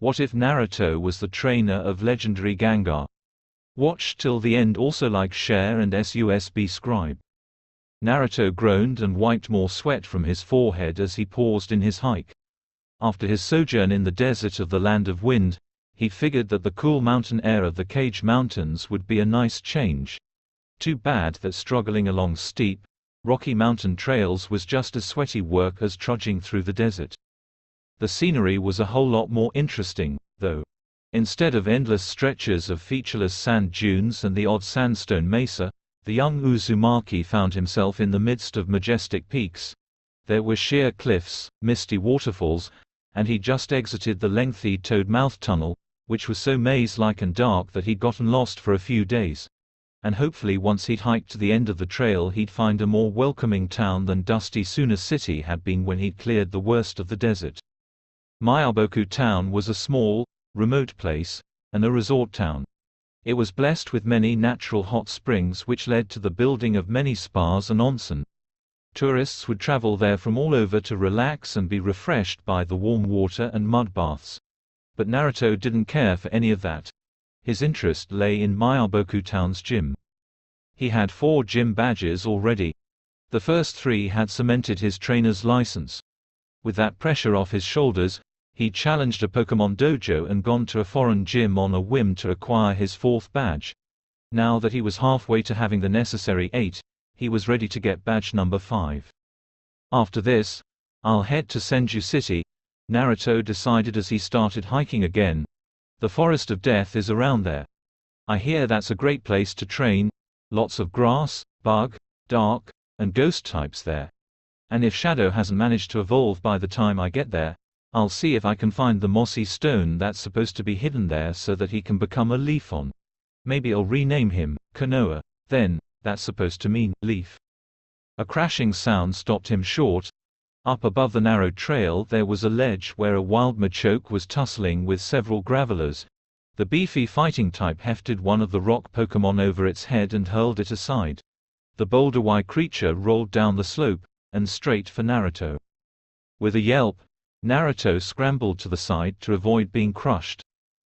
What if Naruto was the trainer of legendary Gangar? Watch till the end. Also like, share and subscribe. Naruto groaned and wiped more sweat from his forehead as he paused in his hike. After his sojourn in the desert of the Land of Wind, he figured that the cool mountain air of the Cage Mountains would be a nice change. Too bad that struggling along steep, rocky mountain trails was just as sweaty work as trudging through the desert. The scenery was a whole lot more interesting, though. Instead of endless stretches of featureless sand dunes and the odd sandstone mesa, the young Uzumaki found himself in the midst of majestic peaks. There were sheer cliffs, misty waterfalls, and he just exited the lengthy Toad-Mouth Tunnel, which was so maze-like and dark that he'd gotten lost for a few days. And hopefully once he'd hiked to the end of the trail he'd find a more welcoming town than dusty Suna City had been when he'd cleared the worst of the desert. Miyaboku Town was a small, remote place, and a resort town. It was blessed with many natural hot springs which led to the building of many spas and onsen. Tourists would travel there from all over to relax and be refreshed by the warm water and mud baths. But Naruto didn't care for any of that. His interest lay in Miyaboku Town's gym. He had 4 gym badges already. The first 3 had cemented his trainer's license. With that pressure off his shoulders, he challenged a Pokemon dojo and gone to a foreign gym on a whim to acquire his 4th badge. Now that he was halfway to having the necessary 8, he was ready to get badge number 5. After this, I'll head to Senju City, Naruto decided as he started hiking again. The Forest of Death is around there. I hear that's a great place to train, lots of grass, bug, dark, and ghost types there. And if Shadow hasn't managed to evolve by the time I get there, I'll see if I can find the mossy stone that's supposed to be hidden there so that he can become a Leafon. Maybe I'll rename him Konoha. Then, that's supposed to mean leaf. A crashing sound stopped him short. Up above the narrow trail there was a ledge where a wild Machoke was tussling with several Gravelers. The beefy fighting type hefted one of the rock Pokémon over its head and hurled it aside. The boulder-y creature rolled down the slope, and straight for Naruto. With a yelp, Naruto scrambled to the side to avoid being crushed.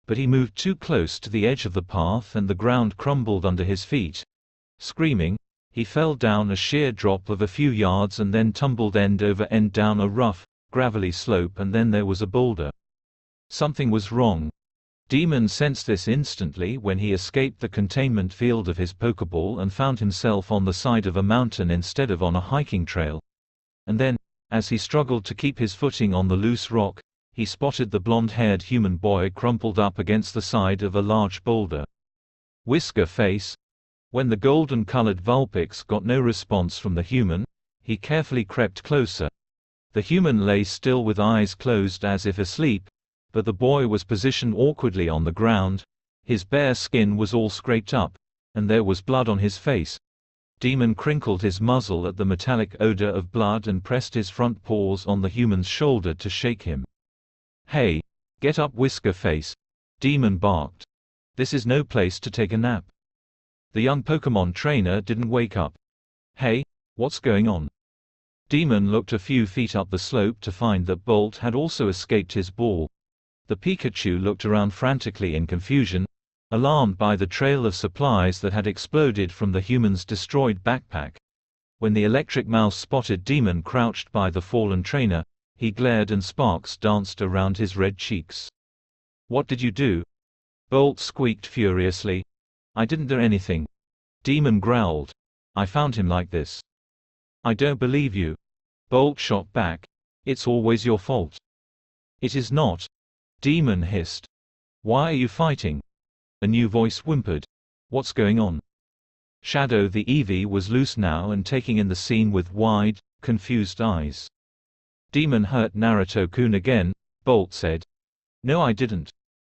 But he moved too close to the edge of the path and the ground crumbled under his feet. Screaming, he fell down a sheer drop of a few yards and then tumbled end over end down a rough, gravelly slope, and then there was a boulder. Something was wrong. Demon sensed this instantly when he escaped the containment field of his Pokeball and found himself on the side of a mountain instead of on a hiking trail. And then, as he struggled to keep his footing on the loose rock, he spotted the blonde-haired human boy crumpled up against the side of a large boulder. Whisker Face. When the golden-colored Vulpix got no response from the human, he carefully crept closer. The human lay still with eyes closed as if asleep, but the boy was positioned awkwardly on the ground. His bare skin was all scraped up, and there was blood on his face. Demon crinkled his muzzle at the metallic odor of blood and pressed his front paws on the human's shoulder to shake him. "Hey, get up, Whisker Face," Demon barked. "This is no place to take a nap." The young Pokemon trainer didn't wake up. "Hey, what's going on?" Demon looked a few feet up the slope to find that Bolt had also escaped his ball. The Pikachu looked around frantically in confusion, alarmed by the trail of supplies that had exploded from the human's destroyed backpack. When the electric mouse spotted Demon crouched by the fallen trainer, he glared and sparks danced around his red cheeks. "What did you do?" Bolt squeaked furiously. "I didn't do anything." Demon growled. "I found him like this." "I don't believe you." Bolt shot back. "It's always your fault." "It is not." Demon hissed. "Why are you fighting?" A new voice whimpered. "What's going on?" Shadow the Eevee was loose now and taking in the scene with wide, confused eyes. "Demon hurt Naruto-kun again," Bolt said. "No, I didn't."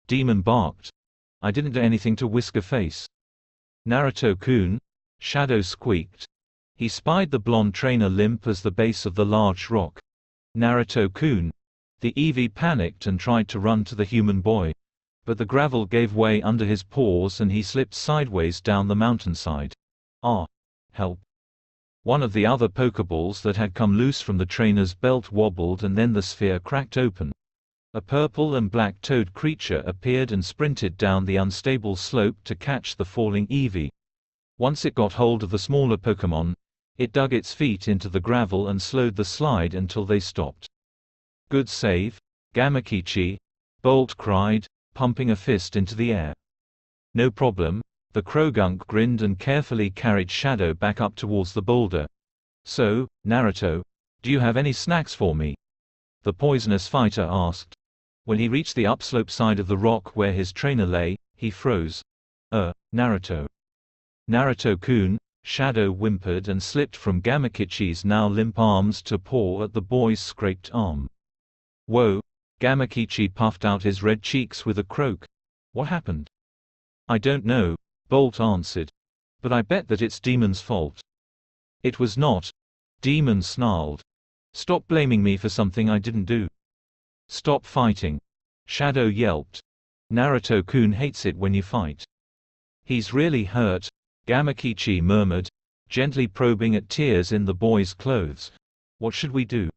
Demon barked. "I didn't do anything to Whisker Face." "Naruto-kun," Shadow squeaked. He spied the blonde trainer limp as the base of the large rock. "Naruto-kun." The Eevee panicked and tried to run to the human boy. But the gravel gave way under his paws and he slipped sideways down the mountainside. "Ah! Help!" One of the other Pokeballs that had come loose from the trainer's belt wobbled and then the sphere cracked open. A purple and black toad creature appeared and sprinted down the unstable slope to catch the falling Eevee. Once it got hold of the smaller Pokémon, it dug its feet into the gravel and slowed the slide until they stopped. "Good save, Gamakichi," Bolt cried, pumping a fist into the air. "No problem." The Krogunk grinned and carefully carried Shadow back up towards the boulder. "So, Naruto, do you have any snacks for me?" the poisonous fighter asked. When he reached the upslope side of the rock where his trainer lay, he froze. Naruto. Naruto-kun," Shadow whimpered and slipped from Gamakichi's now limp arms to paw at the boy's scraped arm. "Whoa," Gamakichi puffed out his red cheeks with a croak. "What happened?" "I don't know," Bolt answered. "But I bet that it's Demon's fault." "It was not," Demon snarled. "Stop blaming me for something I didn't do." "Stop fighting," Shadow yelped. "Naruto-kun hates it when you fight." "He's really hurt," Gamakichi murmured, gently probing at tears in the boy's clothes. "What should we do?"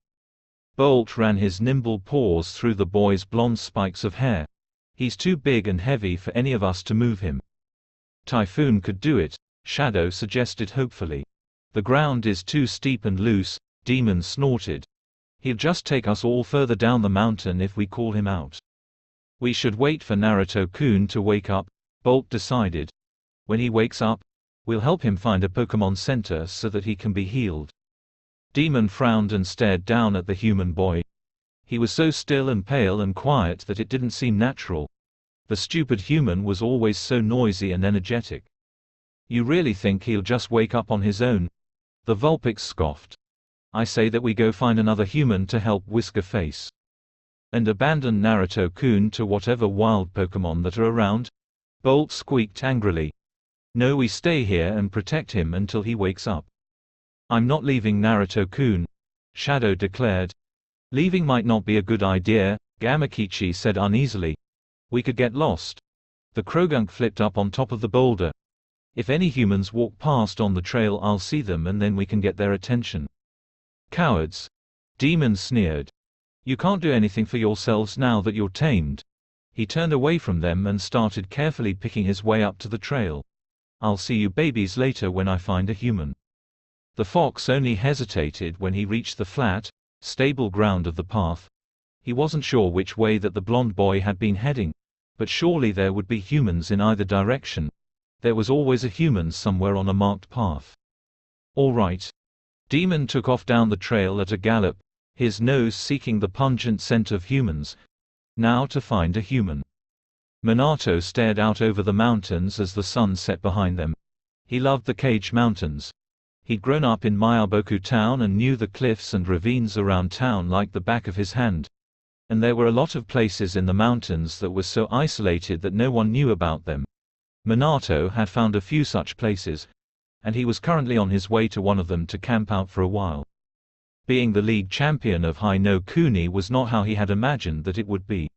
Bolt ran his nimble paws through the boy's blonde spikes of hair. "He's too big and heavy for any of us to move him." "Typhoon could do it," Shadow suggested hopefully. "The ground is too steep and loose," Demon snorted. "He'll just take us all further down the mountain if we call him out." "We should wait for Naruto-kun to wake up," Bolt decided. "When he wakes up, we'll help him find a Pokémon Center so that he can be healed." Demon frowned and stared down at the human boy. He was so still and pale and quiet that it didn't seem natural. The stupid human was always so noisy and energetic. "You really think he'll just wake up on his own?" the Vulpix scoffed. "I say that we go find another human to help Whisker Face." "And abandon Naruto-kun to whatever wild Pokémon that are around?" Bolt squeaked angrily. "No, we stay here and protect him until he wakes up." "I'm not leaving Naruto-kun," Shadow declared. "Leaving might not be a good idea," Gamakichi said uneasily. "We could get lost." The Krogunk flipped up on top of the boulder. "If any humans walk past on the trail, I'll see them and then we can get their attention." "Cowards!" Demon sneered. "You can't do anything for yourselves now that you're tamed." He turned away from them and started carefully picking his way up to the trail. "I'll see you babies later when I find a human." The fox only hesitated when he reached the flat, stable ground of the path. He wasn't sure which way that the blond boy had been heading, but surely there would be humans in either direction. There was always a human somewhere on a marked path. "All right." Demon took off down the trail at a gallop, his nose seeking the pungent scent of humans. Now to find a human. Manato stared out over the mountains as the sun set behind them. He loved the Cage Mountains. He'd grown up in Miyaboku town and knew the cliffs and ravines around town like the back of his hand. And there were a lot of places in the mountains that were so isolated that no one knew about them. Manato had found a few such places, and he was currently on his way to one of them to camp out for a while. Being the league champion of Hai no Kuni was not how he had imagined that it would be.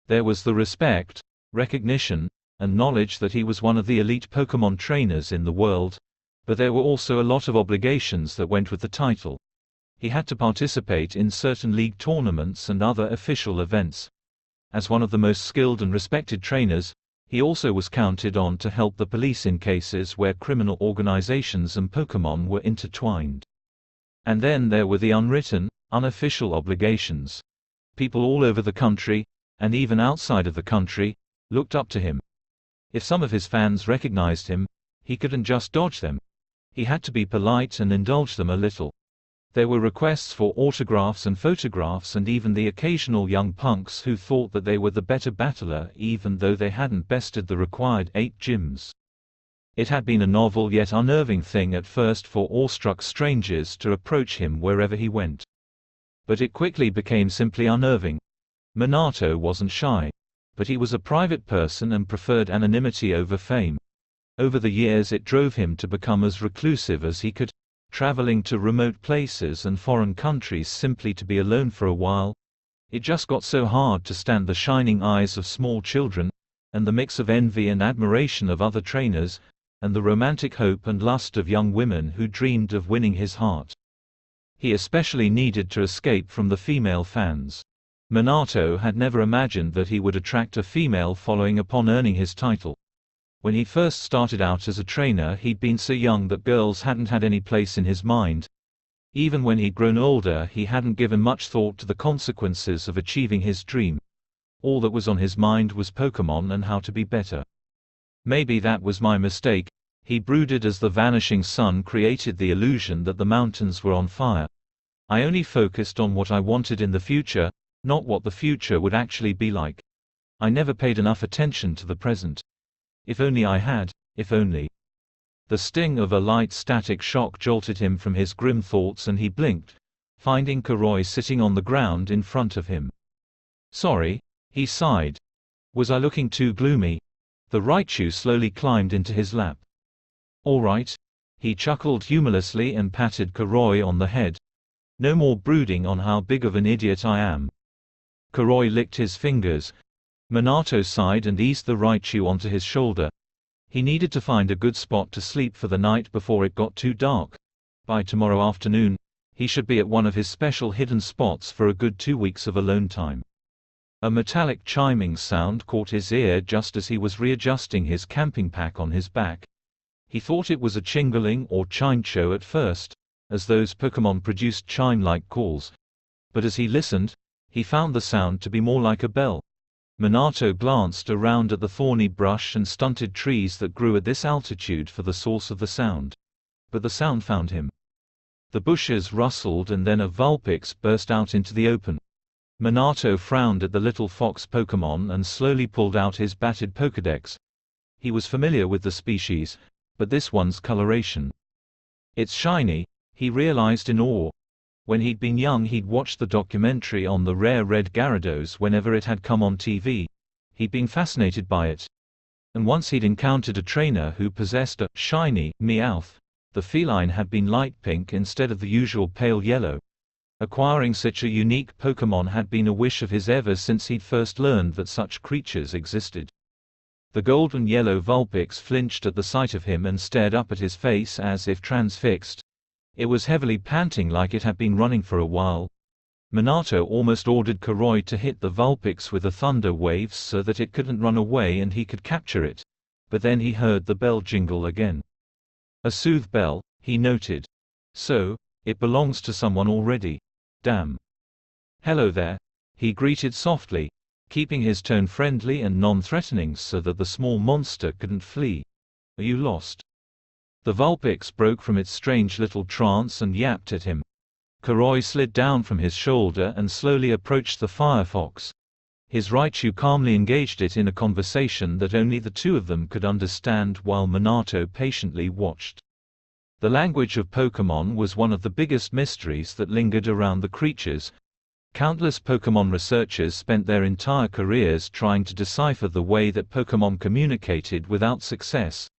There was the respect, recognition, and knowledge that he was one of the elite Pokémon trainers in the world, but there were also a lot of obligations that went with the title. He had to participate in certain league tournaments and other official events. As one of the most skilled and respected trainers, he also was counted on to help the police in cases where criminal organizations and Pokémon were intertwined. And then there were the unwritten, unofficial obligations. People all over the country, and even outside of the country, looked up to him. If some of his fans recognized him, he couldn't just dodge them. He had to be polite and indulge them a little. There were requests for autographs and photographs and even the occasional young punks who thought that they were the better battler even though they hadn't bested the required 8 gyms. It had been a novel yet unnerving thing at first for awestruck strangers to approach him wherever he went. But it quickly became simply unnerving. Manato wasn't shy. But he was a private person and preferred anonymity over fame. Over the years it drove him to become as reclusive as he could, traveling to remote places and foreign countries simply to be alone for a while. It just got so hard to stand the shining eyes of small children, and the mix of envy and admiration of other trainers, and the romantic hope and lust of young women who dreamed of winning his heart. He especially needed to escape from the female fans. Manato had never imagined that he would attract a female following upon earning his title. When he first started out as a trainer, he'd been so young that girls hadn't had any place in his mind. Even when he'd grown older, he hadn't given much thought to the consequences of achieving his dream. All that was on his mind was Pokémon and how to be better. Maybe that was my mistake, he brooded as the vanishing sun created the illusion that the mountains were on fire. I only focused on what I wanted in the future, not what the future would actually be like. I never paid enough attention to the present. If only I had, if only. The sting of a light static shock jolted him from his grim thoughts and he blinked, finding Kuroi sitting on the ground in front of him. Sorry, he sighed. Was I looking too gloomy? The Raichu slowly climbed into his lap. All right. He chuckled humorlessly and patted Kuroi on the head. No more brooding on how big of an idiot I am. Kuroi licked his fingers. Manato sighed and eased the Raichu onto his shoulder. He needed to find a good spot to sleep for the night before it got too dark. By tomorrow afternoon, he should be at one of his special hidden spots for a good 2 weeks of alone time. A metallic chiming sound caught his ear just as he was readjusting his camping pack on his back. He thought it was a Chingaling or Chincho at first, as those Pokémon produced chime-like calls. But as he listened, he found the sound to be more like a bell. Manato glanced around at the thorny brush and stunted trees that grew at this altitude for the source of the sound. But the sound found him. The bushes rustled and then a Vulpix burst out into the open. Manato frowned at the little fox Pokémon and slowly pulled out his battered Pokédex. He was familiar with the species, but this one's coloration. It's shiny, he realized in awe. When he'd been young, he'd watched the documentary on the rare red Gyarados whenever it had come on TV. He'd been fascinated by it. And once he'd encountered a trainer who possessed a shiny Meowth. The feline had been light pink instead of the usual pale yellow. Acquiring such a unique Pokémon had been a wish of his ever since he'd first learned that such creatures existed. The golden yellow Vulpix flinched at the sight of him and stared up at his face as if transfixed. It was heavily panting like it had been running for a while. Manato almost ordered Kuroi to hit the Vulpix with a thunder wave so that it couldn't run away and he could capture it. But then he heard the bell jingle again. A soothe bell, he noted. So, it belongs to someone already. Damn. Hello there, he greeted softly, keeping his tone friendly and non-threatening so that the small monster couldn't flee. Are you lost? The Vulpix broke from its strange little trance and yapped at him. Kuroi slid down from his shoulder and slowly approached the Firefox. His Raichu calmly engaged it in a conversation that only the two of them could understand while Manato patiently watched. The language of Pokémon was one of the biggest mysteries that lingered around the creatures. Countless Pokémon researchers spent their entire careers trying to decipher the way that Pokémon communicated without success.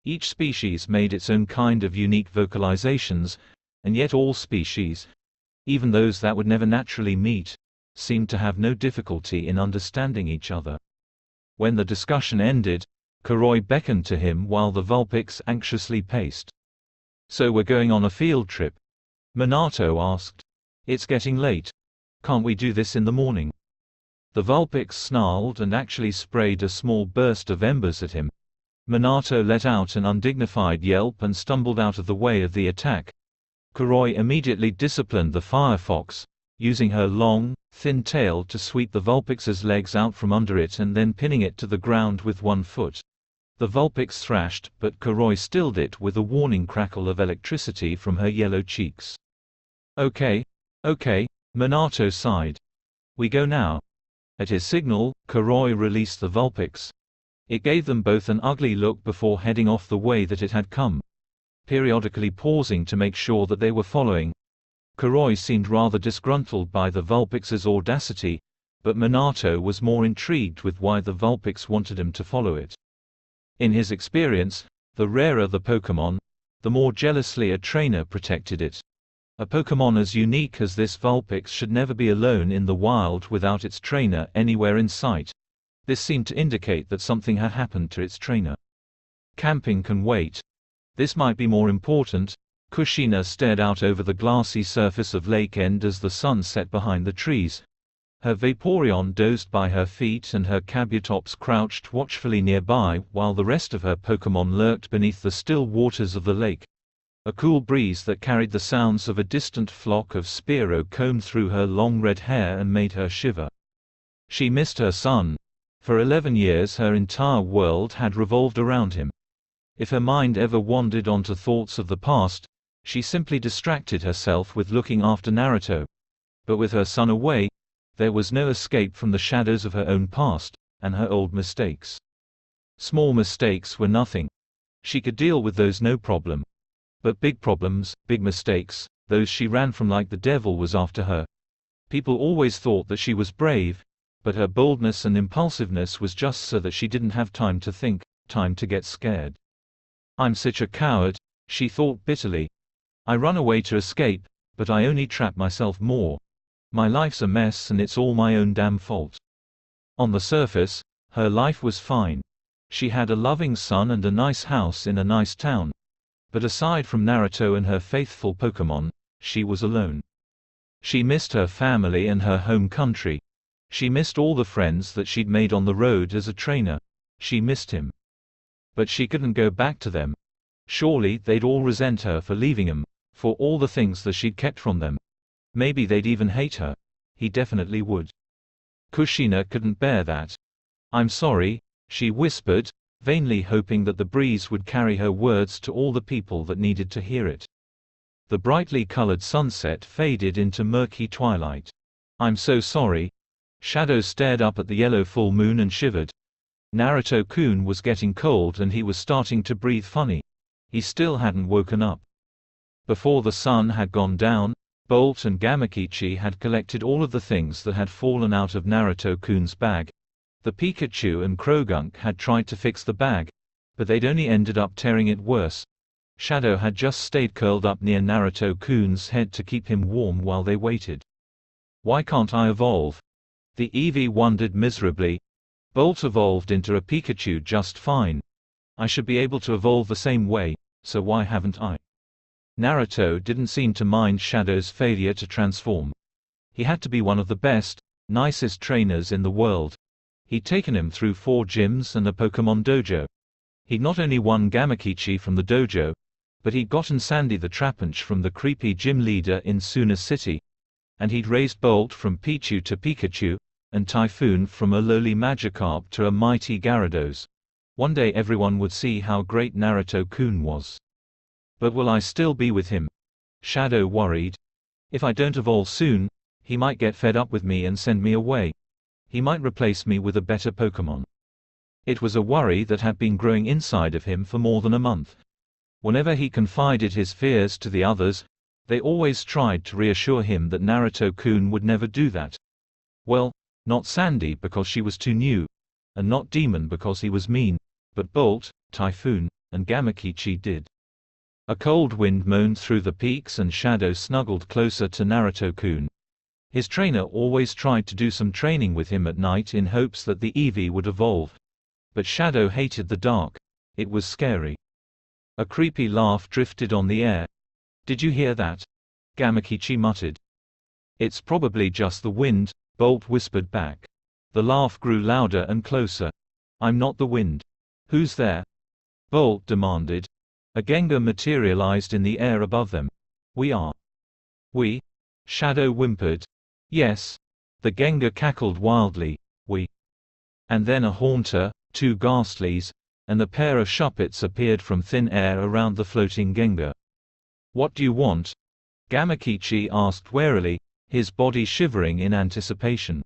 Each species made its own kind of unique vocalizations, and yet all species, even those that would never naturally meet, seemed to have no difficulty in understanding each other. When the discussion ended, Kuroi beckoned to him while the Vulpix anxiously paced. So we're going on a field trip? Manato asked. It's getting late. Can't we do this in the morning? The Vulpix snarled and actually sprayed a small burst of embers at him. Manato let out an undignified yelp and stumbled out of the way of the attack. Kuroi immediately disciplined the Firefox, using her long, thin tail to sweep the Vulpix's legs out from under it and then pinning it to the ground with one foot. The Vulpix thrashed, but Kuroi stilled it with a warning crackle of electricity from her yellow cheeks. Okay, Manato sighed. We go now. At his signal, Kuroi released the Vulpix. It gave them both an ugly look before heading off the way that it had come, periodically pausing to make sure that they were following. Kuroi seemed rather disgruntled by the Vulpix's audacity, but Manato was more intrigued with why the Vulpix wanted him to follow it. In his experience, the rarer the Pokémon, the more jealously a trainer protected it. A Pokémon as unique as this Vulpix should never be alone in the wild without its trainer anywhere in sight. This seemed to indicate that something had happened to its trainer. Camping can wait. This might be more important. Kushina stared out over the glassy surface of Lake End as the sun set behind the trees. Her Vaporeon dozed by her feet and her Kabutops crouched watchfully nearby while the rest of her Pokémon lurked beneath the still waters of the lake. A cool breeze that carried the sounds of a distant flock of Spearow combed through her long red hair and made her shiver. She missed her son. For 11 years her entire world had revolved around him. If her mind ever wandered onto thoughts of the past, she simply distracted herself with looking after Naruto. But with her son away, there was no escape from the shadows of her own past, and her old mistakes. Small mistakes were nothing. She could deal with those no problem. But big problems, big mistakes, those she ran from like the devil was after her. People always thought that she was brave, but her boldness and impulsiveness was just so that she didn't have time to think, time to get scared. I'm such a coward, she thought bitterly. I run away to escape, but I only trap myself more. My life's a mess and it's all my own damn fault. On the surface, her life was fine. She had a loving son and a nice house in a nice town. But aside from Naruto and her faithful Pokémon, she was alone. She missed her family and her home country. She missed all the friends that she'd made on the road as a trainer. She missed him. But she couldn't go back to them. Surely they'd all resent her for leaving him, for all the things that she'd kept from them. Maybe they'd even hate her. He definitely would. Kushina couldn't bear that. I'm sorry, she whispered, vainly hoping that the breeze would carry her words to all the people that needed to hear it. The brightly colored sunset faded into murky twilight. I'm so sorry. Shadow stared up at the yellow full moon and shivered. Naruto-kun was getting cold and he was starting to breathe funny. He still hadn't woken up. Before the sun had gone down, Bolt and Gamakichi had collected all of the things that had fallen out of Naruto-kun's bag. The Pikachu and Krogunk had tried to fix the bag, but they'd only ended up tearing it worse. Shadow had just stayed curled up near Naruto-kun's head to keep him warm while they waited. Why can't I evolve? The Eevee wondered miserably. Bolt evolved into a Pikachu just fine. I should be able to evolve the same way, so why haven't I? Naruto didn't seem to mind Shadow's failure to transform. He had to be one of the best, nicest trainers in the world. He'd taken him through 4 gyms and a Pokemon dojo. He'd not only won Gamakichi from the dojo, but he'd gotten Sandy the Trapinch from the creepy gym leader in Suna City. And he'd raised Bolt from Pichu to Pikachu, and Typhoon from a lowly Magikarp to a mighty Gyarados. One day everyone would see how great Naruto-kun was. But will I still be with him? Shadow worried. If I don't evolve soon, he might get fed up with me and send me away. He might replace me with a better Pokémon. It was a worry that had been growing inside of him for more than a month. Whenever he confided his fears to the others, they always tried to reassure him that Naruto-kun would never do that. Well, not Sandy because she was too new, and not Demon because he was mean, but Bolt, Typhoon, and Gamakichi did. A cold wind moaned through the peaks and Shadow snuggled closer to Naruto-kun. His trainer always tried to do some training with him at night in hopes that the Eevee would evolve. But Shadow hated the dark. It was scary. A creepy laugh drifted on the air. Did you hear that? Gamakichi muttered. It's probably just the wind, Bolt whispered back. The laugh grew louder and closer. I'm not the wind. Who's there? Bolt demanded. A Gangar materialized in the air above them. We are. We? Shadow whimpered. Yes. The Gangar cackled wildly. We. And then a Haunter, 2 Ghastlies, and a pair of Shuppets appeared from thin air around the floating Gangar. What do you want? Gamakichi asked warily, his body shivering in anticipation.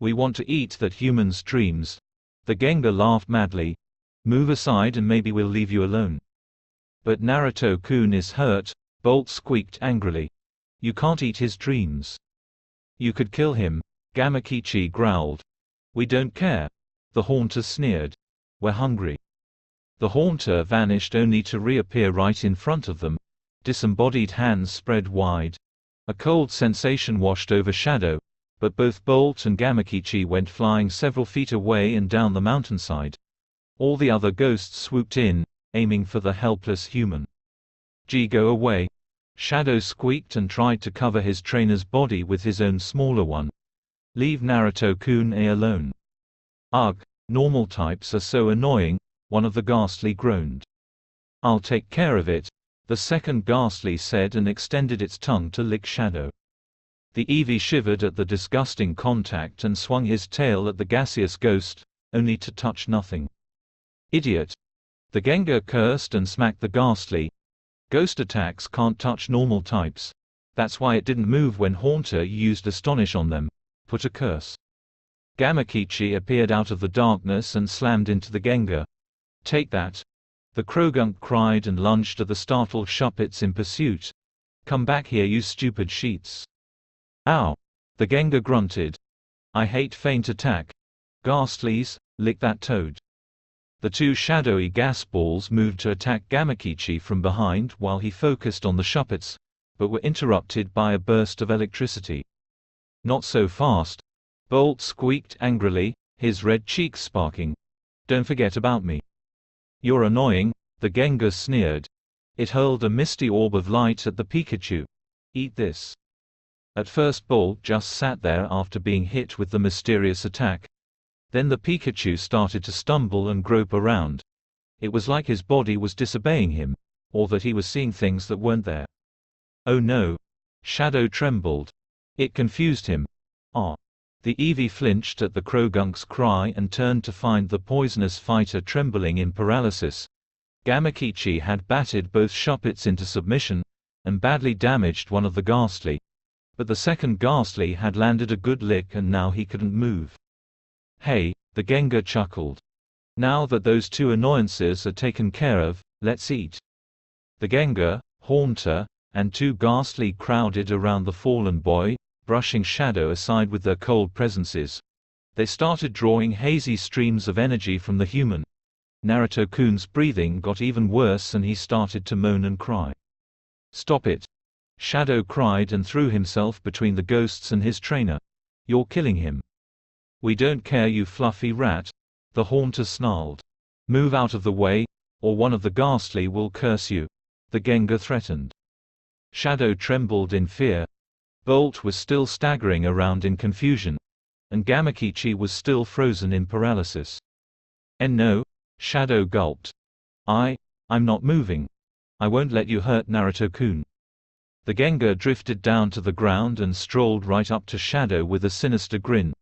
We want to eat that human's dreams. The Gangar laughed madly. Move aside and maybe we'll leave you alone. But Naruto-kun is hurt, Bolt squeaked angrily. You can't eat his dreams. You could kill him, Gamakichi growled. We don't care. The Haunter sneered. We're hungry. The Haunter vanished only to reappear right in front of them, disembodied hands spread wide. A cold sensation washed over Shadow, but both Bolt and Gamakichi went flying several feet away and down the mountainside. All the other ghosts swooped in, aiming for the helpless human. Gee, go away. Shadow squeaked and tried to cover his trainer's body with his own smaller one. Leave Naruto-kun alone. Ugh, normal types are so annoying, one of the ghastly groaned. I'll take care of it, the second ghastly said and extended its tongue to lick Shadow. The Eevee shivered at the disgusting contact and swung his tail at the gaseous ghost, only to touch nothing. Idiot! The Gangar cursed and smacked the ghastly. Ghost attacks can't touch normal types. That's why it didn't move when Haunter used Astonish on them. Put a curse. Gamakichi appeared out of the darkness and slammed into the Gangar. Take that! The Krogunk cried and lunged at the startled Shuppets in pursuit. Come back here, you stupid sheets! Ow! The Gangar grunted. I hate feint attack. Ghastlies, lick that toad. The two shadowy gas balls moved to attack Gamakichi from behind while he focused on the Shuppets, but were interrupted by a burst of electricity. Not so fast! Bolt squeaked angrily, his red cheeks sparking. Don't forget about me. You're annoying, the Gangar sneered. It hurled a misty orb of light at the Pikachu. Eat this. At first Bolt just sat there after being hit with the mysterious attack. Then the Pikachu started to stumble and grope around. It was like his body was disobeying him, or that he was seeing things that weren't there. Oh no! Shadow trembled. It confused him. Ah! The Eevee flinched at the Krogunk's cry and turned to find the poisonous fighter trembling in paralysis. Gamakichi had battered both Shuppets into submission, and badly damaged one of the ghastly. But the second ghastly had landed a good lick and now he couldn't move. Hey, the Gangar chuckled. Now that those two annoyances are taken care of, let's eat. The Gangar, Haunter, and two ghastly crowded around the fallen boy, brushing Shadow aside with their cold presences. They started drawing hazy streams of energy from the human. Naruto-kun's breathing got even worse and he started to moan and cry. Stop it! Shadow cried and threw himself between the ghosts and his trainer. You're killing him. We don't care, you fluffy rat, the Haunter snarled. Move out of the way, or one of the ghastly will curse you, the Gangar threatened. Shadow trembled in fear. Bolt was still staggering around in confusion, and Gamakichi was still frozen in paralysis. No, Shadow gulped. I'm not moving. I won't let you hurt Naruto-kun. The Gangar drifted down to the ground and strolled right up to Shadow with a sinister grin.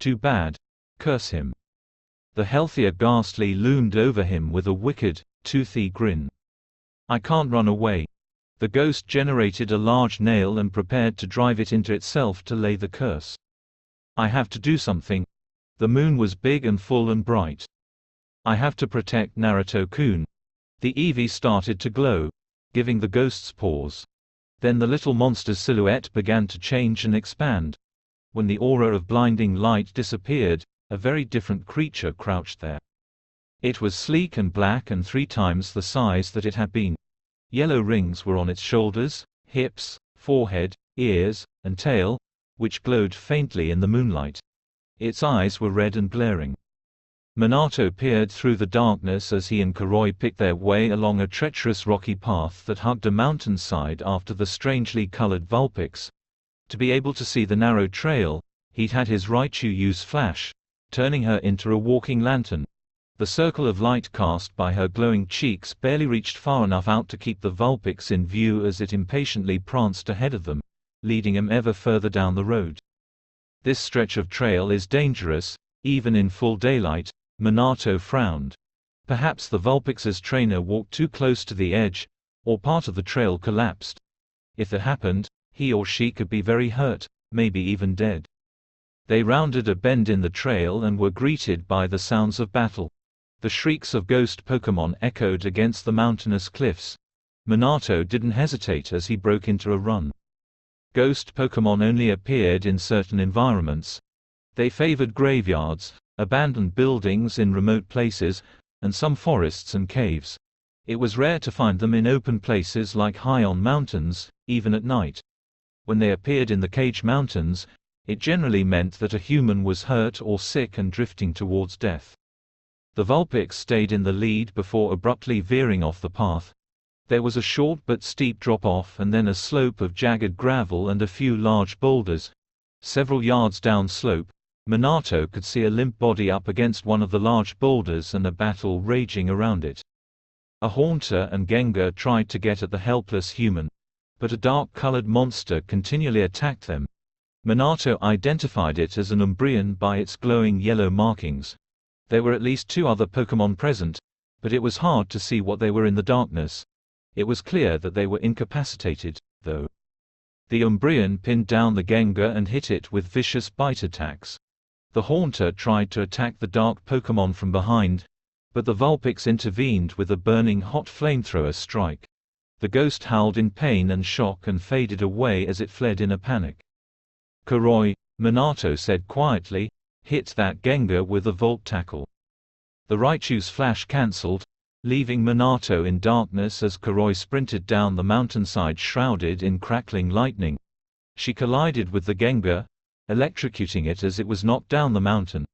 Too bad. Curse him. The healthier ghastly loomed over him with a wicked, toothy grin. I can't run away. The ghost generated a large nail and prepared to drive it into itself to lay the curse. I have to do something. The moon was big and full and bright. I have to protect Naruto-kun. The Eevee started to glow, giving the ghost's pause. Then the little monster's silhouette began to change and expand. When the aura of blinding light disappeared, a very different creature crouched there. It was sleek and black and 3 times the size that it had been. Yellow rings were on its shoulders, hips, forehead, ears, and tail, which glowed faintly in the moonlight. Its eyes were red and glaring. Manato peered through the darkness as he and Koroi picked their way along a treacherous rocky path that hugged a mountainside after the strangely colored Vulpix. To be able to see the narrow trail, he'd had his Raichu use flash, turning her into a walking lantern. The circle of light cast by her glowing cheeks barely reached far enough out to keep the Vulpix in view as it impatiently pranced ahead of them, leading him ever further down the road. This stretch of trail is dangerous, even in full daylight, Manato frowned. Perhaps the Vulpix's trainer walked too close to the edge, or part of the trail collapsed. If that happened, he or she could be very hurt, maybe even dead. They rounded a bend in the trail and were greeted by the sounds of battle. The shrieks of ghost Pokémon echoed against the mountainous cliffs. Manato didn't hesitate as he broke into a run. Ghost Pokémon only appeared in certain environments. They favored graveyards, abandoned buildings in remote places, and some forests and caves. It was rare to find them in open places like high on mountains, even at night. When they appeared in the Cage Mountains, it generally meant that a human was hurt or sick and drifting towards death. The Vulpix stayed in the lead before abruptly veering off the path. There was a short but steep drop-off and then a slope of jagged gravel and a few large boulders. Several yards downslope, Manato could see a limp body up against one of the large boulders and a battle raging around it. A Haunter and Gangar tried to get at the helpless human, but a dark-colored monster continually attacked them. Manato identified it as an Umbreon by its glowing yellow markings. There were at least 2 other Pokémon present, but it was hard to see what they were in the darkness. It was clear that they were incapacitated, though. The Umbreon pinned down the Gangar and hit it with vicious bite attacks. The Haunter tried to attack the dark Pokémon from behind, but the Vulpix intervened with a burning hot flamethrower strike. The ghost howled in pain and shock and faded away as it fled in a panic. "Kuroi," Manato said quietly, "hit that Gangar with a Volt Tackle." The Raichu's flash cancelled, leaving Manato in darkness as Kuroi sprinted down the mountainside shrouded in crackling lightning. She collided with the Gangar, electrocuting it as it was knocked down the mountain.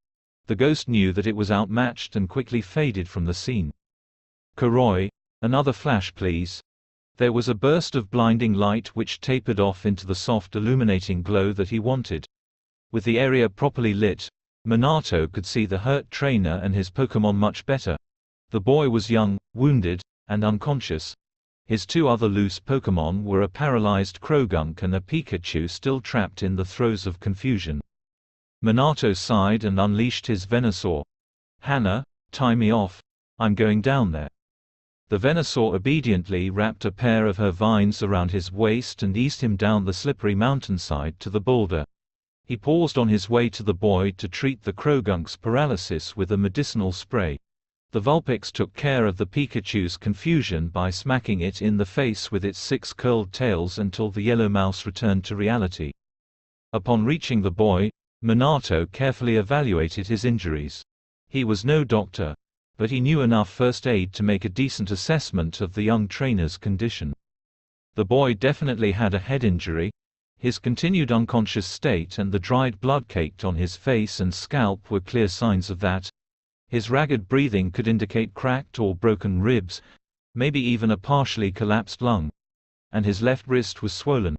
The ghost knew that it was outmatched and quickly faded from the scene. "Kuroi, another flash please." There was a burst of blinding light which tapered off into the soft illuminating glow that he wanted. With the area properly lit, Manato could see the hurt trainer and his Pokémon much better. The boy was young, wounded, and unconscious. His 2 other loose Pokémon were a paralyzed Croagunk and a Pikachu still trapped in the throes of confusion. Manato sighed and unleashed his Venusaur. "Hannah, tie me off. I'm going down there." The Venusaur obediently wrapped a pair of her vines around his waist and eased him down the slippery mountainside to the boulder. He paused on his way to the boy to treat the Croagunk's paralysis with a medicinal spray. The Vulpix took care of the Pikachu's confusion by smacking it in the face with its 6 curled tails until the yellow mouse returned to reality. Upon reaching the boy, Manato carefully evaluated his injuries. He was no doctor, but he knew enough first aid to make a decent assessment of the young trainer's condition. The boy definitely had a head injury. His continued unconscious state and the dried blood caked on his face and scalp were clear signs of that. His ragged breathing could indicate cracked or broken ribs, maybe even a partially collapsed lung. And his left wrist was swollen,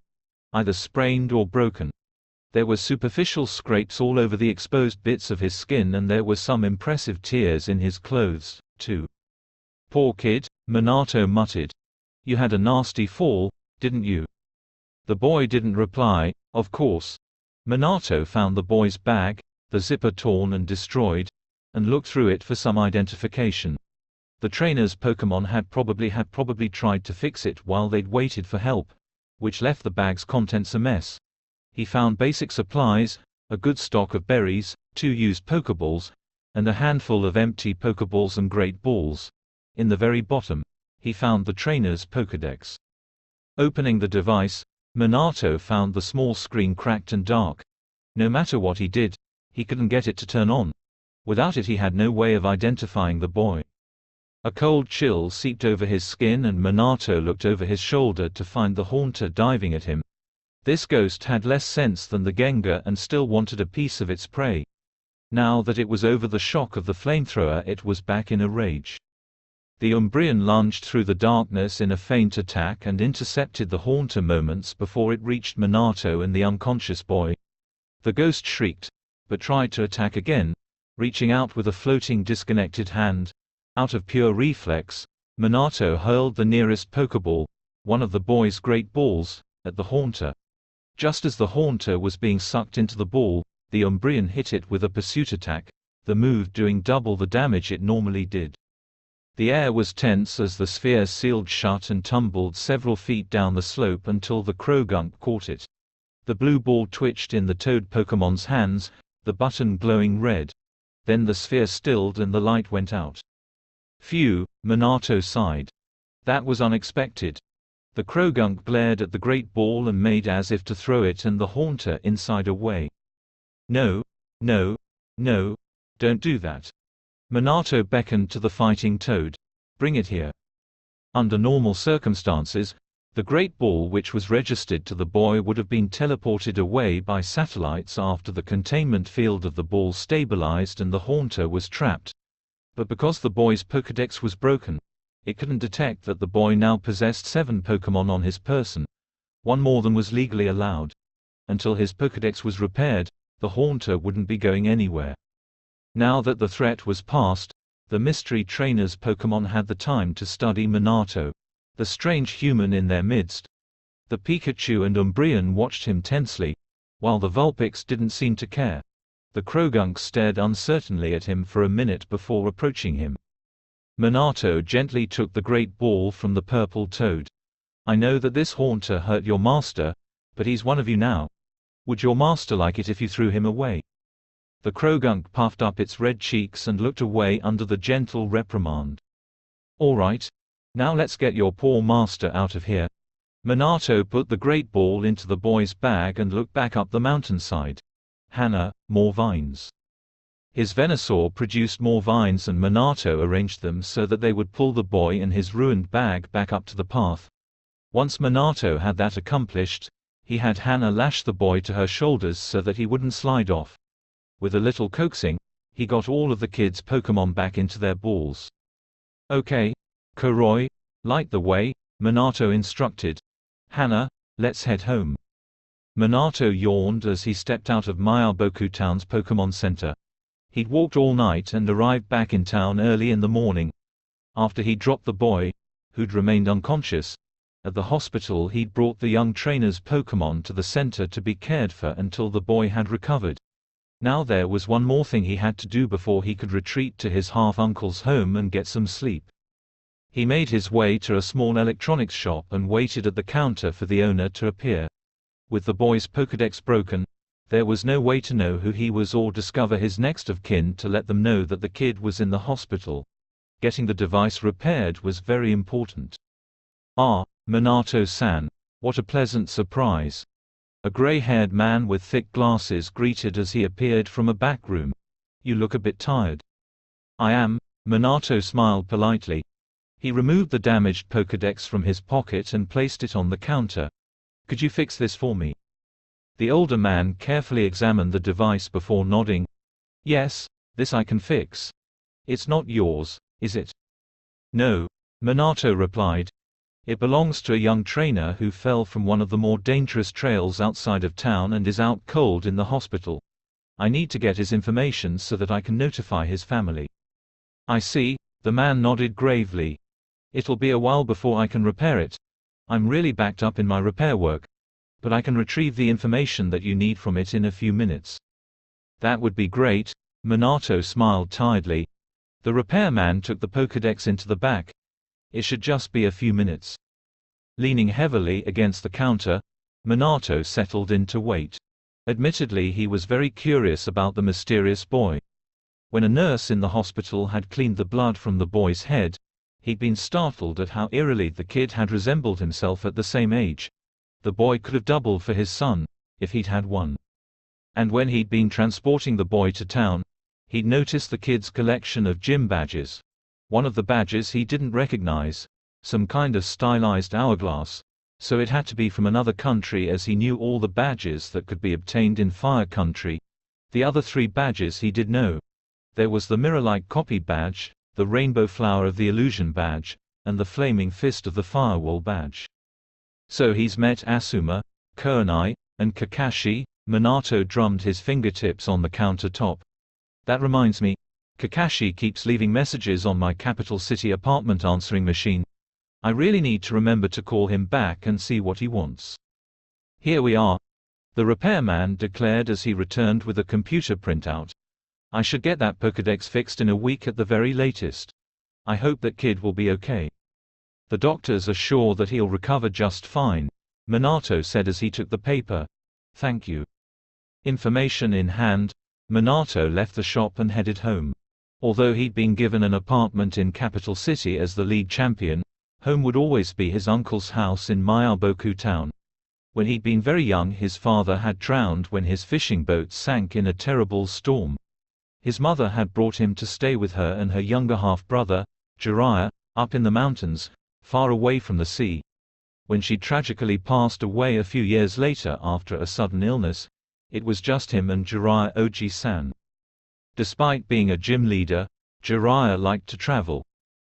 either sprained or broken. There were superficial scrapes all over the exposed bits of his skin and there were some impressive tears in his clothes, too. "Poor kid," Manato muttered. "You had a nasty fall, didn't you?" The boy didn't reply, of course. Manato found the boy's bag, the zipper torn and destroyed, and looked through it for some identification. The trainer's Pokémon had probably tried to fix it while they'd waited for help, which left the bag's contents a mess. He found basic supplies, a good stock of berries, 2 used Pokeballs, and a handful of empty Pokeballs and Great Balls. In the very bottom, he found the trainer's Pokédex. Opening the device, Manato found the small screen cracked and dark. No matter what he did, he couldn't get it to turn on. Without it he had no way of identifying the boy. A cold chill seeped over his skin and Manato looked over his shoulder to find the Haunter diving at him. This ghost had less sense than the Gangar and still wanted a piece of its prey. Now that it was over the shock of the flamethrower, it was back in a rage. The Umbreon lunged through the darkness in a feint attack and intercepted the Haunter moments before it reached Manato and the unconscious boy. The ghost shrieked, but tried to attack again, reaching out with a floating disconnected hand. Out of pure reflex, Manato hurled the nearest Pokeball, one of the boy's Great Balls, at the Haunter. Just as the Haunter was being sucked into the ball, the Umbreon hit it with a pursuit attack, the move doing double the damage it normally did. The air was tense as the sphere sealed shut and tumbled several feet down the slope until the Croagunk caught it. The blue ball twitched in the Toad Pokemon's hands, the button glowing red. Then the sphere stilled and the light went out. "Phew," Manato sighed. "That was unexpected." The Croagunk glared at the Great Ball and made as if to throw it and the Haunter inside away. "No, no, no, don't do that." Manato beckoned to the fighting Toad. "Bring it here." Under normal circumstances, the Great Ball which was registered to the boy would have been teleported away by satellites after the containment field of the ball stabilized and the Haunter was trapped. But because the boy's Pokédex was broken, it couldn't detect that the boy now possessed 7 Pokémon on his person, one more than was legally allowed. Until his Pokédex was repaired, the Haunter wouldn't be going anywhere. Now that the threat was past, the mystery trainer's Pokémon had the time to study Manato, the strange human in their midst. The Pikachu and Umbreon watched him tensely, while the Vulpix didn't seem to care. The Croagunk stared uncertainly at him for a minute before approaching him. Manato gently took the great ball from the purple toad. "I know that this Haunter hurt your master, but he's one of you now. Would your master like it if you threw him away?" The Croagunk puffed up its red cheeks and looked away under the gentle reprimand. "All right. Now let's get your poor master out of here." Manato put the great ball into the boy's bag and looked back up the mountainside. Hannah, more vines. His Venusaur produced more vines and Manato arranged them so that they would pull the boy and his ruined bag back up to the path. Once Manato had that accomplished, he had Hannah lash the boy to her shoulders so that he wouldn't slide off. With a little coaxing, he got all of the kids' Pokémon back into their balls. "Okay, Koroi, light the way," Manato instructed. "Hannah, let's head home." Manato yawned as he stepped out of Mayaboku Town's Pokémon Center. He'd walked all night and arrived back in town early in the morning. After he dropped the boy, who'd remained unconscious, at the hospital, he'd brought the young trainer's Pokémon to the center to be cared for until the boy had recovered. Now there was one more thing he had to do before he could retreat to his half-uncle's home and get some sleep. He made his way to a small electronics shop and waited at the counter for the owner to appear. With the boy's Pokédex broken, there was no way to know who he was or discover his next of kin to let them know that the kid was in the hospital. Getting the device repaired was very important. "Ah, Manato-san, what a pleasant surprise." A gray-haired man with thick glasses greeted as he appeared from a back room. "You look a bit tired." "I am," Manato smiled politely. He removed the damaged Pokédex from his pocket and placed it on the counter. "Could you fix this for me?" The older man carefully examined the device before nodding. "Yes, this I can fix. It's not yours, is it?" "No," Manato replied. "It belongs to a young trainer who fell from one of the more dangerous trails outside of town and is out cold in the hospital. I need to get his information so that I can notify his family." "I see," the man nodded gravely. "It'll be a while before I can repair it. I'm really backed up in my repair work. But I can retrieve the information that you need from it in a few minutes." "That would be great," Manato smiled tiredly. The repairman took the Pokédex into the back. "It should just be a few minutes." Leaning heavily against the counter, Manato settled in to wait. Admittedly, he was very curious about the mysterious boy. When a nurse in the hospital had cleaned the blood from the boy's head, he'd been startled at how eerily the kid had resembled himself at the same age. The boy could have doubled for his son, if he'd had one. And when he'd been transporting the boy to town, he'd noticed the kid's collection of gym badges. One of the badges he didn't recognize, some kind of stylized hourglass, so it had to be from another country as he knew all the badges that could be obtained in Fire Country. The other 3 badges he did know. There was the mirror-like copy badge, the rainbow flower of the illusion badge, and the flaming fist of the firewall badge. "So he's met Asuma, Kurenai, and Kakashi," Manato drummed his fingertips on the countertop. "That reminds me, Kakashi keeps leaving messages on my capital city apartment answering machine. I really need to remember to call him back and see what he wants." "Here we are," the repairman declared as he returned with a computer printout. "I should get that Pokédex fixed in a week at the very latest. I hope that kid will be okay." "The doctors are sure that he'll recover just fine," Manato said as he took the paper. "Thank you." Information in hand, Manato left the shop and headed home. Although he'd been given an apartment in Capital City as the league champion, home would always be his uncle's house in Mayaboku Town. When he'd been very young, his father had drowned when his fishing boat sank in a terrible storm. His mother had brought him to stay with her and her younger half-brother, Jiraiya, up in the mountains, far away from the sea. When she tragically passed away a few years later after a sudden illness, it was just him and Jiraiya Oji-san. Despite being a gym leader, Jiraiya liked to travel.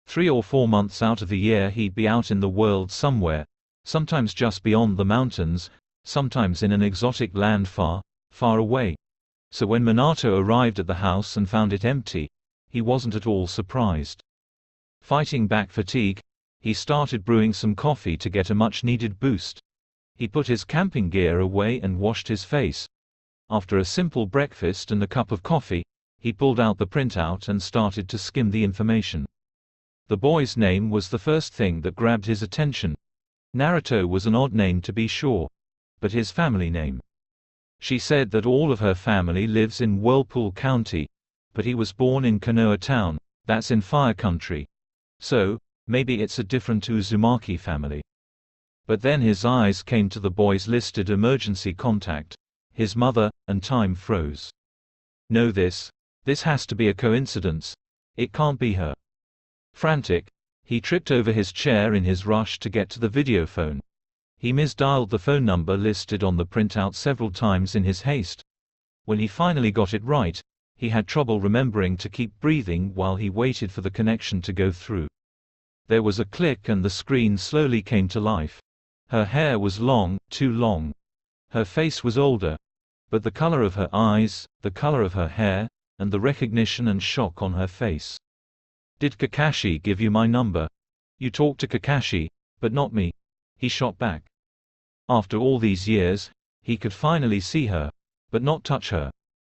3 or 4 months out of the year he'd be out in the world somewhere, sometimes just beyond the mountains, sometimes in an exotic land far, far away. So when Manato arrived at the house and found it empty, he wasn't at all surprised. Fighting back fatigue, he started brewing some coffee to get a much-needed boost. He put his camping gear away and washed his face. After a simple breakfast and a cup of coffee, he pulled out the printout and started to skim the information. The boy's name was the first thing that grabbed his attention. Naruto was an odd name to be sure, but his family name. She said that all of her family lives in Whirlpool County, but he was born in Konoha Town, that's in Fire Country. So, maybe it's a different Uzumaki family. But then his eyes came to the boy's listed emergency contact, his mother, and time froze. No, this has to be a coincidence. It can't be her. Frantic, he tripped over his chair in his rush to get to the video phone. He misdialed the phone number listed on the printout several times in his haste. When he finally got it right, he had trouble remembering to keep breathing while he waited for the connection to go through. There was a click and the screen slowly came to life. Her hair was long, too long. Her face was older, but the color of her eyes, the color of her hair, and the recognition and shock on her face. "Did Kakashi give you my number? You talked to Kakashi, but not me," he shot back. After all these years, he could finally see her, but not touch her.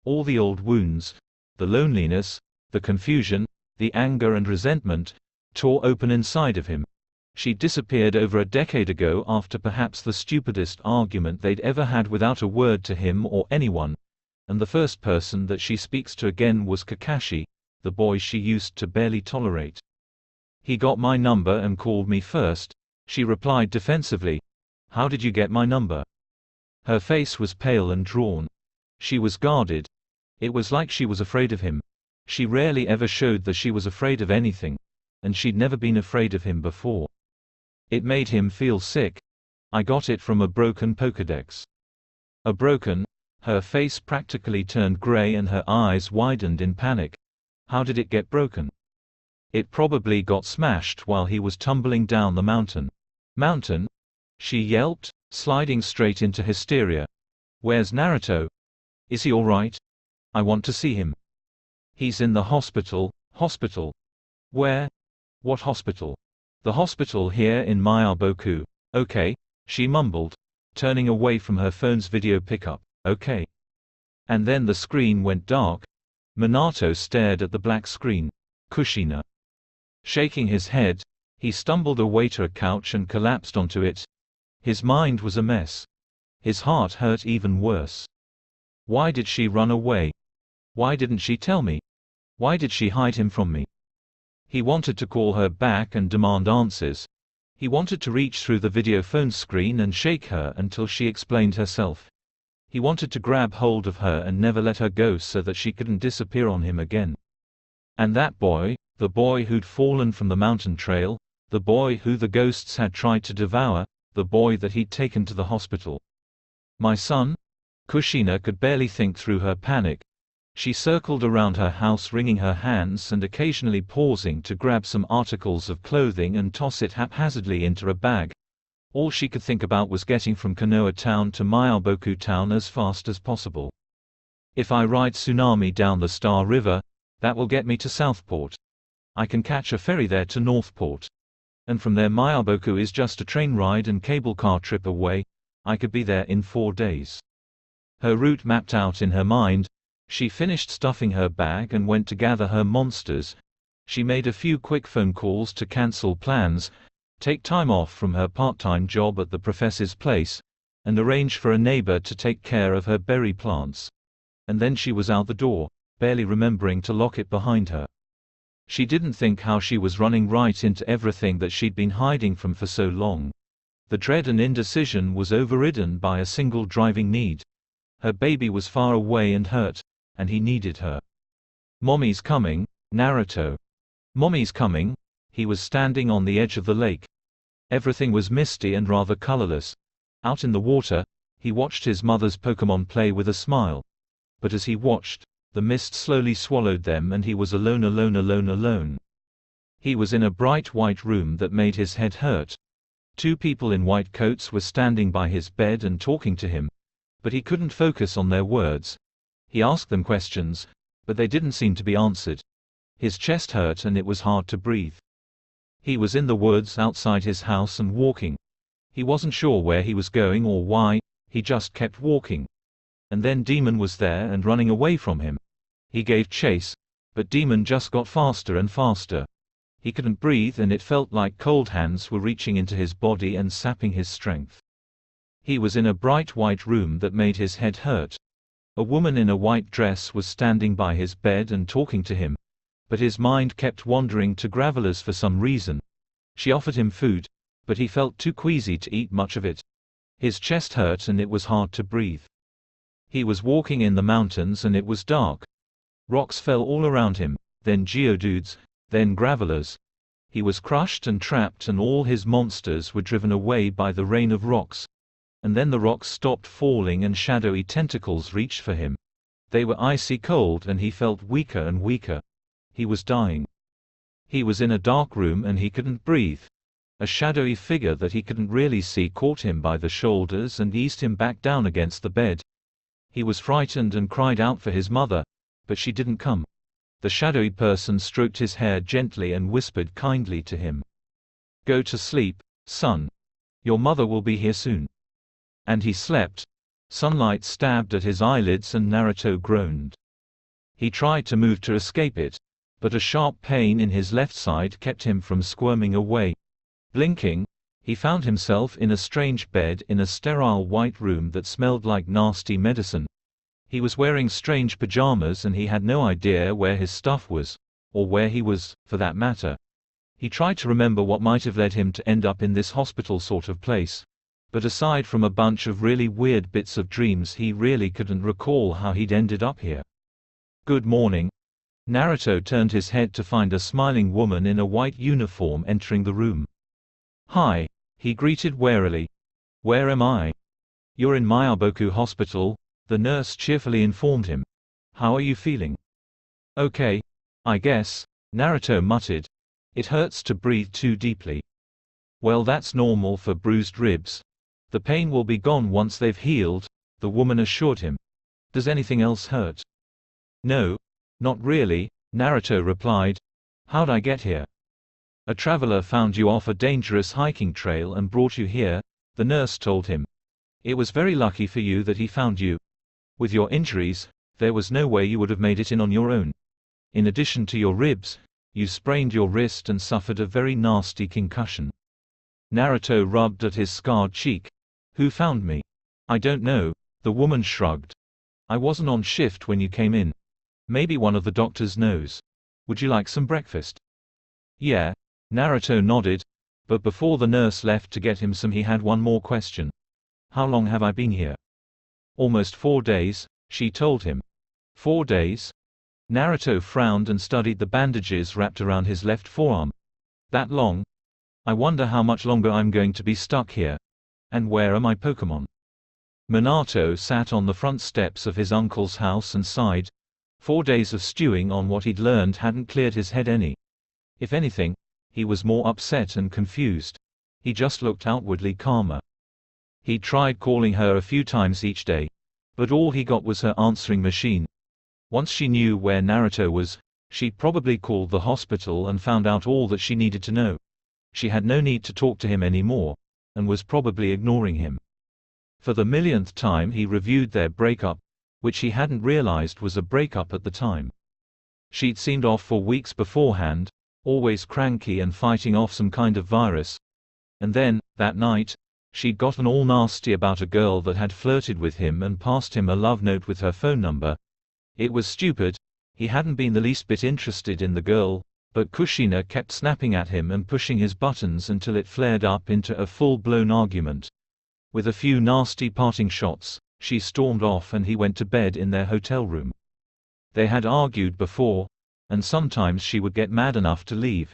All the old wounds, the loneliness, the confusion, the anger and resentment, tore open inside of him. She disappeared over a decade ago after perhaps the stupidest argument they'd ever had without a word to him or anyone, and the first person that she speaks to again was Kakashi, the boy she used to barely tolerate. "He got my number and called me first," she replied defensively. "How did you get my number?" Her face was pale and drawn. She was guarded. It was like she was afraid of him. She rarely ever showed that she was afraid of anything, and she'd never been afraid of him before. It made him feel sick. "I got it from a broken Pokédex." A broken? Her face practically turned gray and her eyes widened in panic. How did it get broken? "It probably got smashed while he was tumbling down the mountain." "Mountain?" she yelped, sliding straight into hysteria. "Where's Naruto? Is he all right? I want to see him." "He's in the hospital." "Hospital? Where? What hospital?" "The hospital here in Miyaboku." "Okay," she mumbled, turning away from her phone's video pickup. "Okay." And then the screen went dark. Manato stared at the black screen. Kushina. Shaking his head, he stumbled away to a couch and collapsed onto it. His mind was a mess. His heart hurt even worse. Why did she run away? Why didn't she tell me? Why did she hide him from me? He wanted to call her back and demand answers. He wanted to reach through the video phone screen and shake her until she explained herself. He wanted to grab hold of her and never let her go so that she couldn't disappear on him again. And that boy, the boy who'd fallen from the mountain trail, the boy who the ghosts had tried to devour, the boy that he'd taken to the hospital. "My son?" Kushina could barely think through her panic. She circled around her house wringing her hands and occasionally pausing to grab some articles of clothing and toss it haphazardly into a bag. All she could think about was getting from Konoha Town to Miyaboku Town as fast as possible. "If I ride Tsunami down the Star River, that will get me to Southport. I can catch a ferry there to Northport. And from there Miyaboku is just a train ride and cable car trip away. I could be there in 4 days." Her route mapped out in her mind, she finished stuffing her bag and went to gather her monsters. She made a few quick phone calls to cancel plans, take time off from her part-time job at the professor's place, and arrange for a neighbor to take care of her berry plants. And then she was out the door, barely remembering to lock it behind her. She didn't think how she was running right into everything that she'd been hiding from for so long. The dread and indecision was overridden by a single driving need. Her baby was far away and hurt, and he needed her. "Mommy's coming, Naruto. Mommy's coming." He was standing on the edge of the lake. Everything was misty and rather colorless. Out in the water, he watched his mother's Pokémon play with a smile. But as he watched, the mist slowly swallowed them and he was alone, alone, alone, alone. He was in a bright white room that made his head hurt. Two people in white coats were standing by his bed and talking to him, but he couldn't focus on their words. He asked them questions, but they didn't seem to be answered. His chest hurt and it was hard to breathe. He was in the woods outside his house and walking. He wasn't sure where he was going or why, he just kept walking. And then Demon was there and running away from him. He gave chase, but Demon just got faster and faster. He couldn't breathe and it felt like cold hands were reaching into his body and sapping his strength. He was in a bright white room that made his head hurt. A woman in a white dress was standing by his bed and talking to him, but his mind kept wandering to Gravelers for some reason. She offered him food, but he felt too queasy to eat much of it. His chest hurt and it was hard to breathe. He was walking in the mountains and it was dark. Rocks fell all around him, then geodudes, then Gravelers. He was crushed and trapped and all his monsters were driven away by the rain of rocks. And then the rocks stopped falling and shadowy tentacles reached for him. They were icy cold and he felt weaker and weaker. He was dying. He was in a dark room and he couldn't breathe. A shadowy figure that he couldn't really see caught him by the shoulders and eased him back down against the bed. He was frightened and cried out for his mother, but she didn't come. The shadowy person stroked his hair gently and whispered kindly to him. "Go to sleep, son. Your mother will be here soon." And he slept. Sunlight stabbed at his eyelids and Naruto groaned. He tried to move to escape it, but a sharp pain in his left side kept him from squirming away. Blinking, he found himself in a strange bed in a sterile white room that smelled like nasty medicine. He was wearing strange pajamas and he had no idea where his stuff was, or where he was, for that matter. He tried to remember what might have led him to end up in this hospital sort of place. But aside from a bunch of really weird bits of dreams, he really couldn't recall how he'd ended up here. "Good morning." Naruto turned his head to find a smiling woman in a white uniform entering the room. "Hi," he greeted warily. "Where am I?" "You're in Miyaboku Hospital," the nurse cheerfully informed him. "How are you feeling?" "Okay, I guess," Naruto muttered. "It hurts to breathe too deeply." "Well, that's normal for bruised ribs. The pain will be gone once they've healed," the woman assured him. "Does anything else hurt?" "No, not really," Naruto replied. "How'd I get here?" "A traveler found you off a dangerous hiking trail and brought you here," the nurse told him. "It was very lucky for you that he found you. With your injuries, there was no way you would have made it in on your own. In addition to your ribs, you sprained your wrist and suffered a very nasty concussion." Naruto rubbed at his scarred cheek. "Who found me?" "I don't know," the woman shrugged. "I wasn't on shift when you came in. Maybe one of the doctors knows. Would you like some breakfast?" "Yeah," Naruto nodded, but before the nurse left to get him some he had one more question. "How long have I been here?" "Almost 4 days," she told him. 4 days? Naruto frowned and studied the bandages wrapped around his left forearm. "That long? I wonder how much longer I'm going to be stuck here. And where are my Pokémon?" Manato sat on the front steps of his uncle's house and sighed. 4 days of stewing on what he'd learned hadn't cleared his head any. If anything, he was more upset and confused. He just looked outwardly calmer. He tried calling her a few times each day, but all he got was her answering machine. Once she knew where Naruto was, she'd probably called the hospital and found out all that she needed to know. She had no need to talk to him anymore, and was probably ignoring him. For the millionth time he reviewed their breakup, which he hadn't realized was a breakup at the time. She'd seemed off for weeks beforehand, always cranky and fighting off some kind of virus. And then, that night, she'd gotten all nasty about a girl that had flirted with him and passed him a love note with her phone number. It was stupid, he hadn't been the least bit interested in the girl, but Kushina kept snapping at him and pushing his buttons until it flared up into a full-blown argument. With a few nasty parting shots, she stormed off and he went to bed in their hotel room. They had argued before, and sometimes she would get mad enough to leave.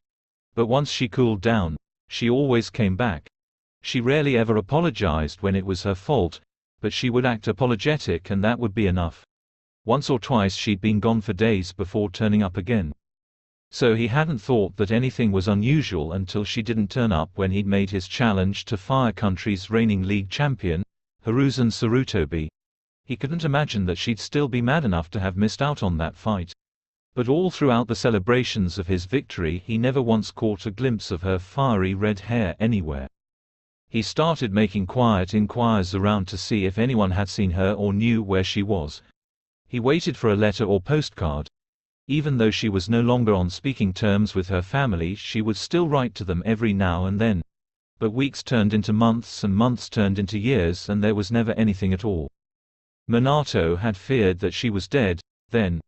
But once she cooled down, she always came back. She rarely ever apologized when it was her fault, but she would act apologetic and that would be enough. Once or twice she'd been gone for days before turning up again. So he hadn't thought that anything was unusual until she didn't turn up when he'd made his challenge to Fire Country's reigning league champion, Hiruzen Sarutobi. He couldn't imagine that she'd still be mad enough to have missed out on that fight. But all throughout the celebrations of his victory he never once caught a glimpse of her fiery red hair anywhere. He started making quiet inquiries around to see if anyone had seen her or knew where she was. He waited for a letter or postcard. Even though she was no longer on speaking terms with her family, she would still write to them every now and then. But weeks turned into months and months turned into years and there was never anything at all. Manato had feared that she was dead, then.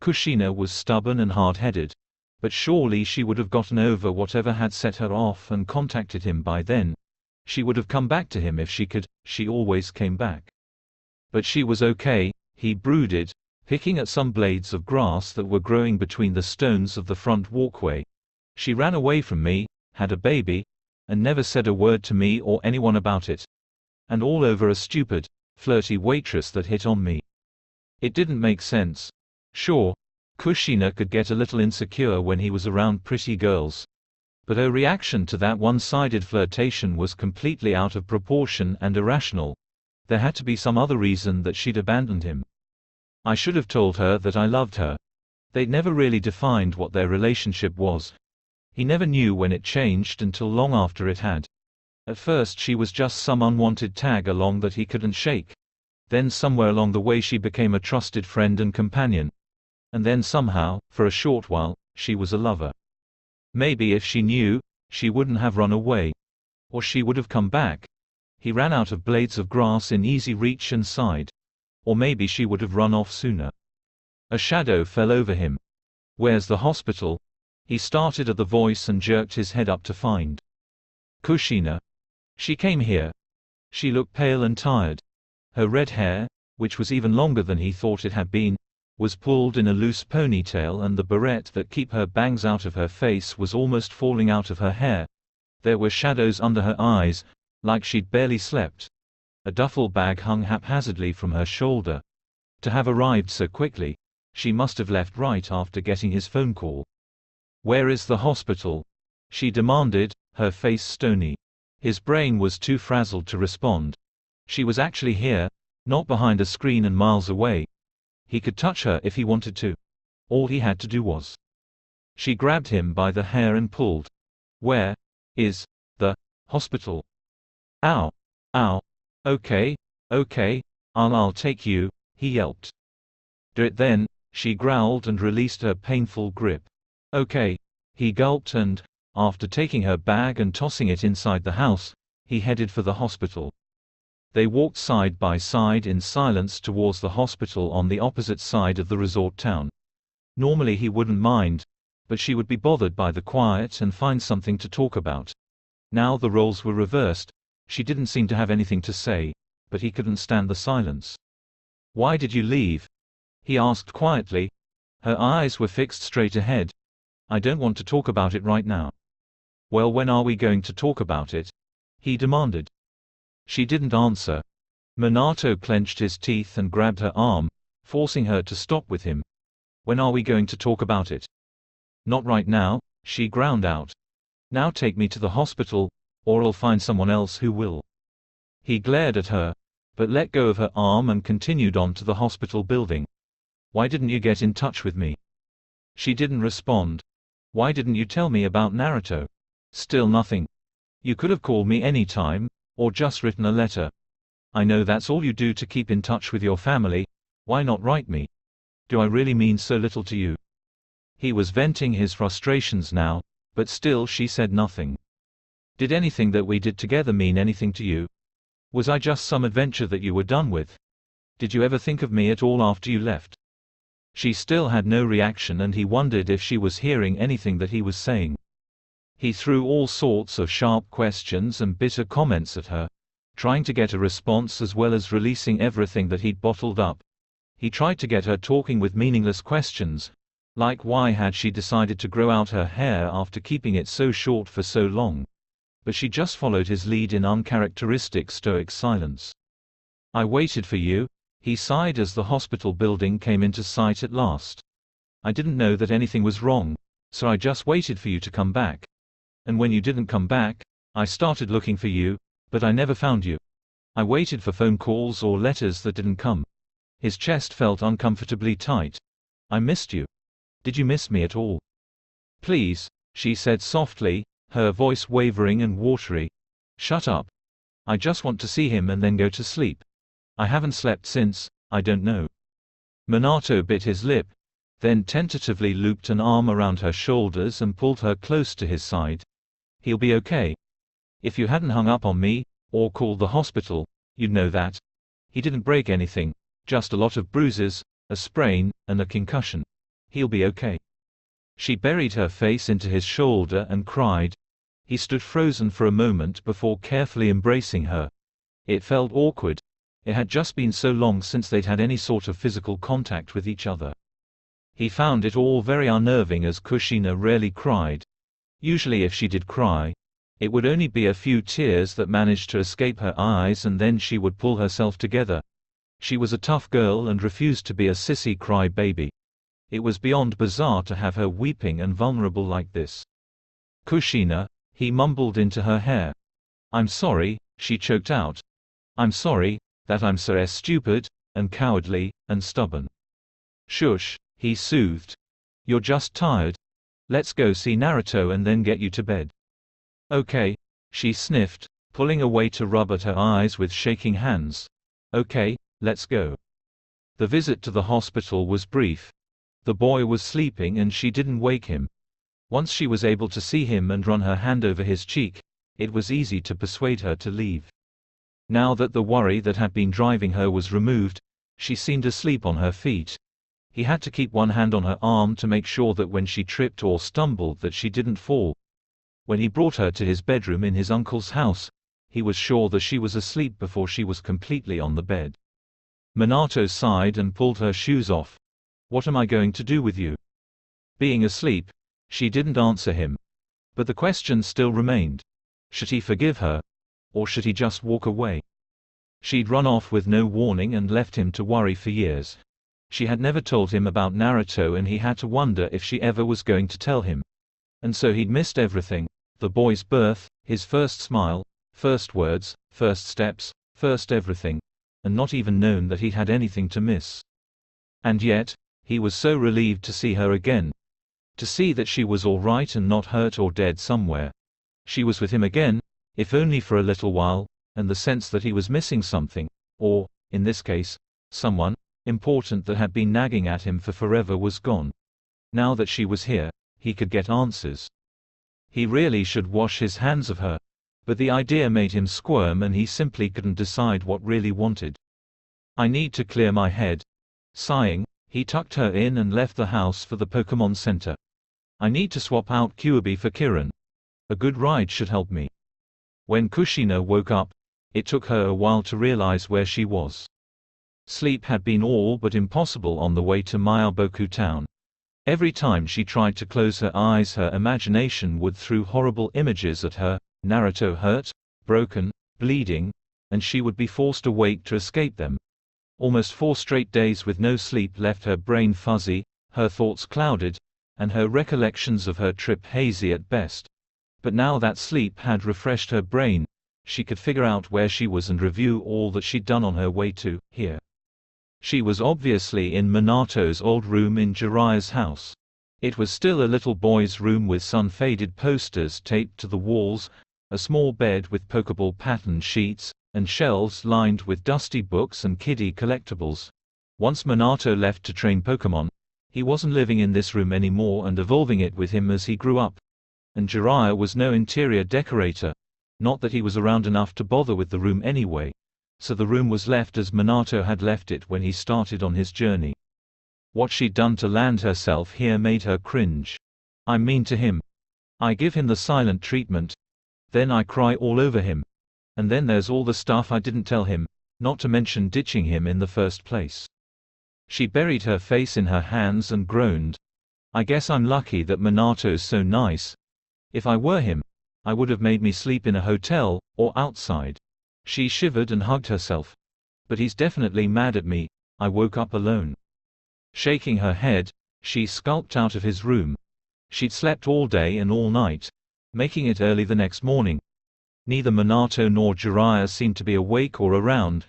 Kushina was stubborn and hard-headed. But surely she would have gotten over whatever had set her off and contacted him by then. She would have come back to him if she could. She always came back. But she was okay, he brooded, picking at some blades of grass that were growing between the stones of the front walkway. She ran away from me, had a baby, and never said a word to me or anyone about it. And all over a stupid, flirty waitress that hit on me. It didn't make sense. Sure, Kushina could get a little insecure when he was around pretty girls. But her reaction to that one-sided flirtation was completely out of proportion and irrational. There had to be some other reason that she'd abandoned him. I should have told her that I loved her. They'd never really defined what their relationship was. He never knew when it changed until long after it had. At first she was just some unwanted tag along that he couldn't shake. Then somewhere along the way she became a trusted friend and companion. And then somehow, for a short while, she was a lover. Maybe if she knew, she wouldn't have run away. Or she would have come back. He ran out of blades of grass in easy reach and sighed. Or maybe she would have run off sooner. A shadow fell over him. Where's the hospital? He started at the voice and jerked his head up to find Kushina. She came here. She looked pale and tired. Her red hair, which was even longer than he thought it had been, was pulled in a loose ponytail and the barrette that kept her bangs out of her face was almost falling out of her hair. There were shadows under her eyes, like she'd barely slept. A duffel bag hung haphazardly from her shoulder. To have arrived so quickly, she must have left right after getting his phone call. Where is the hospital? She demanded, her face stony. His brain was too frazzled to respond. She was actually here, not behind a screen and miles away. He could touch her if he wanted to. All he had to do was. She grabbed him by the hair and pulled. Where is the hospital? Ow! Ow! Okay, I'll take you, he yelped. Do it then, she growled and released her painful grip. Okay, he gulped and, after taking her bag and tossing it inside the house, he headed for the hospital. They walked side by side in silence towards the hospital on the opposite side of the resort town. Normally he wouldn't mind, but she would be bothered by the quiet and find something to talk about. Now the roles were reversed. She didn't seem to have anything to say, but he couldn't stand the silence. Why did you leave? He asked quietly. Her eyes were fixed straight ahead. I don't want to talk about it right now. Well, when are we going to talk about it? He demanded. She didn't answer. Manato clenched his teeth and grabbed her arm, forcing her to stop with him. When are we going to talk about it? Not right now, she ground out. Now take me to the hospital, or I'll find someone else who will. He glared at her, but let go of her arm and continued on to the hospital building. Why didn't you get in touch with me? She didn't respond. Why didn't you tell me about Naruto? Still nothing. You could have called me any time, or just written a letter. I know that's all you do to keep in touch with your family. Why not write me? Do I really mean so little to you? He was venting his frustrations now, but still she said nothing. Did anything that we did together mean anything to you? Was I just some adventure that you were done with? Did you ever think of me at all after you left? She still had no reaction and he wondered if she was hearing anything that he was saying. He threw all sorts of sharp questions and bitter comments at her, trying to get a response as well as releasing everything that he'd bottled up. He tried to get her talking with meaningless questions, like why had she decided to grow out her hair after keeping it so short for so long. But she just followed his lead in uncharacteristic stoic silence. I waited for you, he sighed as the hospital building came into sight at last. I didn't know that anything was wrong, so I just waited for you to come back. And when you didn't come back, I started looking for you, but I never found you. I waited for phone calls or letters that didn't come." His chest felt uncomfortably tight. "I missed you. Did you miss me at all?" "Please," she said softly, her voice wavering and watery. "Shut up. I just want to see him and then go to sleep. I haven't slept since, I don't know." Manato bit his lip, then tentatively looped an arm around her shoulders and pulled her close to his side. "He'll be okay. If you hadn't hung up on me, or called the hospital, you'd know that. He didn't break anything, just a lot of bruises, a sprain, and a concussion. He'll be okay." She buried her face into his shoulder and cried. He stood frozen for a moment before carefully embracing her. It felt awkward. It had just been so long since they'd had any sort of physical contact with each other. He found it all very unnerving as Kushina rarely cried. Usually if she did cry, it would only be a few tears that managed to escape her eyes and then she would pull herself together. She was a tough girl and refused to be a sissy cry baby. It was beyond bizarre to have her weeping and vulnerable like this. "Kushina," he mumbled into her hair. "I'm sorry," she choked out. "I'm sorry that I'm so stupid, and cowardly, and stubborn." "Shush," he soothed. "You're just tired. Let's go see Naruto and then get you to bed." "Okay," she sniffed, pulling away to rub at her eyes with shaking hands. "Okay, let's go." The visit to the hospital was brief. The boy was sleeping and she didn't wake him. Once she was able to see him and run her hand over his cheek, it was easy to persuade her to leave. Now that the worry that had been driving her was removed, she seemed asleep on her feet. He had to keep one hand on her arm to make sure that when she tripped or stumbled that she didn't fall. When he brought her to his bedroom in his uncle's house, he was sure that she was asleep before she was completely on the bed. Manato sighed and pulled her shoes off. "What am I going to do with you?" Being asleep, she didn't answer him. But the question still remained. Should he forgive her? Or should he just walk away? She'd run off with no warning and left him to worry for years. She had never told him about Naruto and he had to wonder if she ever was going to tell him. And so he'd missed everything. The boy's birth, his first smile, first words, first steps, first everything, and not even known that he'd had anything to miss. And yet, he was so relieved to see her again. To see that she was all right and not hurt or dead somewhere. She was with him again, if only for a little while, and the sense that he was missing something, or, in this case, someone important that had been nagging at him for forever was gone. Now that she was here, he could get answers. He really should wash his hands of her. But the idea made him squirm and he simply couldn't decide what really wanted. "I need to clear my head." Sighing, he tucked her in and left the house for the Pokemon Center. "I need to swap out Kyuubi for Kirin. A good ride should help me." When Kushina woke up, it took her a while to realize where she was. Sleep had been all but impossible on the way to Miyaboku Town. Every time she tried to close her eyes her imagination would throw horrible images at her, Naruto hurt, broken, bleeding, and she would be forced awake to escape them. Almost 4 straight days with no sleep left her brain fuzzy, her thoughts clouded, and her recollections of her trip hazy at best. But now that sleep had refreshed her brain, she could figure out where she was and review all that she'd done on her way to here. She was obviously in Manato's old room in Jiraiya's house. It was still a little boy's room with sun-faded posters taped to the walls, a small bed with Pokeball pattern sheets, and shelves lined with dusty books and kiddie collectibles. Once Manato left to train Pokemon, he wasn't living in this room anymore and evolving it with him as he grew up. And Jiraiya was no interior decorator. Not that he was around enough to bother with the room anyway. So the room was left as Manato had left it when he started on his journey. What she'd done to land herself here made her cringe. "I'm mean to him. I give him the silent treatment. Then I cry all over him. And then there's all the stuff I didn't tell him, not to mention ditching him in the first place." She buried her face in her hands and groaned. "I guess I'm lucky that Manato's so nice. If I were him, I would have made me sleep in a hotel, or outside." She shivered and hugged herself. "But he's definitely mad at me. I woke up alone." Shaking her head, she skulked out of his room. She'd slept all day and all night, making it early the next morning. Neither Manato nor Jiraiya seemed to be awake or around,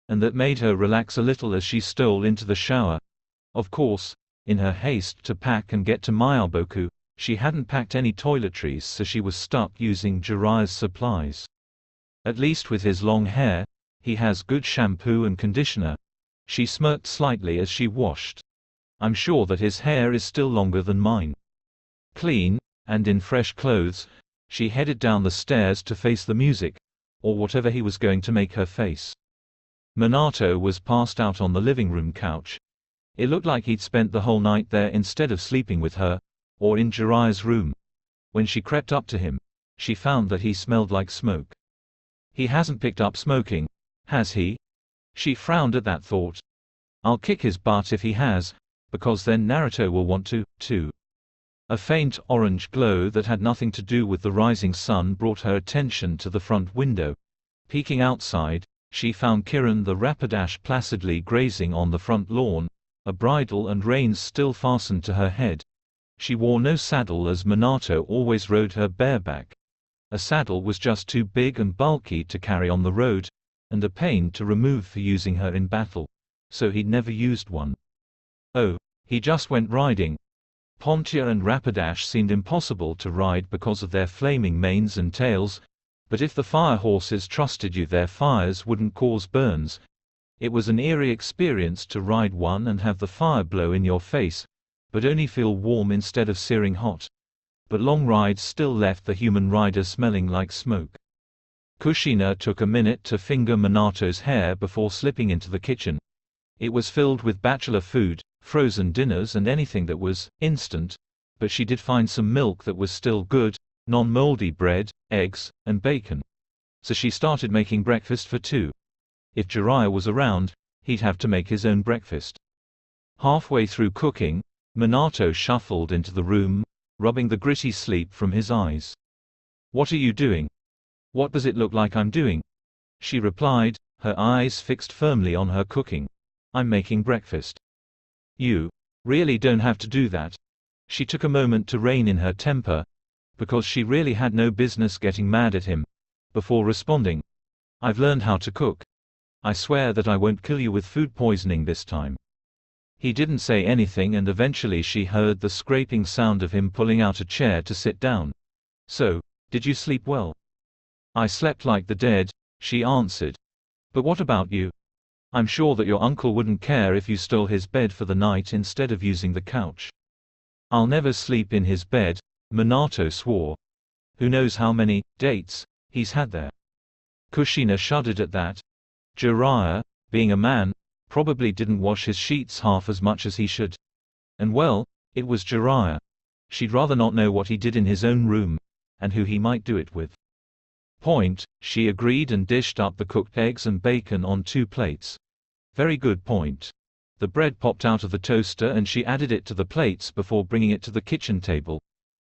and that made her relax a little as she stole into the shower. Of course, in her haste to pack and get to Miyaboku, she hadn't packed any toiletries, so she was stuck using Jiraiya's supplies. At least with his long hair, he has good shampoo and conditioner. She smirked slightly as she washed. I'm sure that his hair is still longer than mine. Clean, and in fresh clothes, she headed down the stairs to face the music, or whatever he was going to make her face. Manato was passed out on the living room couch. It looked like he'd spent the whole night there instead of sleeping with her, or in Jiraiya's room. When she crept up to him, she found that he smelled like smoke. He hasn't picked up smoking, has he? She frowned at that thought. I'll kick his butt if he has, because then Naruto will want to, too. A faint orange glow that had nothing to do with the rising sun brought her attention to the front window. Peeking outside, she found Kirin the Rapidash placidly grazing on the front lawn, a bridle and reins still fastened to her head. She wore no saddle as Manato always rode her bareback. A saddle was just too big and bulky to carry on the road, and a pain to remove for using her in battle, so he'd never used one. Oh, he just went riding. Pontia and Rapidash seemed impossible to ride because of their flaming manes and tails, but if the fire horses trusted you, their fires wouldn't cause burns. It was an eerie experience to ride one and have the fire blow in your face, but only feel warm instead of searing hot. But long rides still left the human rider smelling like smoke. Kushina took a minute to finger Manato's hair before slipping into the kitchen. It was filled with bachelor food, frozen dinners and anything that was instant, but she did find some milk that was still good, non-moldy bread, eggs, and bacon. So she started making breakfast for two. If Jiraiya was around, he'd have to make his own breakfast. Halfway through cooking, Manato shuffled into the room, rubbing the gritty sleep from his eyes. "What are you doing?" "What does it look like I'm doing?" she replied, her eyes fixed firmly on her cooking. "I'm making breakfast." "You really don't have to do that." She took a moment to rein in her temper, because she really had no business getting mad at him, before responding. "I've learned how to cook. I swear that I won't kill you with food poisoning this time." He didn't say anything, and eventually she heard the scraping sound of him pulling out a chair to sit down. "So, did you sleep well?" "I slept like the dead," she answered. "But what about you? I'm sure that your uncle wouldn't care if you stole his bed for the night instead of using the couch." "I'll never sleep in his bed," Manato swore. Who knows how many dates he's had there. Kushina shuddered at that. Jiraiya, being a man, probably didn't wash his sheets half as much as he should. And well, it was Jiraiya. She'd rather not know what he did in his own room, and who he might do it with. "Point," she agreed and dished up the cooked eggs and bacon on 2 plates. "Very good point." The bread popped out of the toaster and she added it to the plates before bringing it to the kitchen table.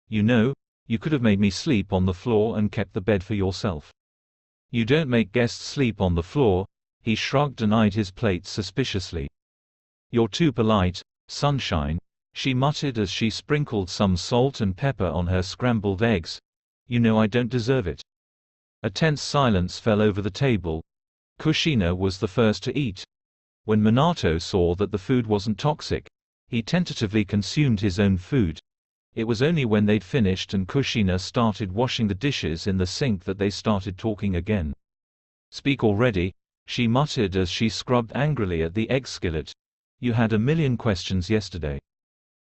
"You know, you could have made me sleep on the floor and kept the bed for yourself." "You don't make guests sleep on the floor." He shrugged and eyed his plate suspiciously. "You're too polite, sunshine," she muttered as she sprinkled some salt and pepper on her scrambled eggs. "You know I don't deserve it." A tense silence fell over the table. Kushina was the first to eat. When Manato saw that the food wasn't toxic, he tentatively consumed his own food. It was only when they'd finished and Kushina started washing the dishes in the sink that they started talking again. "Speak already," she muttered as she scrubbed angrily at the egg skillet. "You had a million questions yesterday."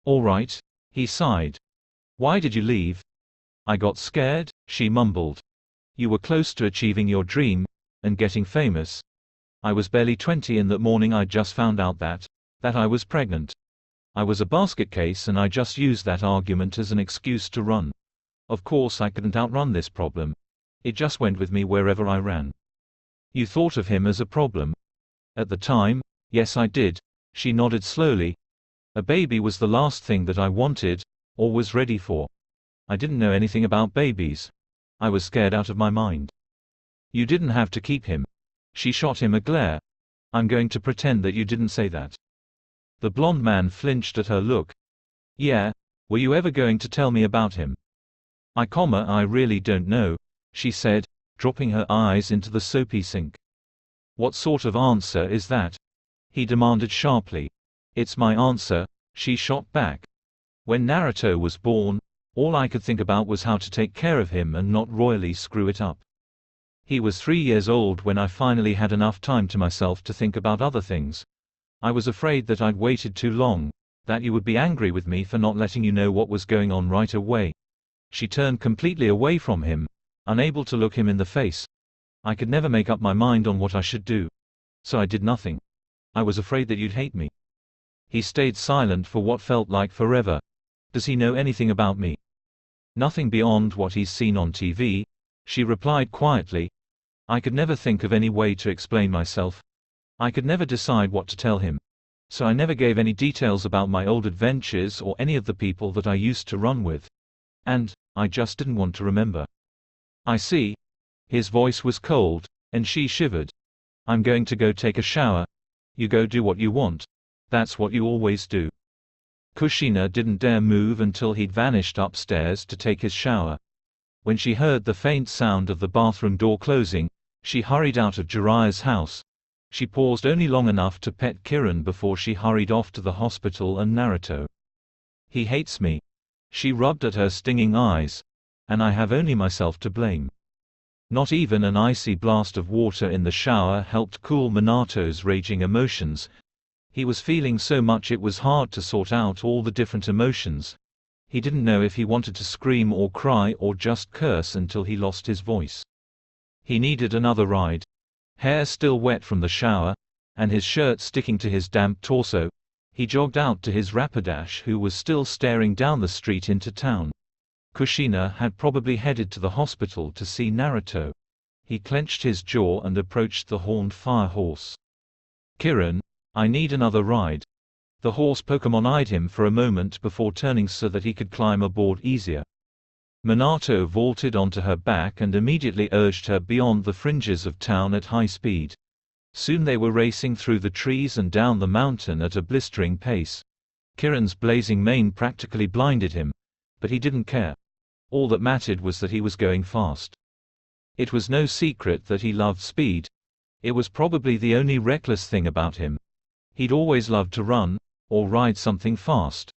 "All right," he sighed. "Why did you leave?" "I got scared," she mumbled. "You were close to achieving your dream, and getting famous. I was barely 20 in that morning. I just found out that I was pregnant. I was a basket case and I just used that argument as an excuse to run. Of course I couldn't outrun this problem. It just went with me wherever I ran." "You thought of him as a problem?" "At the time, yes I did," she nodded slowly. "A baby was the last thing that I wanted, or was ready for. I didn't know anything about babies. I was scared out of my mind." "You didn't have to keep him." She shot him a glare. "I'm going to pretend that you didn't say that." The blonde man flinched at her look. "Yeah, Were you ever going to tell me about him? I really don't know, she said, dropping her eyes into the soapy sink. What sort of answer is that? He demanded sharply. It's my answer, she shot back. When Naruto was born, all I could think about was how to take care of him and not royally screw it up. He was 3 years old when I finally had enough time to myself to think about other things. I was afraid that I'd waited too long, that you would be angry with me for not letting you know what was going on right away. She turned completely away from him, unable to look him in the face. I could never make up my mind on what I should do. So I did nothing. I was afraid that you'd hate me. He stayed silent for what felt like forever. Does he know anything about me? Nothing beyond what he's seen on TV, she replied quietly. I could never think of any way to explain myself. I could never decide what to tell him. So I never gave any details about my old adventures or any of the people that I used to run with. And I just didn't want to remember. I see. His voice was cold, and she shivered. I'm going to go take a shower. You go do what you want. That's what you always do. Kushina didn't dare move until he'd vanished upstairs to take his shower. When she heard the faint sound of the bathroom door closing, she hurried out of Jiraiya's house. She paused only long enough to pet Kirin before she hurried off to the hospital and Naruto. He hates me. She rubbed at her stinging eyes. And I have only myself to blame. Not even an icy blast of water in the shower helped cool Manato's raging emotions. He was feeling so much it was hard to sort out all the different emotions. He didn't know if he wanted to scream or cry or just curse until he lost his voice. He needed another ride. Hair still wet from the shower, and his shirt sticking to his damp torso, he jogged out to his Rapidash, who was still staring down the street into town. Kushina had probably headed to the hospital to see Naruto. He clenched his jaw and approached the horned fire horse. Kirin, I need another ride. The horse Pokemon eyed him for a moment before turning so that he could climb aboard easier. Manato vaulted onto her back and immediately urged her beyond the fringes of town at high speed. Soon they were racing through the trees and down the mountain at a blistering pace. Kirin's blazing mane practically blinded him, but he didn't care. All that mattered was that he was going fast. It was no secret that he loved speed. It was probably the only reckless thing about him. He'd always loved to run, or ride something fast.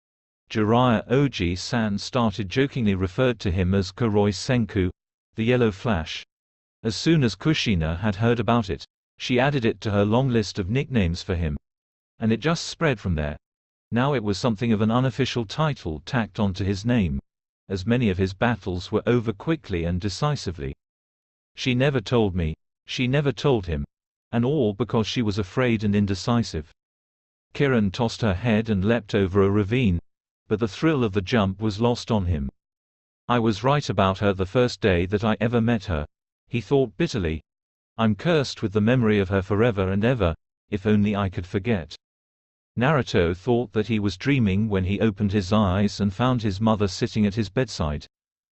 Jiraiya Oji-san started jokingly referred to him as Kuroi Senku, the Yellow Flash. As soon as Kushina had heard about it, she added it to her long list of nicknames for him. And it just spread from there. Now it was something of an unofficial title tacked onto his name, as many of his battles were over quickly and decisively. She never told me, she never told him. And all because she was afraid and indecisive. Kirin tossed her head and leapt over a ravine, but the thrill of the jump was lost on him. I was right about her the first day that I ever met her, he thought bitterly. I'm cursed with the memory of her forever and ever, if only I could forget. Naruto thought that he was dreaming when he opened his eyes and found his mother sitting at his bedside.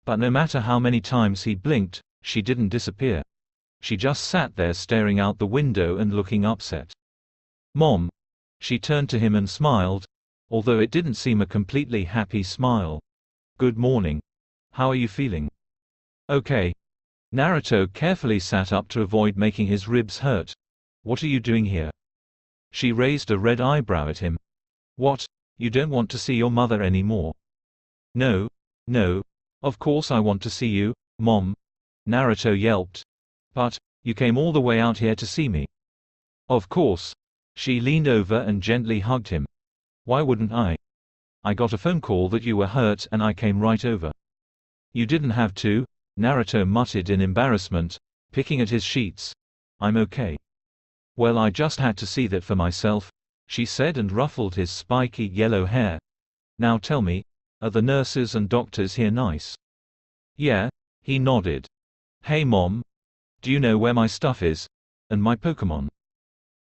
But no matter how many times he blinked, she didn't disappear. She just sat there staring out the window and looking upset. Mom. She turned to him and smiled, although it didn't seem a completely happy smile. Good morning. How are you feeling? Okay. Naruto carefully sat up to avoid making his ribs hurt. What are you doing here? She raised a red eyebrow at him. What, you don't want to see your mother anymore? No, no. Of course I want to see you, Mom. Naruto yelped. But, you came all the way out here to see me. Of course. She leaned over and gently hugged him. Why wouldn't I? I got a phone call that you were hurt and I came right over. You didn't have to, Naruto muttered in embarrassment, picking at his sheets. I'm okay. Well, I just had to see that for myself, she said and ruffled his spiky yellow hair. Now tell me, are the nurses and doctors here nice? Yeah, he nodded. Hey Mom. Do you know where my stuff is? And my Pokemon?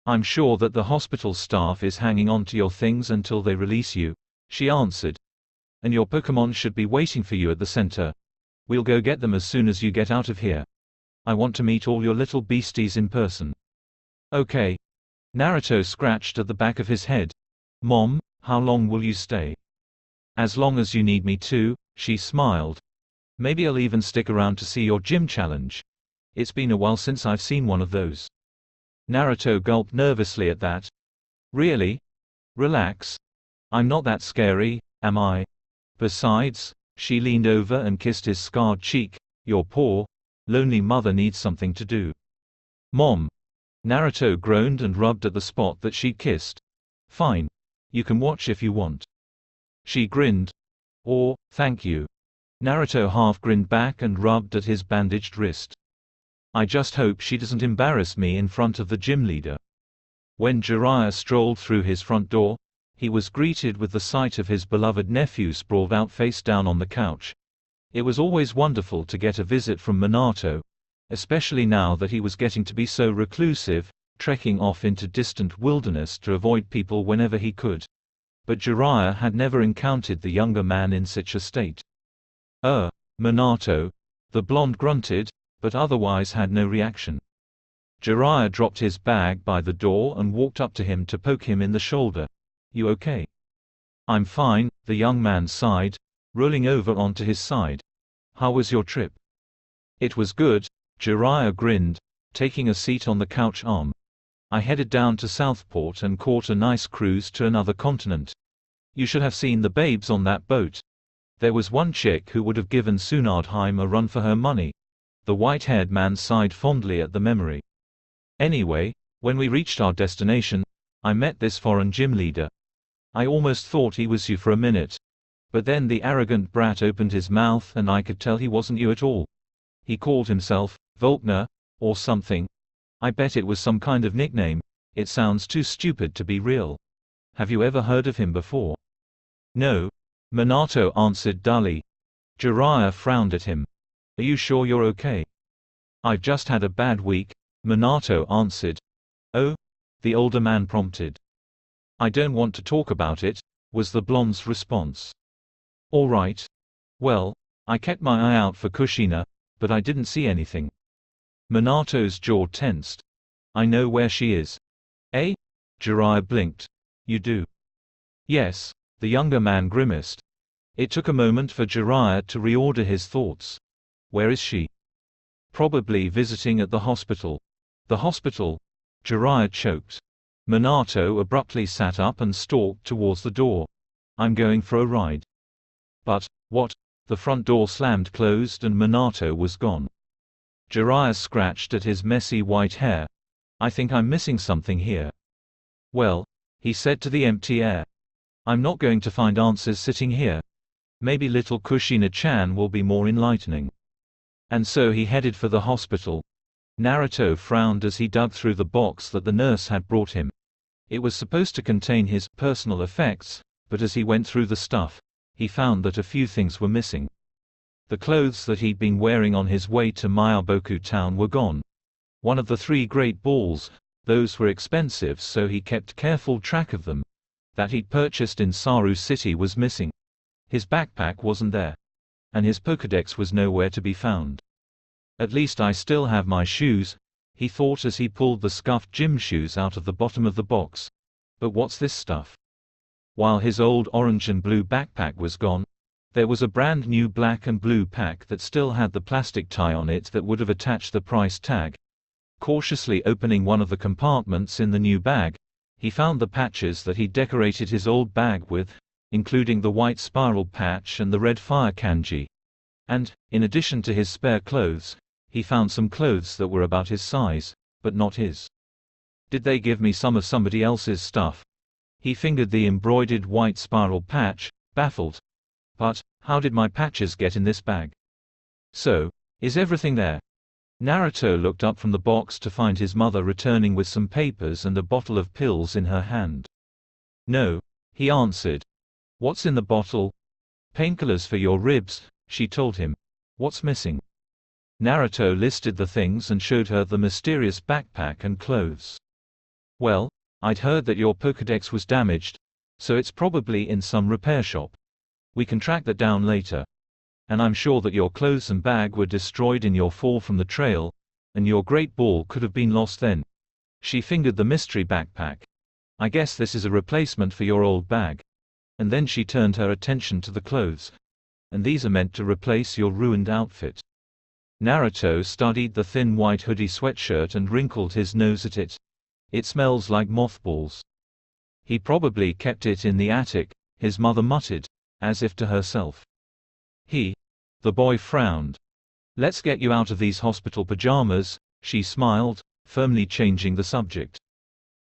I'm sure that the hospital staff is hanging on to your things until they release you, she answered. And your Pokemon should be waiting for you at the center. We'll go get them as soon as you get out of here. I want to meet all your little beasties in person. Okay. Naruto scratched at the back of his head. Mom, how long will you stay? As long as you need me to, she smiled. Maybe I'll even stick around to see your gym challenge. It's been a while since I've seen one of those. Naruto gulped nervously at that. Really? Relax. I'm not that scary, am I? Besides, she leaned over and kissed his scarred cheek, your poor, lonely mother needs something to do. Mom. Naruto groaned and rubbed at the spot that she'd kissed. Fine. You can watch if you want. She grinned. Or, thank you. Naruto half grinned back and rubbed at his bandaged wrist. I just hope she doesn't embarrass me in front of the gym leader. When Jiraiya strolled through his front door, he was greeted with the sight of his beloved nephew sprawled out face down on the couch. It was always wonderful to get a visit from Manato, especially now that he was getting to be so reclusive, trekking off into distant wilderness to avoid people whenever he could. But Jiraiya had never encountered the younger man in such a state. Manato, the blonde grunted, but otherwise had no reaction. Jiraiya dropped his bag by the door and walked up to him to poke him in the shoulder. You okay? I'm fine, the young man sighed, rolling over onto his side. How was your trip? It was good, Jiraiya grinned, taking a seat on the couch arm. I headed down to Southport and caught a nice cruise to another continent. You should have seen the babes on that boat. There was one chick who would have given Sunardheim a run for her money. The white-haired man sighed fondly at the memory. Anyway, when we reached our destination, I met this foreign gym leader. I almost thought he was you for a minute. But then the arrogant brat opened his mouth and I could tell he wasn't you at all. He called himself Volkner, or something. I bet it was some kind of nickname. It sounds too stupid to be real. Have you ever heard of him before? No. Manato answered dully. Jiraiya frowned at him. Are you sure you're okay? I've just had a bad week, Manato answered. Oh? The older man prompted. I don't want to talk about it, was the blonde's response. All right. Well, I kept my eye out for Kushina, but I didn't see anything. Manato's jaw tensed. I know where she is. Eh? Jiraiya blinked. You do? Yes, the younger man grimaced. It took a moment for Jiraiya to reorder his thoughts. Where is she? Probably visiting at the hospital. The hospital? Jiraiya choked. Manato abruptly sat up and stalked towards the door. I'm going for a ride. But, what? The front door slammed closed and Manato was gone. Jiraiya scratched at his messy white hair. I think I'm missing something here. Well, he said to the empty air. I'm not going to find answers sitting here. Maybe little Kushina-chan will be more enlightening. And so he headed for the hospital. Naruto frowned as he dug through the box that the nurse had brought him. It was supposed to contain his personal effects, but as he went through the stuff, he found that a few things were missing. The clothes that he'd been wearing on his way to Miyaboku town were gone. One of the 3 great balls, those were expensive so he kept careful track of them, that he'd purchased in Saru City was missing. His backpack wasn't there. And his Pokédex was nowhere to be found. At least I still have my shoes, he thought as he pulled the scuffed gym shoes out of the bottom of the box. But what's this stuff? While his old orange and blue backpack was gone, there was a brand new black and blue pack that still had the plastic tie on it that would have attached the price tag. Cautiously opening one of the compartments in the new bag, he found the patches that he'd decorated his old bag with, including the white spiral patch and the red fire kanji. And, in addition to his spare clothes, he found some clothes that were about his size, but not his. Did they give me some of somebody else's stuff? He fingered the embroidered white spiral patch, baffled. But, how did my patches get in this bag? So, is everything there? Naruto looked up from the box to find his mother returning with some papers and a bottle of pills in her hand. No, he answered. What's in the bottle? Painkillers for your ribs, she told him. What's missing? Naruto listed the things and showed her the mysterious backpack and clothes. Well, I'd heard that your Pokédex was damaged, so it's probably in some repair shop. We can track that down later. And I'm sure that your clothes and bag were destroyed in your fall from the trail, and your great ball could have been lost then. She fingered the mystery backpack. I guess this is a replacement for your old bag. and then she turned her attention to the clothes. And these are meant to replace your ruined outfit. Naruto studied the thin white hoodie sweatshirt and wrinkled his nose at it. It smells like mothballs. He probably kept it in the attic, his mother muttered, as if to herself. The boy frowned. Let's get you out of these hospital pajamas, she smiled, firmly changing the subject.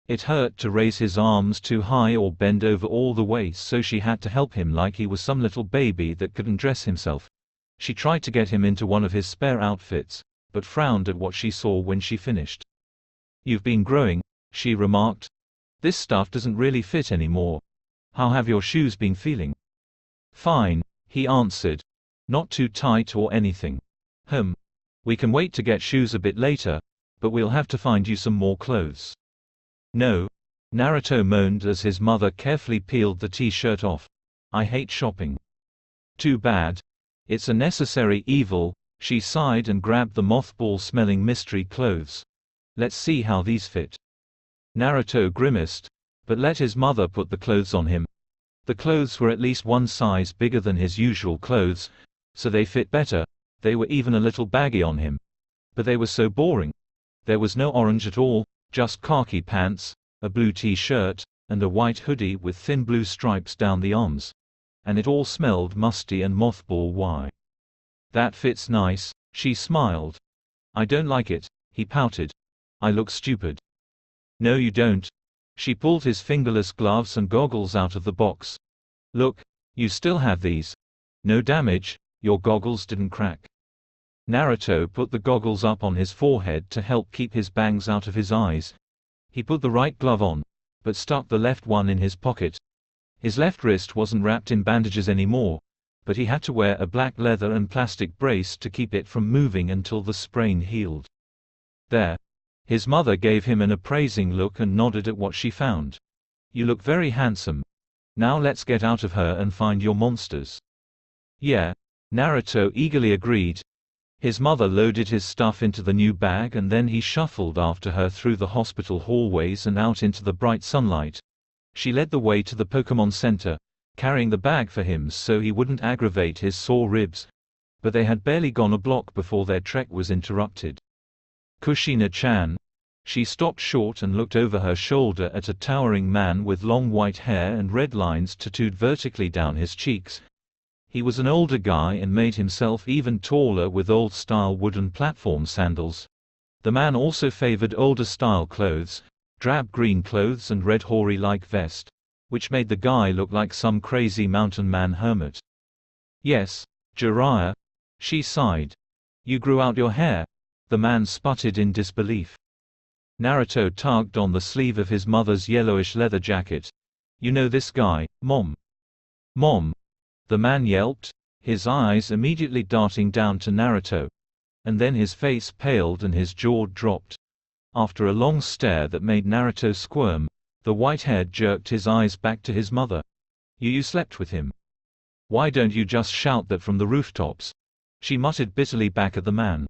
It hurt to raise his arms too high or bend over all the way, so she had to help him like he was some little baby that couldn't dress himself. She tried to get him into one of his spare outfits, but frowned at what she saw when she finished. You've been growing, she remarked. This stuff doesn't really fit anymore. How have your shoes been feeling? Fine, he answered. Not too tight or anything. We can wait to get shoes a bit later, but we'll have to find you some more clothes. No, Naruto moaned as his mother carefully peeled the t-shirt off. I hate shopping. Too bad. It's a necessary evil, she sighed and grabbed the mothball-smelling mystery clothes. Let's see how these fit. Naruto grimaced, but let his mother put the clothes on him. The clothes were at least one size bigger than his usual clothes, so they fit better. They were even a little baggy on him. But they were so boring. There was no orange at all, just khaki pants, a blue t-shirt, and a white hoodie with thin blue stripes down the arms. And it all smelled musty and mothball. Why? That fits nice, she smiled. I don't like it, he pouted. I look stupid. No you don't. She pulled his fingerless gloves and goggles out of the box. Look, you still have these. No damage, your goggles didn't crack. Naruto put the goggles up on his forehead to help keep his bangs out of his eyes. He put the right glove on, but stuck the left one in his pocket. His left wrist wasn't wrapped in bandages anymore, but he had to wear a black leather and plastic brace to keep it from moving until the sprain healed. There. His mother gave him an appraising look and nodded at what she found. You look very handsome. Now let's get out of her and find your monsters. Yeah, Naruto eagerly agreed. His mother loaded his stuff into the new bag and then he shuffled after her through the hospital hallways and out into the bright sunlight. She led the way to the Pokemon Center, carrying the bag for him so he wouldn't aggravate his sore ribs. But they had barely gone a block before their trek was interrupted. Kushina-chan. She stopped short and looked over her shoulder at a towering man with long white hair and red lines tattooed vertically down his cheeks. He was an older guy and made himself even taller with old-style wooden platform sandals. The man also favored older-style clothes, drab green clothes and red hoary-like vest, which made the guy look like some crazy mountain man hermit. Yes, Jiraiya. She sighed. You grew out your hair. The man sputtered in disbelief. Naruto tugged on the sleeve of his mother's yellowish leather jacket. You know this guy, Mom? Mom? The man yelped, his eyes immediately darting down to Naruto. And then his face paled and his jaw dropped. After a long stare that made Naruto squirm, the white-haired jerked his eyes back to his mother. You slept with him. Why don't you just shout that from the rooftops? She muttered bitterly back at the man.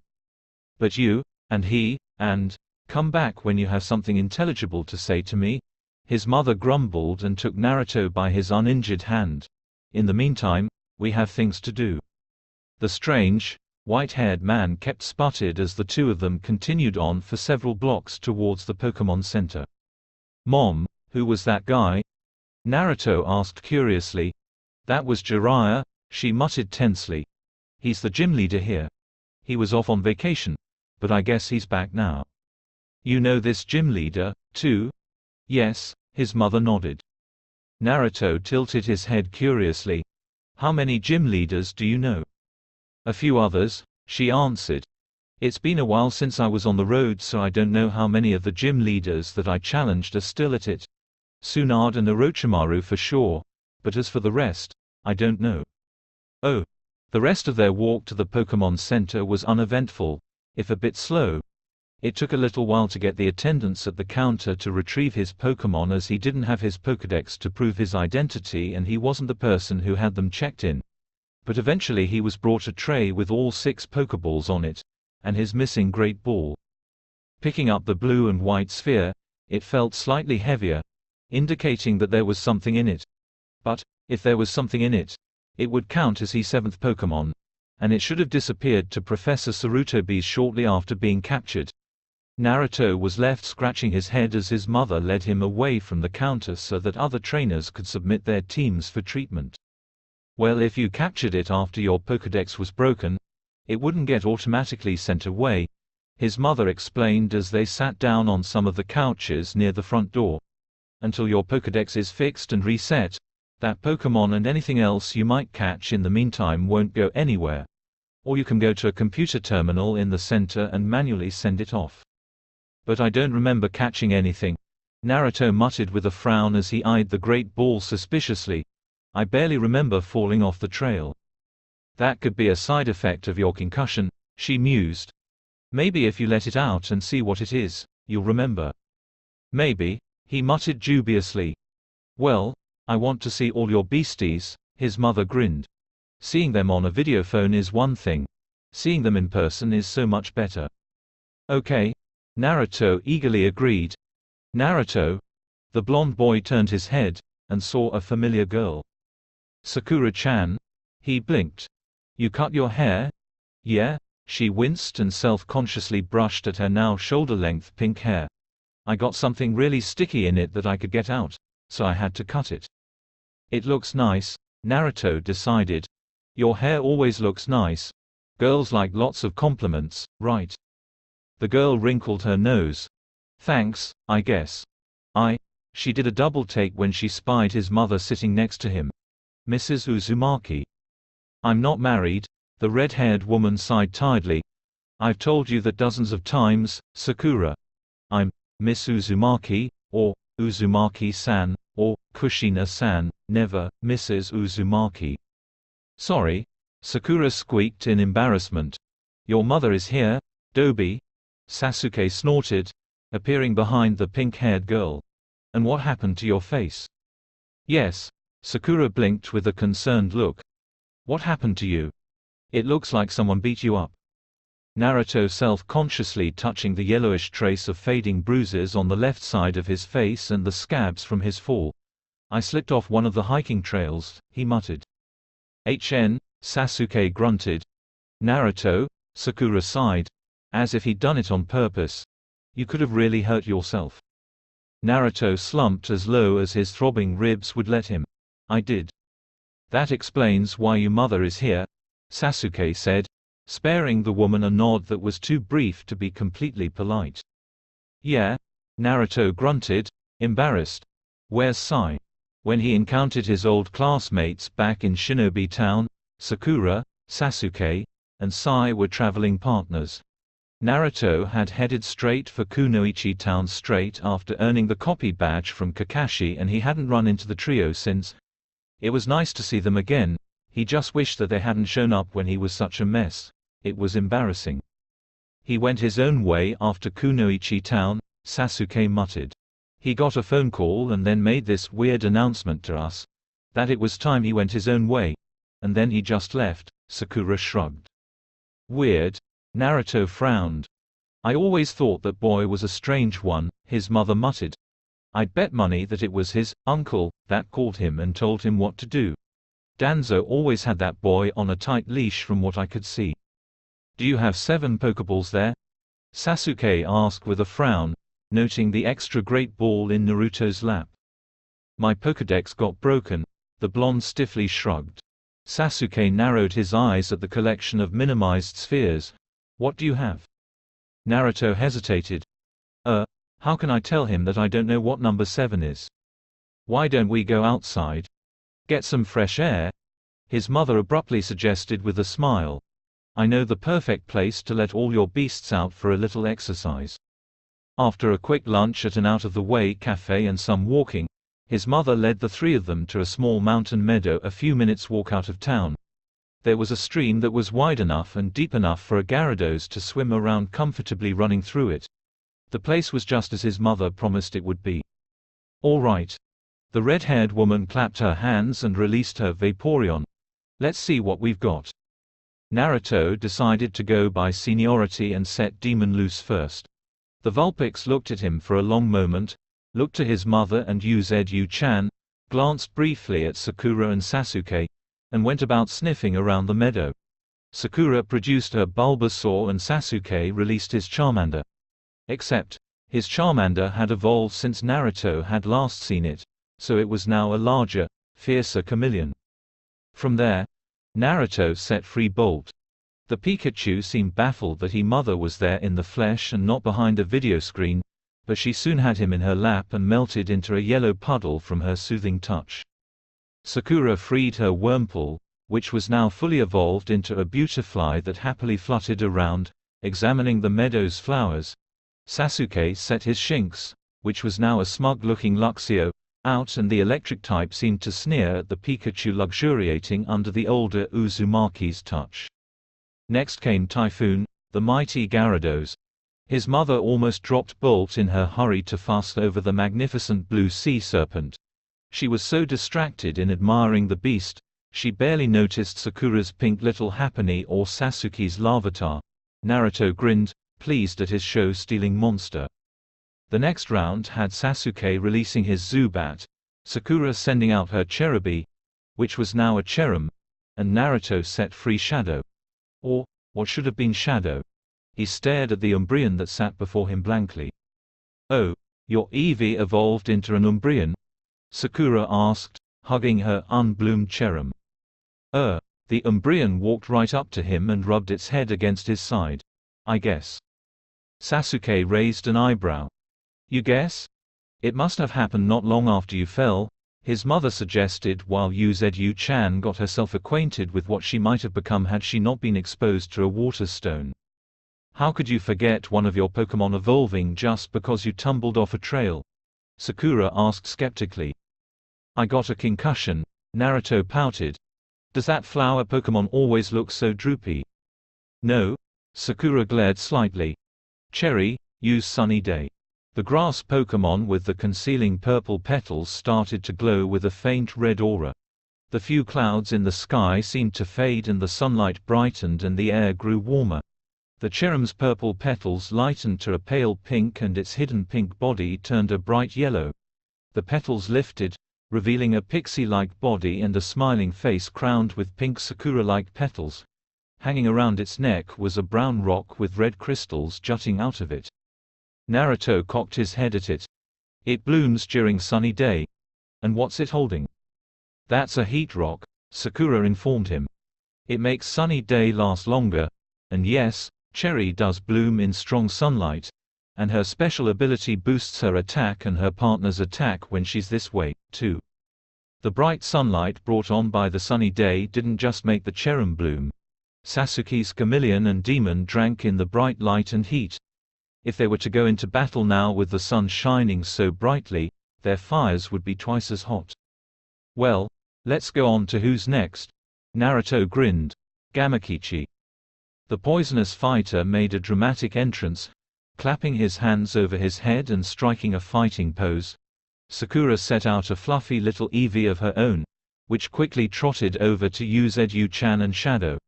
But you, and he, and, come back when you have something intelligible to say to me. His mother grumbled and took Naruto by his uninjured hand. In the meantime, we have things to do. The strange, white-haired man kept sputtered as the two of them continued on for several blocks towards the Pokemon Center. Mom, who was that guy? Naruto asked curiously. That was Jiraiya, she muttered tensely. He's the gym leader here. He was off on vacation. But I guess he's back now. You know this gym leader, too? Yes, his mother nodded. Naruto tilted his head curiously. How many gym leaders do you know? A few others, she answered. It's been a while since I was on the road, so I don't know how many of the gym leaders that I challenged are still at it. Tsunade and Orochimaru for sure, but as for the rest, I don't know. Oh. The rest of their walk to the Pokemon Center was uneventful, if a bit slow. It took a little while to get the attendants at the counter to retrieve his Pokémon, as he didn't have his Pokédex to prove his identity and he wasn't the person who had them checked in. But eventually he was brought a tray with all 6 Pokeballs on it, and his missing Great Ball. Picking up the blue and white sphere, it felt slightly heavier, indicating that there was something in it. But, If there was something in it, it would count as his 7th Pokémon, and it should have disappeared to Professor Sarutobi shortly after being captured. Naruto was left scratching his head as his mother led him away from the counter so that other trainers could submit their teams for treatment. Well, if you captured it after your Pokédex was broken, it wouldn't get automatically sent away, his mother explained as they sat down on some of the couches near the front door. Until your Pokédex is fixed and reset, that Pokémon and anything else you might catch in the meantime won't go anywhere. Or you can go to a computer terminal in the center and manually send it off. But I don't remember catching anything, Naruto muttered with a frown as he eyed the great ball suspiciously. I barely remember falling off the trail. That could be a side effect of your concussion, she mused. Maybe if you let it out and see what it is, you'll remember. Maybe, he muttered dubiously. Well, I want to see all your beasties, his mother grinned. Seeing them on a videophone is one thing. Seeing them in person is so much better. Okay. Naruto eagerly agreed. Naruto? The blonde boy turned his head, and saw a familiar girl. Sakura-chan? He blinked. You cut your hair? Yeah? She winced and self-consciously brushed at her now shoulder-length pink hair. I got something really sticky in it that I could get out, so I had to cut it. It looks nice, Naruto decided. Your hair always looks nice. Girls like lots of compliments, right? The girl wrinkled her nose. Thanks, I guess. She did a double take when she spied his mother sitting next to him. Mrs. Uzumaki. I'm not married, the red-haired woman sighed tiredly. I've told you that dozens of times, Sakura. I'm Miss Uzumaki, or Uzumaki-san, or Kushina-san, never Mrs. Uzumaki. Sorry, Sakura squeaked in embarrassment. Your mother is here, Dobi. Sasuke snorted, appearing behind the pink-haired girl. And what happened to your face? Yes, Sakura blinked with a concerned look. What happened to you? It looks like someone beat you up. Naruto self-consciously touching the yellowish trace of fading bruises on the left side of his face and the scabs from his fall. I slipped off one of the hiking trails, he muttered. Sasuke grunted. Naruto, Sakura sighed. As if he'd done it on purpose. You could have really hurt yourself. Naruto slumped as low as his throbbing ribs would let him. I did. That explains why your mother is here, Sasuke said, sparing the woman a nod that was too brief to be completely polite. Yeah, Naruto grunted, embarrassed. Where's Sai? When he encountered his old classmates back in Shinobi Town, Sakura, Sasuke, and Sai were traveling partners. Naruto had headed straight for Kunoichi Town straight after earning the copy badge from Kakashi, and he hadn't run into the trio since. It was nice to see them again, he just wished that they hadn't shown up when he was such a mess. It was embarrassing. He went his own way after Kunoichi Town, Sasuke muttered. He got a phone call and then made this weird announcement to us. That it was time he went his own way. And then he just left, Sakura shrugged. Weird. Naruto frowned. I always thought that boy was a strange one, his mother muttered. I'd bet money that it was his uncle that called him and told him what to do. Danzo always had that boy on a tight leash from what I could see. Do you have 7 Pokeballs there? Sasuke asked with a frown, noting the extra great ball in Naruto's lap. My Pokedex got broken, the blonde stiffly shrugged. Sasuke narrowed his eyes at the collection of minimized spheres. What do you have? Naruto hesitated. How can I tell him that I don't know what number 7 is? Why don't we go outside? Get some fresh air? His mother abruptly suggested with a smile. I know the perfect place to let all your beasts out for a little exercise. After a quick lunch at an out-of-the-way cafe and some walking, his mother led the 3 of them to a small mountain meadow a few minutes' walk out of town. There was a stream that was wide enough and deep enough for a Gyarados to swim around comfortably running through it. The place was just as his mother promised it would be. All right. The red-haired woman clapped her hands and released her Vaporeon. Let's see what we've got. Naruto decided to go by seniority and set Demon loose first. The Vulpix looked at him for a long moment, looked to his mother and Uzu-chan, glanced briefly at Sakura and Sasuke, and went about sniffing around the meadow. Sakura produced her Bulbasaur and Sasuke released his Charmander. Except, his Charmander had evolved since Naruto had last seen it, so it was now a larger, fiercer chameleon. From there, Naruto set free Bolt. The Pikachu seemed baffled that his mother was there in the flesh and not behind a video screen, but she soon had him in her lap and melted into a yellow puddle from her soothing touch. Sakura freed her Wurmple, which was now fully evolved into a beautifly that happily fluttered around, examining the meadow's flowers. Sasuke set his Shinx, which was now a smug-looking Luxio, out, and the electric type seemed to sneer at the Pikachu luxuriating under the older Uzumaki's touch. Next came Typhoon, the mighty Gyarados. His mother almost dropped Bolt in her hurry to fuss over the magnificent blue sea serpent. She was so distracted in admiring the beast, she barely noticed Sakura's pink little Happiny or Sasuke's Larvitar. Naruto grinned, pleased at his show-stealing monster. The next round had Sasuke releasing his Zubat, Sakura sending out her Cherubi, which was now a Cherum, and Naruto set free Shadow. Or, what should have been Shadow. He stared at the Umbreon that sat before him blankly. "Oh, your Eevee evolved into an Umbreon?" Sakura asked, hugging her unbloomed Cherum. The Umbreon walked right up to him and rubbed its head against his side. "I guess." Sasuke raised an eyebrow. "You guess? It must have happened not long after you fell," his mother suggested while Uzu-chan got herself acquainted with what she might have become had she not been exposed to a water stone. "How could you forget one of your Pokémon evolving just because you tumbled off a trail?" Sakura asked skeptically. "I got a concussion," Naruto pouted. "Does that flower Pokémon always look so droopy?" "No." Sakura glared slightly. "Cherry, use Sunny Day." The grass Pokémon with the concealing purple petals started to glow with a faint red aura. The few clouds in the sky seemed to fade and the sunlight brightened and the air grew warmer. The Cherum's purple petals lightened to a pale pink and its hidden pink body turned a bright yellow. The petals lifted, revealing a pixie-like body and a smiling face crowned with pink Sakura-like petals. Hanging around its neck was a brown rock with red crystals jutting out of it. Naruto cocked his head at it. "It blooms during Sunny Day. And what's it holding?" "That's a heat rock," Sakura informed him. "It makes Sunny Day last longer. And yes, Cherry does bloom in strong sunlight. And her special ability boosts her attack and her partner's attack when she's this way, too." The bright sunlight brought on by the Sunny Day didn't just make the Cherum bloom. Sasuke's chameleon and demon drank in the bright light and heat. If they were to go into battle now with the sun shining so brightly, their fires would be twice as hot. "Well, let's go on to who's next." Naruto grinned. "Gamakichi." The poisonous fighter made a dramatic entrance, clapping his hands over his head and striking a fighting pose. Sakura set out a fluffy little Eevee of her own, which quickly trotted over to Uzu-chan and Shadow.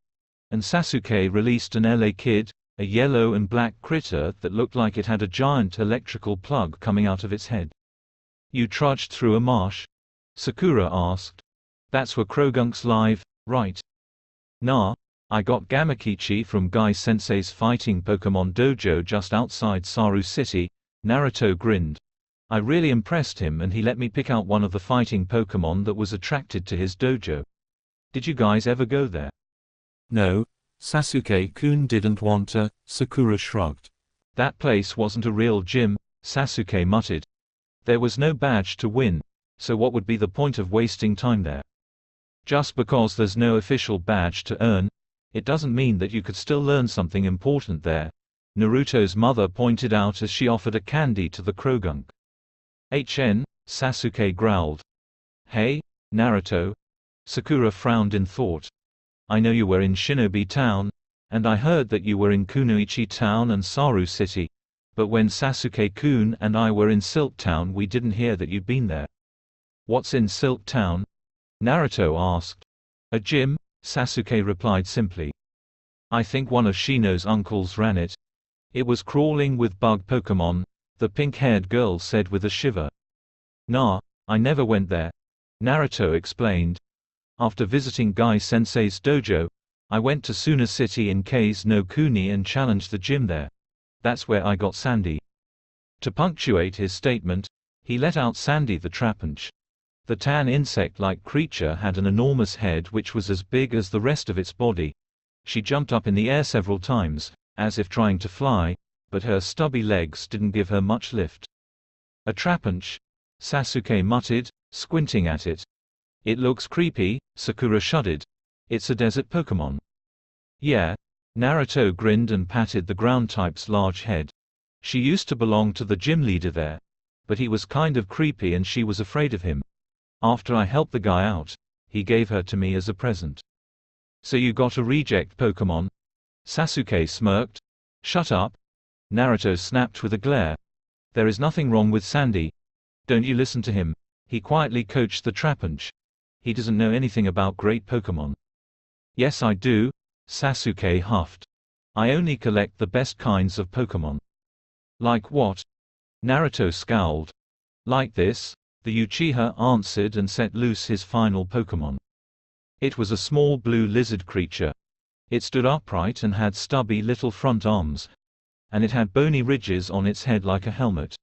And Sasuke released an LA Kid, a yellow and black critter that looked like it had a giant electrical plug coming out of its head. "You trudged through a marsh?" Sakura asked. "That's where Croagunk's live, right?" "Nah, I got Gamakichi from Guy Sensei's fighting Pokémon dojo just outside Saru City." Naruto grinned. "I really impressed him and he let me pick out one of the fighting Pokémon that was attracted to his dojo. Did you guys ever go there?" "No, Sasuke-kun didn't want to," Sakura shrugged. "That place wasn't a real gym," Sasuke muttered. "There was no badge to win, so what would be the point of wasting time there? Just because there's no official badge to earn, it doesn't mean that you could still learn something important there," Naruto's mother pointed out as she offered a candy to the Croagunk. Sasuke growled. "Hey, Naruto." Sakura frowned in thought. "I know you were in Shinobi Town, and I heard that you were in Kunoichi Town and Saru City, but when Sasuke-kun and I were in Silk Town we didn't hear that you'd been there." "What's in Silk Town?" Naruto asked. "A gym," Sasuke replied simply. "I think one of Shino's uncles ran it. It was crawling with bug Pokémon," the pink-haired girl said with a shiver. "Nah, I never went there. Naruto explained. After visiting Guy-sensei's dojo, I went to Suna City in Kei's no Kuni and challenged the gym there. That's where I got Sandy. To punctuate his statement, he let out Sandy the trapinch. The tan insect-like creature had an enormous head which was as big as the rest of its body. She jumped up in the air several times, as if trying to fly, but her stubby legs didn't give her much lift. A trapinch? Sasuke muttered, squinting at it. It looks creepy, Sakura shuddered. It's a desert Pokémon. Yeah. Naruto grinned and patted the ground type's large head. She used to belong to the gym leader there. But he was kind of creepy and she was afraid of him. After I helped the guy out, he gave her to me as a present. So you got a reject Pokémon? Sasuke smirked. Shut up. Naruto snapped with a glare. There is nothing wrong with Sandy. Don't you listen to him. He quietly coached the trapinch. He doesn't know anything about great Pokémon. Yes I do, Sasuke huffed. I only collect the best kinds of Pokémon. Like what? Naruto scowled. Like this, the Uchiha answered and set loose his final Pokémon. It was a small blue lizard creature. It stood upright and had stubby little front arms. And it had bony ridges on its head like a helmet.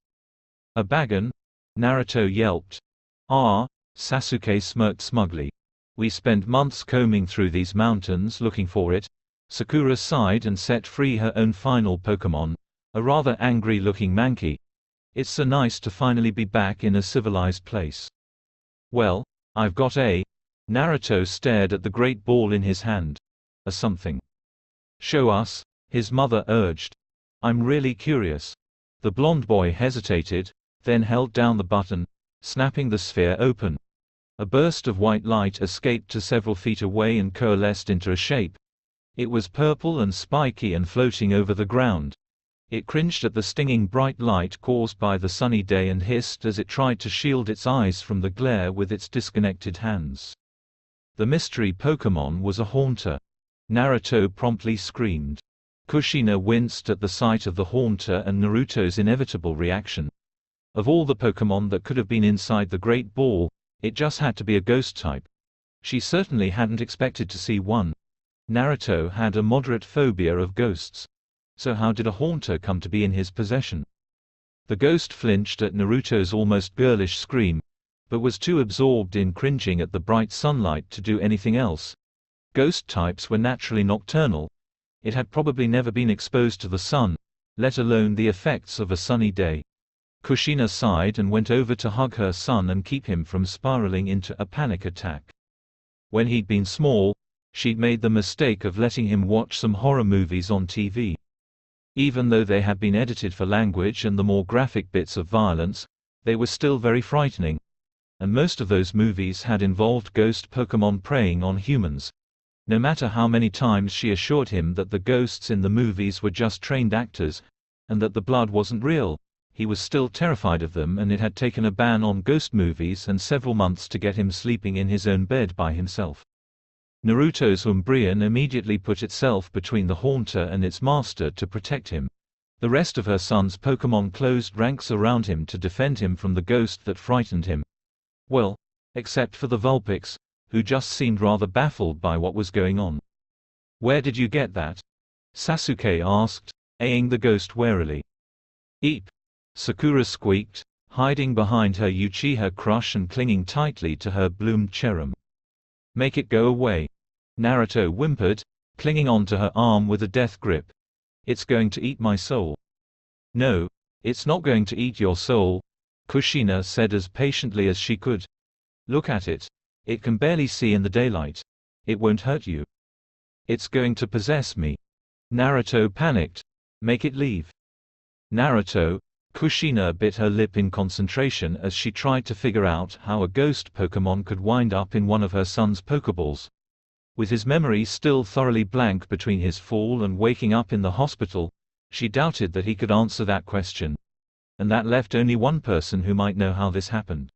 A Bagon? Naruto yelped. Ah, Sasuke smirked smugly. We spent months combing through these mountains looking for it. Sakura sighed and set free her own final Pokémon, a rather angry-looking Mankey. It's so nice to finally be back in a civilized place. Well, I've got a… Naruto stared at the great ball in his hand. A something. Show us, his mother urged. I'm really curious. The blonde boy hesitated, then held down the button, snapping the sphere open. A burst of white light escaped to several feet away and coalesced into a shape. It was purple and spiky and floating over the ground. It cringed at the stinging bright light caused by the sunny day and hissed as it tried to shield its eyes from the glare with its disconnected hands. The mystery Pokémon was a Haunter. Naruto promptly screamed. Kushina winced at the sight of the Haunter and Naruto's inevitable reaction. Of all the Pokémon that could have been inside the Great Ball, it just had to be a ghost type. She certainly hadn't expected to see one. Naruto had a moderate phobia of ghosts. So how did a Haunter come to be in his possession? The ghost flinched at Naruto's almost girlish scream, but was too absorbed in cringing at the bright sunlight to do anything else. Ghost types were naturally nocturnal. It had probably never been exposed to the sun, let alone the effects of a sunny day. Kushina sighed and went over to hug her son and keep him from spiraling into a panic attack. When he'd been small, she'd made the mistake of letting him watch some horror movies on TV. Even though they had been edited for language and the more graphic bits of violence, they were still very frightening. And most of those movies had involved ghost Pokémon preying on humans. No matter how many times she assured him that the ghosts in the movies were just trained actors, and that the blood wasn't real, he was still terrified of them, and it had taken a ban on ghost movies and several months to get him sleeping in his own bed by himself. Naruto's Umbreon immediately put itself between the Haunter and its master to protect him. The rest of her son's Pokémon closed ranks around him to defend him from the ghost that frightened him. Well, except for the Vulpix, who just seemed rather baffled by what was going on. Where did you get that? Sasuke asked, eyeing the ghost warily. Eep! Sakura squeaked, hiding behind her Uchiha crush and clinging tightly to her bloomed cherub. Make it go away. Naruto whimpered, clinging onto her arm with a death grip. It's going to eat my soul. No, it's not going to eat your soul, Kushina said as patiently as she could. Look at it. It can barely see in the daylight. It won't hurt you. It's going to possess me. Naruto panicked. Make it leave. Naruto. Kushina bit her lip in concentration as she tried to figure out how a ghost Pokémon could wind up in one of her son's Pokéballs. With his memory still thoroughly blank between his fall and waking up in the hospital, she doubted that he could answer that question. And that left only one person who might know how this happened.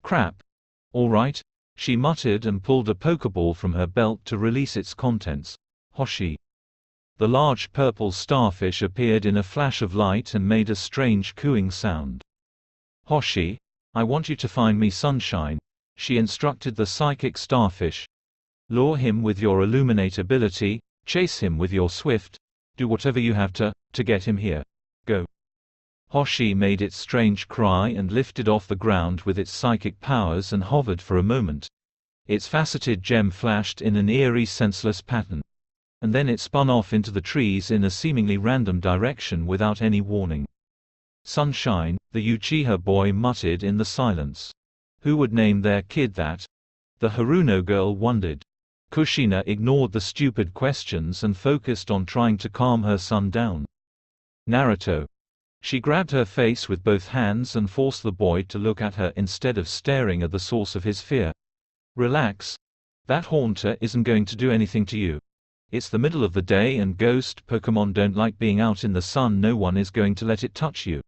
Crap. All right, she muttered and pulled a Pokéball from her belt to release its contents. Hoshi. The large purple starfish appeared in a flash of light and made a strange cooing sound. Hoshi, I want you to find me sunshine. She instructed the psychic starfish. Lure him with your illuminate ability, chase him with your swift, do whatever you have to get him here. Go. Hoshi made its strange cry and lifted off the ground with its psychic powers and hovered for a moment. Its faceted gem flashed in an eerie senseless pattern. And then it spun off into the trees in a seemingly random direction without any warning. Sunshine, the Uchiha boy muttered in the silence. Who would name their kid that? The Haruno girl wondered. Kushina ignored the stupid questions and focused on trying to calm her son down. Naruto. She grabbed her face with both hands and forced the boy to look at her instead of staring at the source of his fear. Relax. That haunter isn't going to do anything to you. It's the middle of the day and ghost Pokemon don't like being out in the sun. No one is going to let it touch you.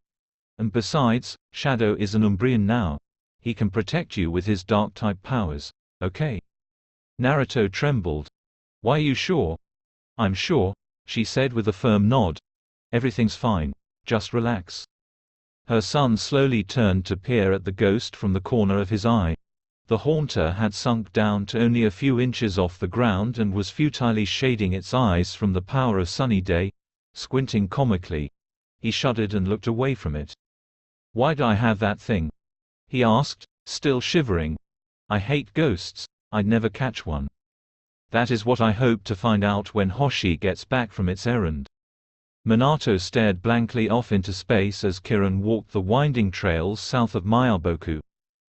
And besides, Shadow is an Umbreon now. He can protect you with his dark-type powers, okay? Naruto trembled. Why are you sure? I'm sure, she said with a firm nod. Everything's fine, just relax. Her son slowly turned to peer at the ghost from the corner of his eye. The haunter had sunk down to only a few inches off the ground and was futilely shading its eyes from the power of sunny day, squinting comically. He shuddered and looked away from it. Why'd I have that thing? He asked, still shivering. I hate ghosts, I'd never catch one. That is what I hope to find out when Hoshi gets back from its errand. Manato stared blankly off into space as Kirin walked the winding trails south of Miyaboku.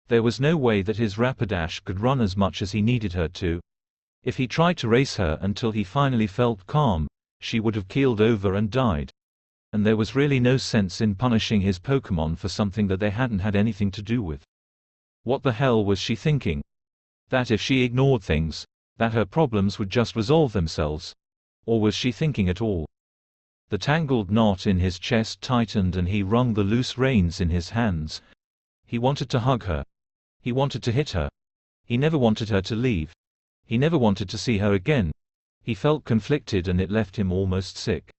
There was no way that his Rapidash could run as much as he needed her to. If he tried to race her until he finally felt calm, she would have keeled over and died. And there was really no sense in punishing his Pokémon for something that they hadn't had anything to do with. What the hell was she thinking? That if she ignored things, that her problems would just resolve themselves? Or was she thinking at all? The tangled knot in his chest tightened and he wrung the loose reins in his hands. He wanted to hug her. He wanted to hit her. He never wanted her to leave. He never wanted to see her again. He felt conflicted and it left him almost sick.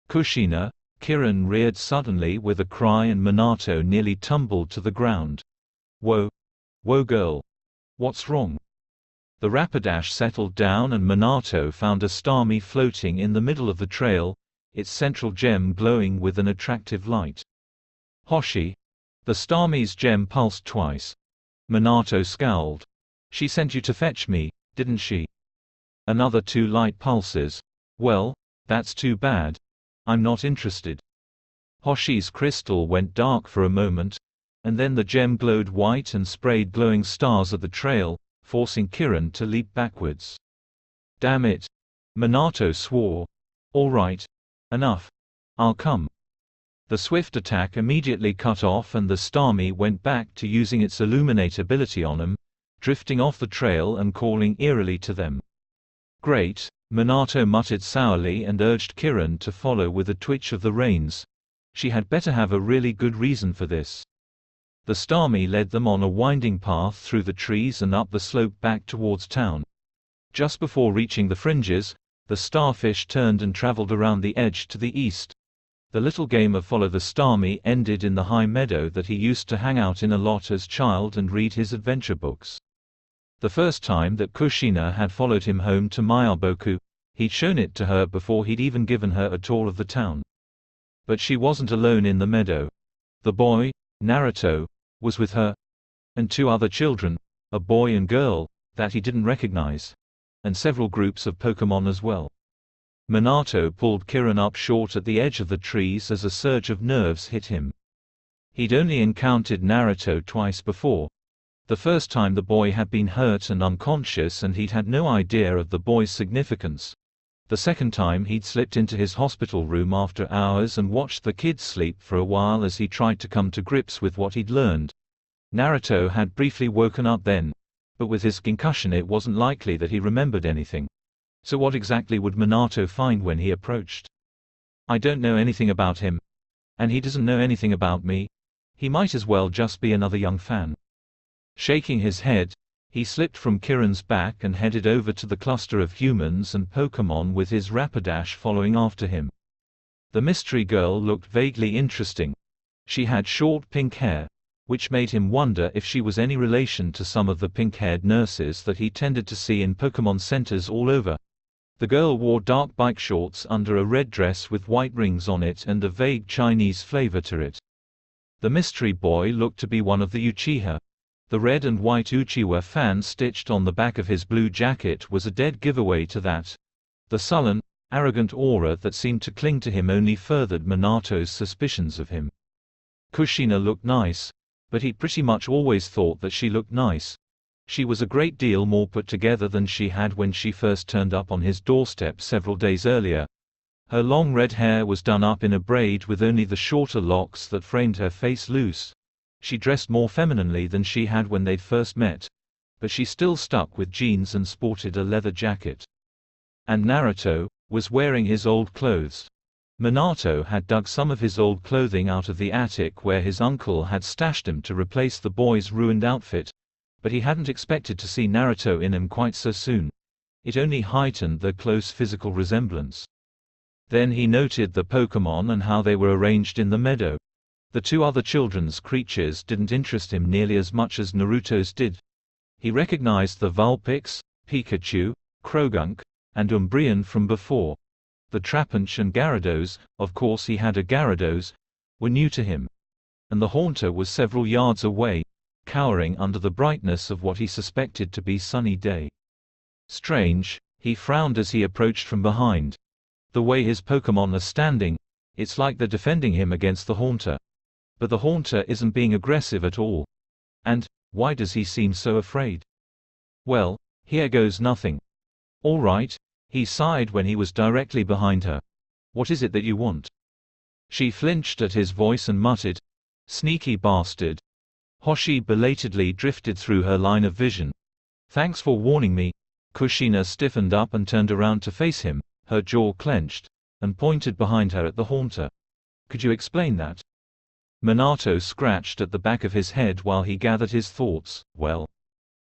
Kushina, Kirin reared suddenly with a cry and Manato nearly tumbled to the ground. Whoa. Whoa girl. What's wrong? The Rapidash settled down and Manato found a Starmie floating in the middle of the trail, its central gem glowing with an attractive light. Hoshi. The Starmie's gem pulsed twice. Manato scowled. She sent you to fetch me, didn't she? Another 2 light pulses. Well, that's too bad. I'm not interested. Hoshi's crystal went dark for a moment, and then the gem glowed white and sprayed glowing stars at the trail, forcing Kirin to leap backwards. Damn it. Manato swore. All right. Enough. I'll come. The swift attack immediately cut off and the Starmie went back to using its illuminate ability on them, drifting off the trail and calling eerily to them. Great, Manato muttered sourly and urged Kirin to follow with a twitch of the reins. She had better have a really good reason for this. The Starmie led them on a winding path through the trees and up the slope back towards town. Just before reaching the fringes, the starfish turned and traveled around the edge to the east. The little game of Follow the Starmie ended in the high meadow that he used to hang out in a lot as child and read his adventure books. The first time that Kushina had followed him home to Miyaboku, he'd shown it to her before he'd even given her a tour of the town. But she wasn't alone in the meadow. The boy, Naruto, was with her. And 2 other children, a boy and girl, that he didn't recognize. And several groups of Pokémon as well. Manato pulled Kirin up short at the edge of the trees as a surge of nerves hit him. He'd only encountered Naruto twice before. The first time the boy had been hurt and unconscious and he'd had no idea of the boy's significance. The second time he'd slipped into his hospital room after hours and watched the kid sleep for a while as he tried to come to grips with what he'd learned. Naruto had briefly woken up then, but with his concussion it wasn't likely that he remembered anything. So what exactly would Manato find when he approached? I don't know anything about him. And he doesn't know anything about me. He might as well just be another young fan. Shaking his head, he slipped from Kirin's back and headed over to the cluster of humans and Pokémon with his Rapidash following after him. The mystery girl looked vaguely interesting. She had short pink hair. which made him wonder if she was any relation to some of the pink-haired nurses that he tended to see in Pokémon centers all over. The girl wore dark bike shorts under a red dress with white rings on it and a vague Chinese flavor to it. The mystery boy looked to be one of the Uchiha. The red and white Uchiwa fan stitched on the back of his blue jacket was a dead giveaway to that. The sullen, arrogant aura that seemed to cling to him only furthered Manato's suspicions of him. Kushina looked nice, but he pretty much always thought that she looked nice. She was a great deal more put together than she had when she first turned up on his doorstep several days earlier. Her long red hair was done up in a braid with only the shorter locks that framed her face loose. She dressed more femininely than she had when they'd first met, but she still stuck with jeans and sported a leather jacket. And Naruto was wearing his old clothes. Manato had dug some of his old clothing out of the attic where his uncle had stashed them to replace the boy's ruined outfit, but he hadn't expected to see Naruto in them quite so soon. It only heightened their close physical resemblance. Then he noted the Pokémon and how they were arranged in the meadow. The two other children's creatures didn't interest him nearly as much as Naruto's did. He recognized the Vulpix, Pikachu, Croagunk, and Umbreon from before. The Trapinch and Gyarados, of course he had a Gyarados, were new to him. And the Haunter was several yards away, cowering under the brightness of what he suspected to be sunny day. Strange, he frowned as he approached from behind. The way his Pokémon are standing, it's like they're defending him against the Haunter. But the Haunter isn't being aggressive at all. And why does he seem so afraid? Well, here goes nothing. All right, he sighed when he was directly behind her. What is it that you want? She flinched at his voice and muttered, "Sneaky bastard." Hoshi belatedly drifted through her line of vision. "Thanks for warning me." Kushina stiffened up and turned around to face him, her jaw clenched, and pointed behind her at the Haunter. "Could you explain that?" Manato scratched at the back of his head while he gathered his thoughts. "Well,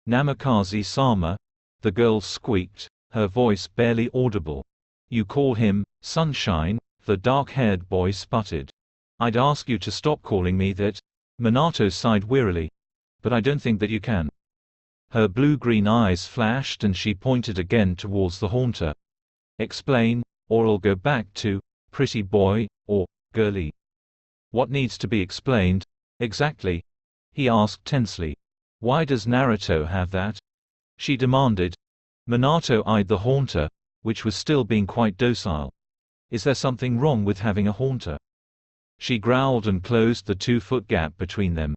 Namikaze-sama," the girl squeaked, her voice barely audible. "You call him Sunshine?" the dark-haired boy sputtered. "I'd ask you to stop calling me that." Manato sighed wearily. "But I don't think that you can." Her blue-green eyes flashed and she pointed again towards the Haunter. "Explain, or I'll go back to pretty boy, or girly." "What needs to be explained, exactly?" he asked tensely. "Why does Naruto have that?" she demanded. Manato eyed the Haunter, which was still being quite docile. "Is there something wrong with having a Haunter?" She growled and closed the 2-foot gap between them.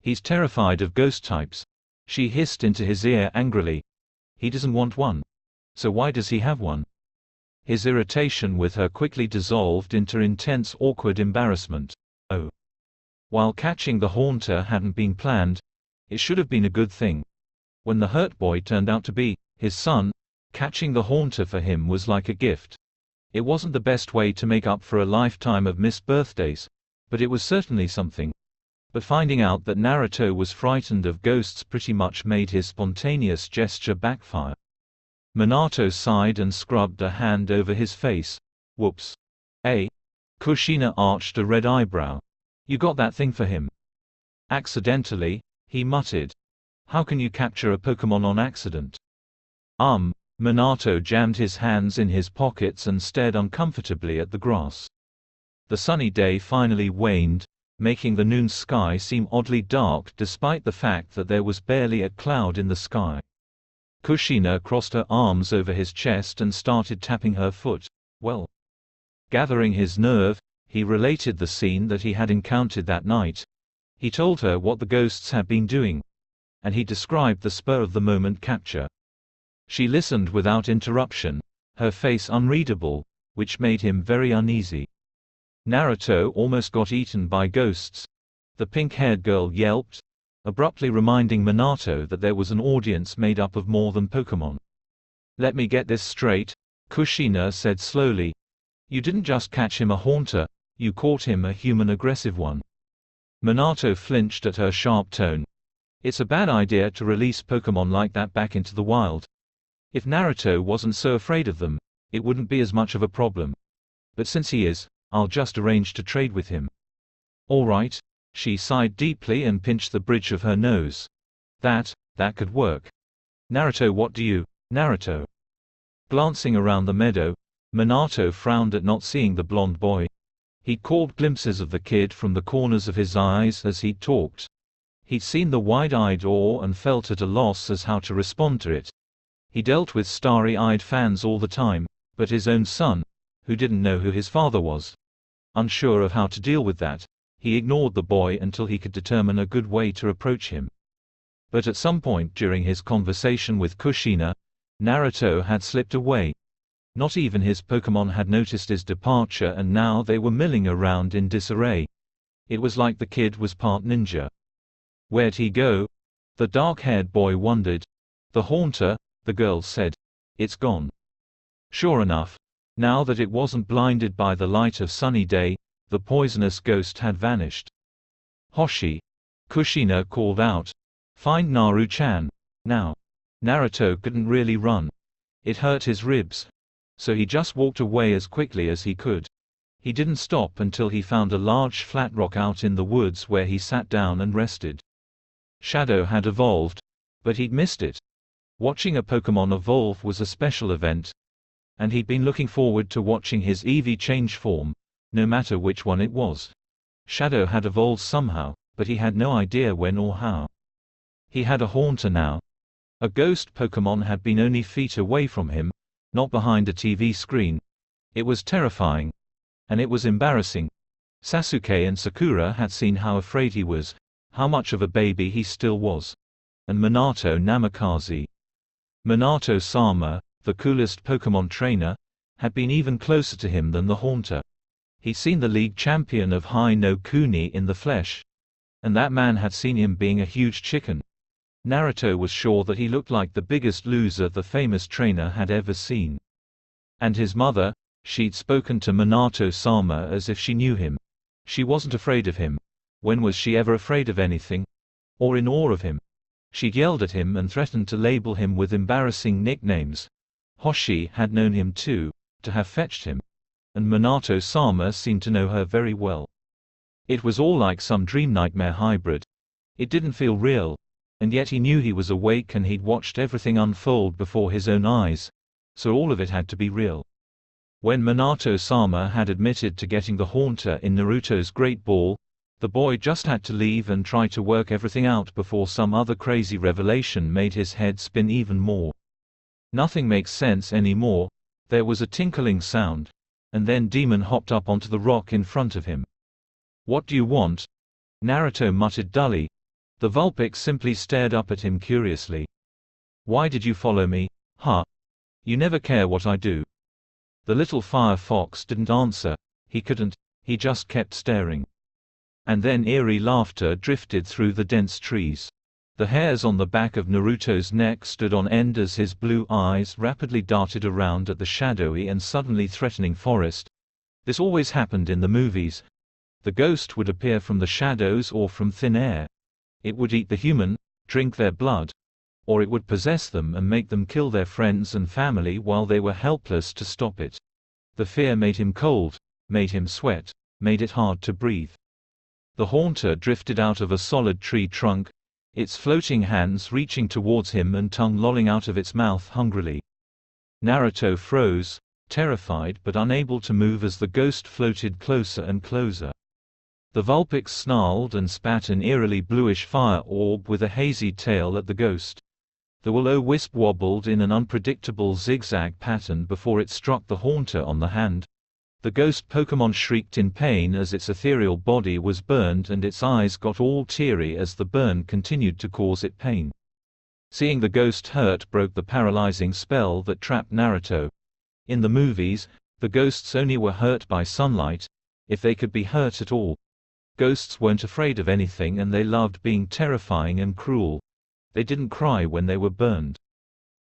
"He's terrified of ghost types." She hissed into his ear angrily. "He doesn't want one. So why does he have one?" His irritation with her quickly dissolved into intense awkward embarrassment. Oh. While catching the Haunter hadn't been planned, it should have been a good thing. When the hurt boy turned out to be his son, catching the Haunter for him was like a gift. It wasn't the best way to make up for a lifetime of missed birthdays, but it was certainly something. But finding out that Naruto was frightened of ghosts pretty much made his spontaneous gesture backfire. Manato sighed and scrubbed a hand over his face. "Whoops. Eh?" Kushina arched a red eyebrow. "You got that thing for him?" "Accidentally," he muttered. "How can you capture a Pokémon on accident?" Manato jammed his hands in his pockets and stared uncomfortably at the grass. The sunny day finally waned, making the noon sky seem oddly dark despite the fact that there was barely a cloud in the sky. Kushina crossed her arms over his chest and started tapping her foot. "Well." Gathering his nerve, he related the scene that he had encountered that night. He told her what the ghosts had been doing. And he described the spur-of-the-moment capture. She listened without interruption, her face unreadable, which made him very uneasy. "Naruto almost got eaten by ghosts," the pink-haired girl yelped, abruptly reminding Manato that there was an audience made up of more than Pokémon. "Let me get this straight," Kushina said slowly. "You didn't just catch him a Haunter, you caught him a human aggressive one." Manato flinched at her sharp tone. "It's a bad idea to release Pokémon like that back into the wild. If Naruto wasn't so afraid of them, it wouldn't be as much of a problem. But since he is, I'll just arrange to trade with him." "All right," She sighed deeply and pinched the bridge of her nose. That could work. Naruto, what do you, Naruto? Glancing around the meadow, Minato frowned at not seeing the blond boy. He'd caught glimpses of the kid from the corners of his eyes as he talked. He'd seen the wide-eyed awe and felt at a loss as how to respond to it. He dealt with starry-eyed fans all the time, but his own son, who didn't know who his father was. Unsure of how to deal with that, he ignored the boy until he could determine a good way to approach him. But at some point during his conversation with Kushina, Naruto had slipped away. Not even his Pokémon had noticed his departure, and now they were milling around in disarray. It was like the kid was part ninja. Where'd he go? The dark-haired boy wondered. The Haunter, the girl said. It's gone. Sure enough, now that it wasn't blinded by the light of sunny day, the poisonous ghost had vanished. Hoshi! Kushina called out. Find Naru-chan, now. Naruto couldn't really run. It hurt his ribs. So he just walked away as quickly as he could. He didn't stop until he found a large flat rock out in the woods where he sat down and rested. Shadow had evolved, but he'd missed it. Watching a Pokémon evolve was a special event, and he'd been looking forward to watching his Eevee change form, no matter which one it was. Shadow had evolved somehow, but he had no idea when or how. He had a Haunter now. A ghost Pokémon had been only feet away from him, not behind a TV screen. It was terrifying. And it was embarrassing. Sasuke and Sakura had seen how afraid he was, how much of a baby he still was. And Minato Namikaze. Minato-sama, the coolest Pokémon trainer, had been even closer to him than the Haunter. He'd seen the league champion of Hai no Kuni in the flesh. And that man had seen him being a huge chicken. Naruto was sure that he looked like the biggest loser the famous trainer had ever seen. And his mother, she'd spoken to Minato-sama as if she knew him. She wasn't afraid of him. When was she ever afraid of anything? Or in awe of him? She'd yelled at him and threatened to label him with embarrassing nicknames. Hoshi had known him too, to have fetched him. And Minato-sama seemed to know her very well. It was all like some dream nightmare hybrid. It didn't feel real. And yet he knew he was awake and he'd watched everything unfold before his own eyes. So all of it had to be real. When Minato-sama had admitted to getting the Haunter in Naruto's Great Ball, the boy just had to leave and try to work everything out before some other crazy revelation made his head spin even more. Nothing makes sense anymore. There was a tinkling sound. And then Demon hopped up onto the rock in front of him. What do you want? Naruto muttered dully. The Vulpix simply stared up at him curiously. Why did you follow me, huh? You never care what I do. The little fire fox didn't answer. He couldn't, he just kept staring. And then eerie laughter drifted through the dense trees. The hairs on the back of Naruto's neck stood on end as his blue eyes rapidly darted around at the shadowy and suddenly threatening forest. This always happened in the movies. The ghost would appear from the shadows or from thin air. It would eat the human, drink their blood, or it would possess them and make them kill their friends and family while they were helpless to stop it. The fear made him cold, made him sweat, made it hard to breathe. The Haunter drifted out of a solid tree trunk, its floating hands reaching towards him and tongue lolling out of its mouth hungrily. Naruto froze, terrified but unable to move as the ghost floated closer and closer. The Vulpix snarled and spat an eerily bluish fire orb with a hazy tail at the ghost. The will-o-wisp wobbled in an unpredictable zigzag pattern before it struck the Haunter on the hand. The ghost Pokémon shrieked in pain as its ethereal body was burned and its eyes got all teary as the burn continued to cause it pain. Seeing the ghost hurt broke the paralyzing spell that trapped Naruto. In the movies, the ghosts only were hurt by sunlight, if they could be hurt at all. Ghosts weren't afraid of anything and they loved being terrifying and cruel. They didn't cry when they were burned.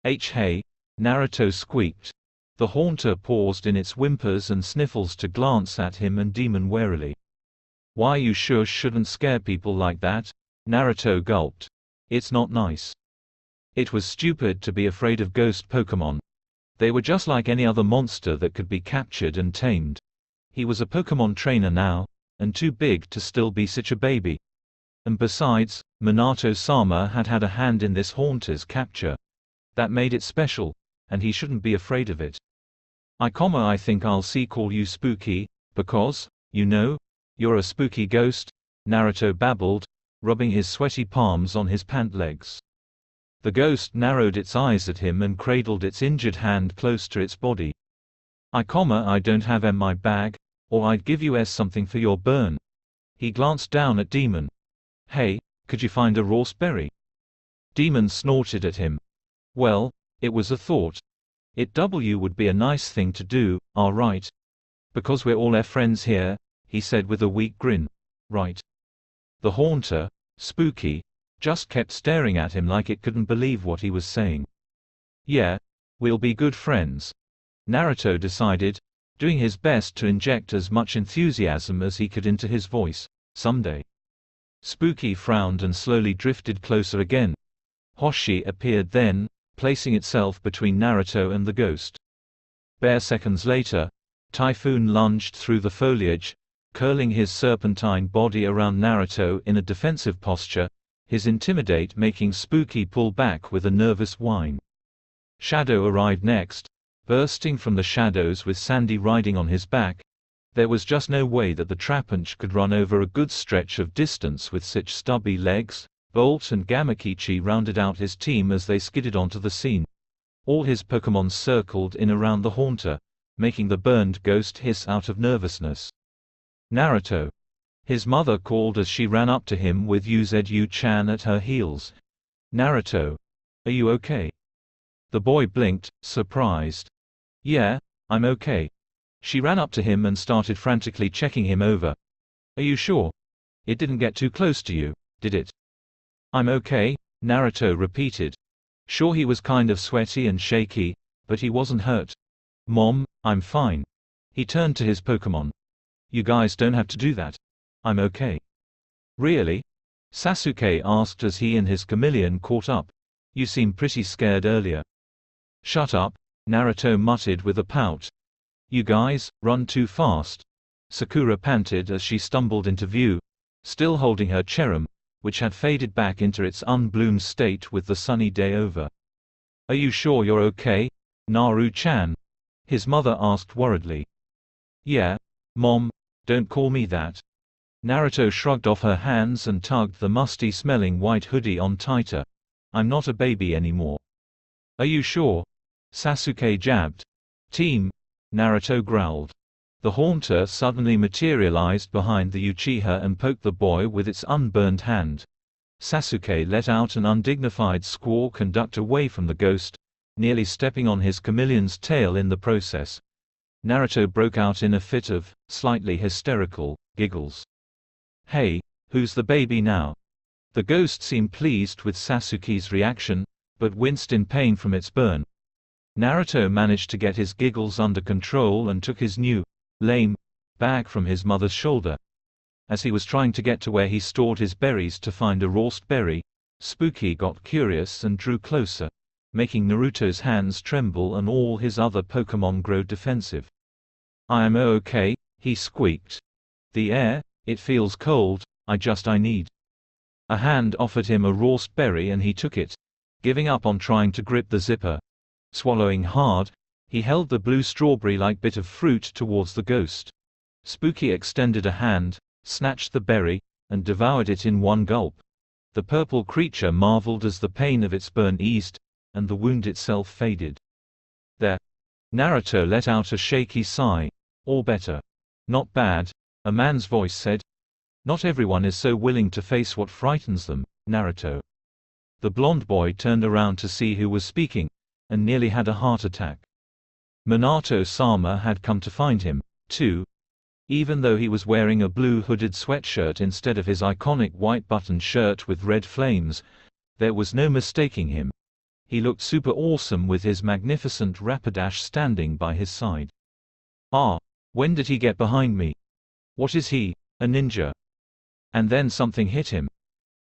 Hey, Naruto squeaked. The Haunter paused in its whimpers and sniffles to glance at him and Demon warily. Why you sure shouldn't scare people like that, Naruto gulped. It's not nice. It was stupid to be afraid of ghost Pokémon. They were just like any other monster that could be captured and tamed. He was a Pokémon trainer now, and too big to still be such a baby. And besides, Minato-sama had had a hand in this haunter's capture. That made it special, and he shouldn't be afraid of it. I think I'll call you Spooky, because, you know, you're a spooky ghost, Naruto babbled, rubbing his sweaty palms on his pant legs. The ghost narrowed its eyes at him and cradled its injured hand close to its body. I don't have my bag, or I'd give you something for your burn. He glanced down at Demon. Hey, could you find a raspberry? Demon snorted at him. Well, it was a thought. It would be a nice thing to do, right? Because we're all friends here, he said with a weak grin. Right. The haunter, Spooky, just kept staring at him like it couldn't believe what he was saying. Yeah, we'll be good friends, Naruto decided, doing his best to inject as much enthusiasm as he could into his voice. Someday. Spooky frowned and slowly drifted closer again. Hoshi appeared then, placing itself between Naruto and the ghost. Bare seconds later, Typhoon lunged through the foliage, curling his serpentine body around Naruto in a defensive posture, his intimidate making Spooky pull back with a nervous whine. Shadow arrived next, bursting from the shadows with Sandy riding on his back. There was just no way that the Trapinch could run over a good stretch of distance with such stubby legs. Bolt and Gamakichi rounded out his team as they skidded onto the scene. All his Pokémon circled in around the haunter, making the burned ghost hiss out of nervousness. Naruto! His mother called as she ran up to him with Uzu-chan at her heels. Naruto! Are you okay? The boy blinked, surprised. Yeah, I'm okay. She ran up to him and started frantically checking him over. Are you sure? It didn't get too close to you, did it? I'm okay, Naruto repeated. Sure, he was kind of sweaty and shaky, but he wasn't hurt. Mom, I'm fine. He turned to his Pokémon. You guys don't have to do that. I'm okay. Really? Sasuke asked as he and his chameleon caught up. You seemed pretty scared earlier. Shut up, Naruto muttered with a pout. You guys run too fast. Sakura panted as she stumbled into view, still holding her cherrim, which had faded back into its unbloomed state with the sunny day over. Are you sure you're okay, Naru-chan? His mother asked worriedly. Yeah, Mom, don't call me that. Naruto shrugged off her hands and tugged the musty-smelling white hoodie on tighter. I'm not a baby anymore. Are you sure? Sasuke jabbed. Team, Naruto growled. The haunter suddenly materialized behind the Uchiha and poked the boy with its unburned hand. Sasuke let out an undignified squawk and ducked away from the ghost, nearly stepping on his chameleon's tail in the process. Naruto broke out in a fit of, slightly hysterical, giggles. Hey, who's the baby now? The ghost seemed pleased with Sasuke's reaction, but winced in pain from its burn. Naruto managed to get his giggles under control and took his new, lame, bag from his mother's shoulder. As he was trying to get to where he stored his berries to find a raspberry, Spooky got curious and drew closer, making Naruto's hands tremble and all his other Pokémon grow defensive. I am okay, he squeaked. The air, it feels cold, I need. A hand offered him a raspberry and he took it, giving up on trying to grip the zipper. Swallowing hard, he held the blue strawberry-like bit of fruit towards the ghost. Spooky extended a hand, snatched the berry, and devoured it in one gulp. The purple creature marveled as the pain of its burn eased, and the wound itself faded. There. Naruto let out a shaky sigh. All better. Not bad, a man's voice said. Not everyone is so willing to face what frightens them, Naruto. The blonde boy turned around to see who was speaking, and nearly had a heart attack. Manato-sama had come to find him, too. Even though he was wearing a blue hooded sweatshirt instead of his iconic white buttoned shirt with red flames, there was no mistaking him. He looked super awesome with his magnificent Rapidash standing by his side. Ah, when did he get behind me? What is he, a ninja? And then something hit him.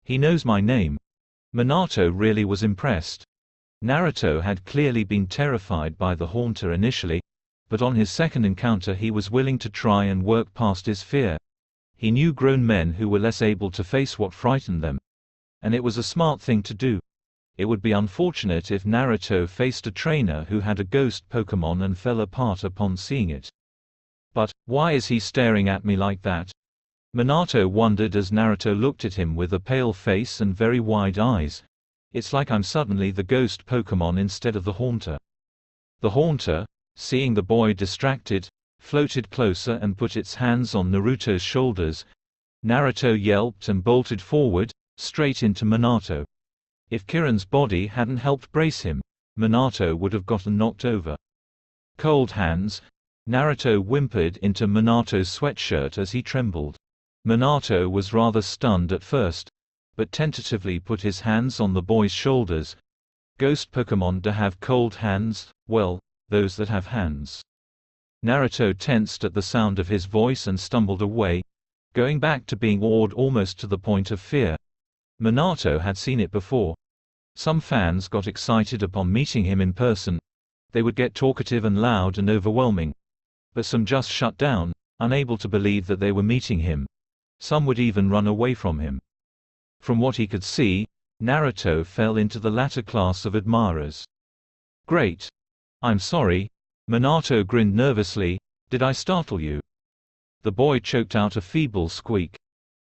He knows my name. Manato really was impressed. Naruto had clearly been terrified by the haunter initially, but on his second encounter he was willing to try and work past his fear. He knew grown men who were less able to face what frightened them. And it was a smart thing to do. It would be unfortunate if Naruto faced a trainer who had a ghost Pokémon and fell apart upon seeing it. But, why is he staring at me like that? Manato wondered as Naruto looked at him with a pale face and very wide eyes. It's like I'm suddenly the ghost Pokémon instead of the Haunter. The Haunter, seeing the boy distracted, floated closer and put its hands on Naruto's shoulders. Naruto yelped and bolted forward, straight into Manato. If Kirin's body hadn't helped brace him, Manato would have gotten knocked over. Cold hands, Naruto whimpered into Manato's sweatshirt as he trembled. Manato was rather stunned at first, but tentatively put his hands on the boy's shoulders. Ghost Pokémon to have cold hands, well, those that have hands. Naruto tensed at the sound of his voice and stumbled away, going back to being awed almost to the point of fear. Manato had seen it before. Some fans got excited upon meeting him in person. They would get talkative and loud and overwhelming. But some just shut down, unable to believe that they were meeting him. Some would even run away from him. From what he could see, Naruto fell into the latter class of admirers. Great. I'm sorry. Manato grinned nervously. Did I startle you? The boy choked out a feeble squeak.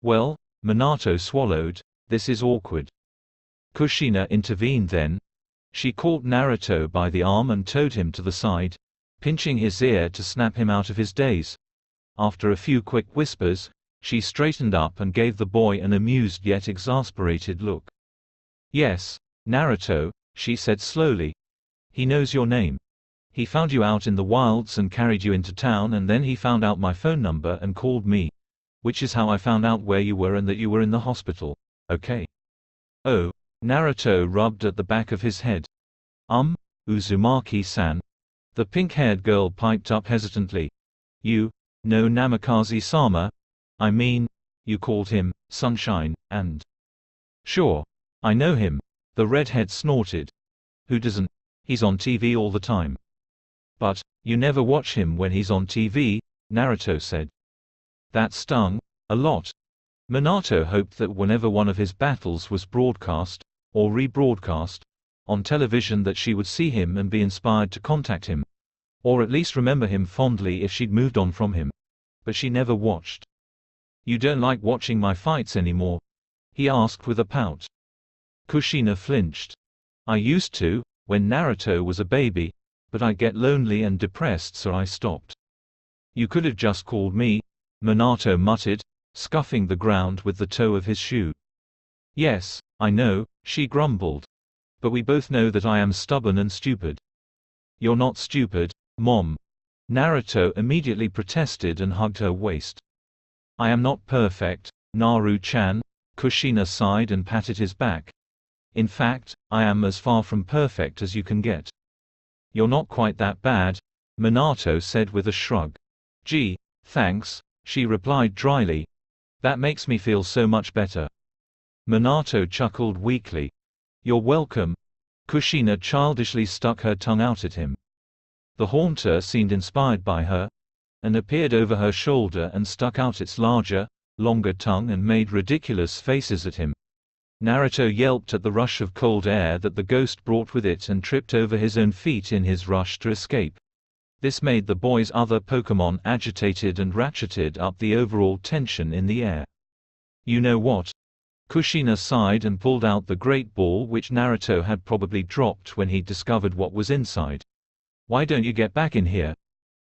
Well, Manato swallowed, this is awkward. Kushina intervened then. She caught Naruto by the arm and towed him to the side, pinching his ear to snap him out of his daze. After a few quick whispers, she straightened up and gave the boy an amused yet exasperated look. Yes, Naruto, she said slowly. He knows your name. He found you out in the wilds and carried you into town, and then he found out my phone number and called me. Which is how I found out where you were and that you were in the hospital. Okay. Oh, Naruto rubbed at the back of his head. Uzumaki-san. The pink-haired girl piped up hesitantly. You know Namikaze-sama? I mean, you called him Sunshine, and… Sure. I know him. The redhead snorted. Who doesn't? He's on TV all the time. But, you never watch him when he's on TV, Naruto said. That stung a lot. Manato hoped that whenever one of his battles was broadcast, or rebroadcast, on television that she would see him and be inspired to contact him. Or at least remember him fondly if she'd moved on from him. But she never watched. You don't like watching my fights anymore? He asked with a pout. Kushina flinched. I used to, when Naruto was a baby, but I get lonely and depressed so I stopped. You could have just called me, Manato muttered, scuffing the ground with the toe of his shoe. Yes, I know, she grumbled. But we both know that I am stubborn and stupid. You're not stupid, Mom. Naruto immediately protested and hugged her waist. I am not perfect, Naru-chan, Kushina sighed and patted his back. In fact, I am as far from perfect as you can get. You're not quite that bad, Manato said with a shrug. Gee, thanks, she replied dryly. That makes me feel so much better. Manato chuckled weakly. You're welcome. Kushina childishly stuck her tongue out at him. The Haunter seemed inspired by her, and appeared over her shoulder and stuck out its larger, longer tongue and made ridiculous faces at him. Naruto yelped at the rush of cold air that the ghost brought with it and tripped over his own feet in his rush to escape. This made the boy's other Pokémon agitated and ratcheted up the overall tension in the air. You know what? Kushina sighed and pulled out the great ball which Naruto had probably dropped when he discovered what was inside. Why don't you get back in here?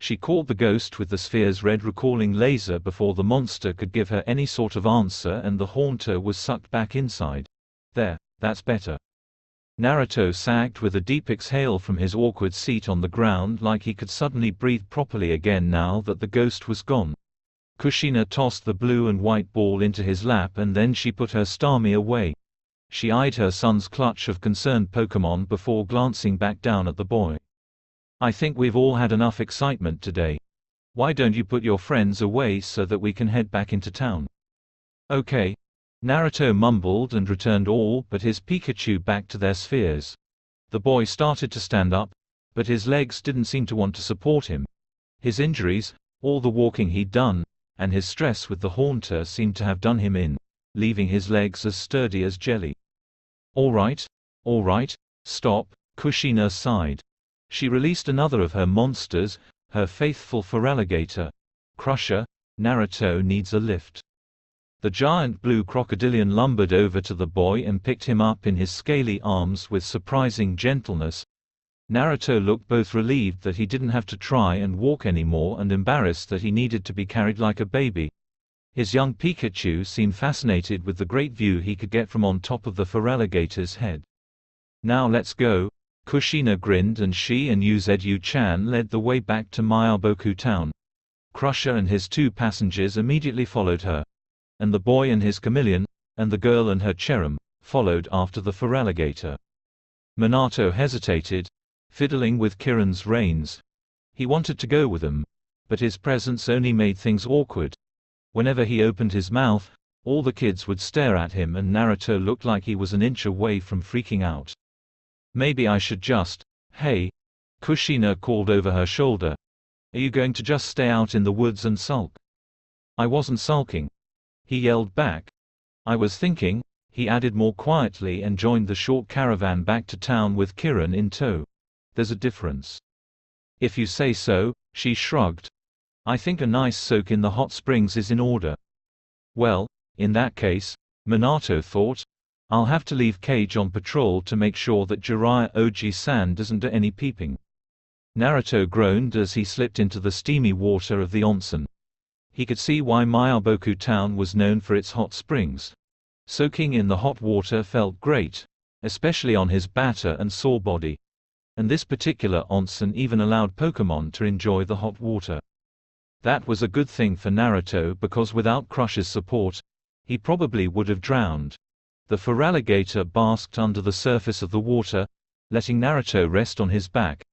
She caught the ghost with the sphere's red recalling laser before the monster could give her any sort of answer, and the Haunter was sucked back inside. There, that's better. Naruto sagged with a deep exhale from his awkward seat on the ground, like he could suddenly breathe properly again now that the ghost was gone. Kushina tossed the blue and white ball into his lap and then she put her Starmie away. She eyed her son's clutch of concerned Pokémon before glancing back down at the boy. I think we've all had enough excitement today. Why don't you put your friends away so that we can head back into town? Okay. Naruto mumbled and returned all but his Pikachu back to their spheres. The boy started to stand up, but his legs didn't seem to want to support him. His injuries, all the walking he'd done, and his stress with the Haunter seemed to have done him in, leaving his legs as sturdy as jelly. All right, stop," Kushina sighed. She released another of her monsters, her faithful Feraligator. "Crusher, Naruto needs a lift." The giant blue crocodilian lumbered over to the boy and picked him up in his scaly arms with surprising gentleness. Naruto looked both relieved that he didn't have to try and walk anymore and embarrassed that he needed to be carried like a baby. His young Pikachu seemed fascinated with the great view he could get from on top of the Feraligator's head. "Now let's go." Kushina grinned and she and Uzu-chan led the way back to Miyaboku town. Crusher and his 2 passengers immediately followed her. And the boy and his chameleon, and the girl and her cherub, followed after the Feraligator. Manato hesitated, fiddling with Kirin's reins. He wanted to go with them, but his presence only made things awkward. Whenever he opened his mouth, all the kids would stare at him and Naruto looked like he was an inch away from freaking out. "Maybe I should just, hey," Kushina called over her shoulder. "Are you going to just stay out in the woods and sulk?" "I wasn't sulking," he yelled back. "I was thinking," he added more quietly and joined the short caravan back to town with Kirin in tow. "There's a difference." "If you say so," she shrugged. "I think a nice soak in the hot springs is in order." "Well, in that case," Manato thought, "I'll have to leave Kage on patrol to make sure that Jiraiya Oji-san doesn't do any peeping." Naruto groaned as he slipped into the steamy water of the onsen. He could see why Miyaboku town was known for its hot springs. Soaking in the hot water felt great, especially on his batter and sore body. And this particular onsen even allowed Pokémon to enjoy the hot water. That was a good thing for Naruto because without Crush's support, he probably would have drowned. The Feraligator basked under the surface of the water, letting Naruto rest on his back.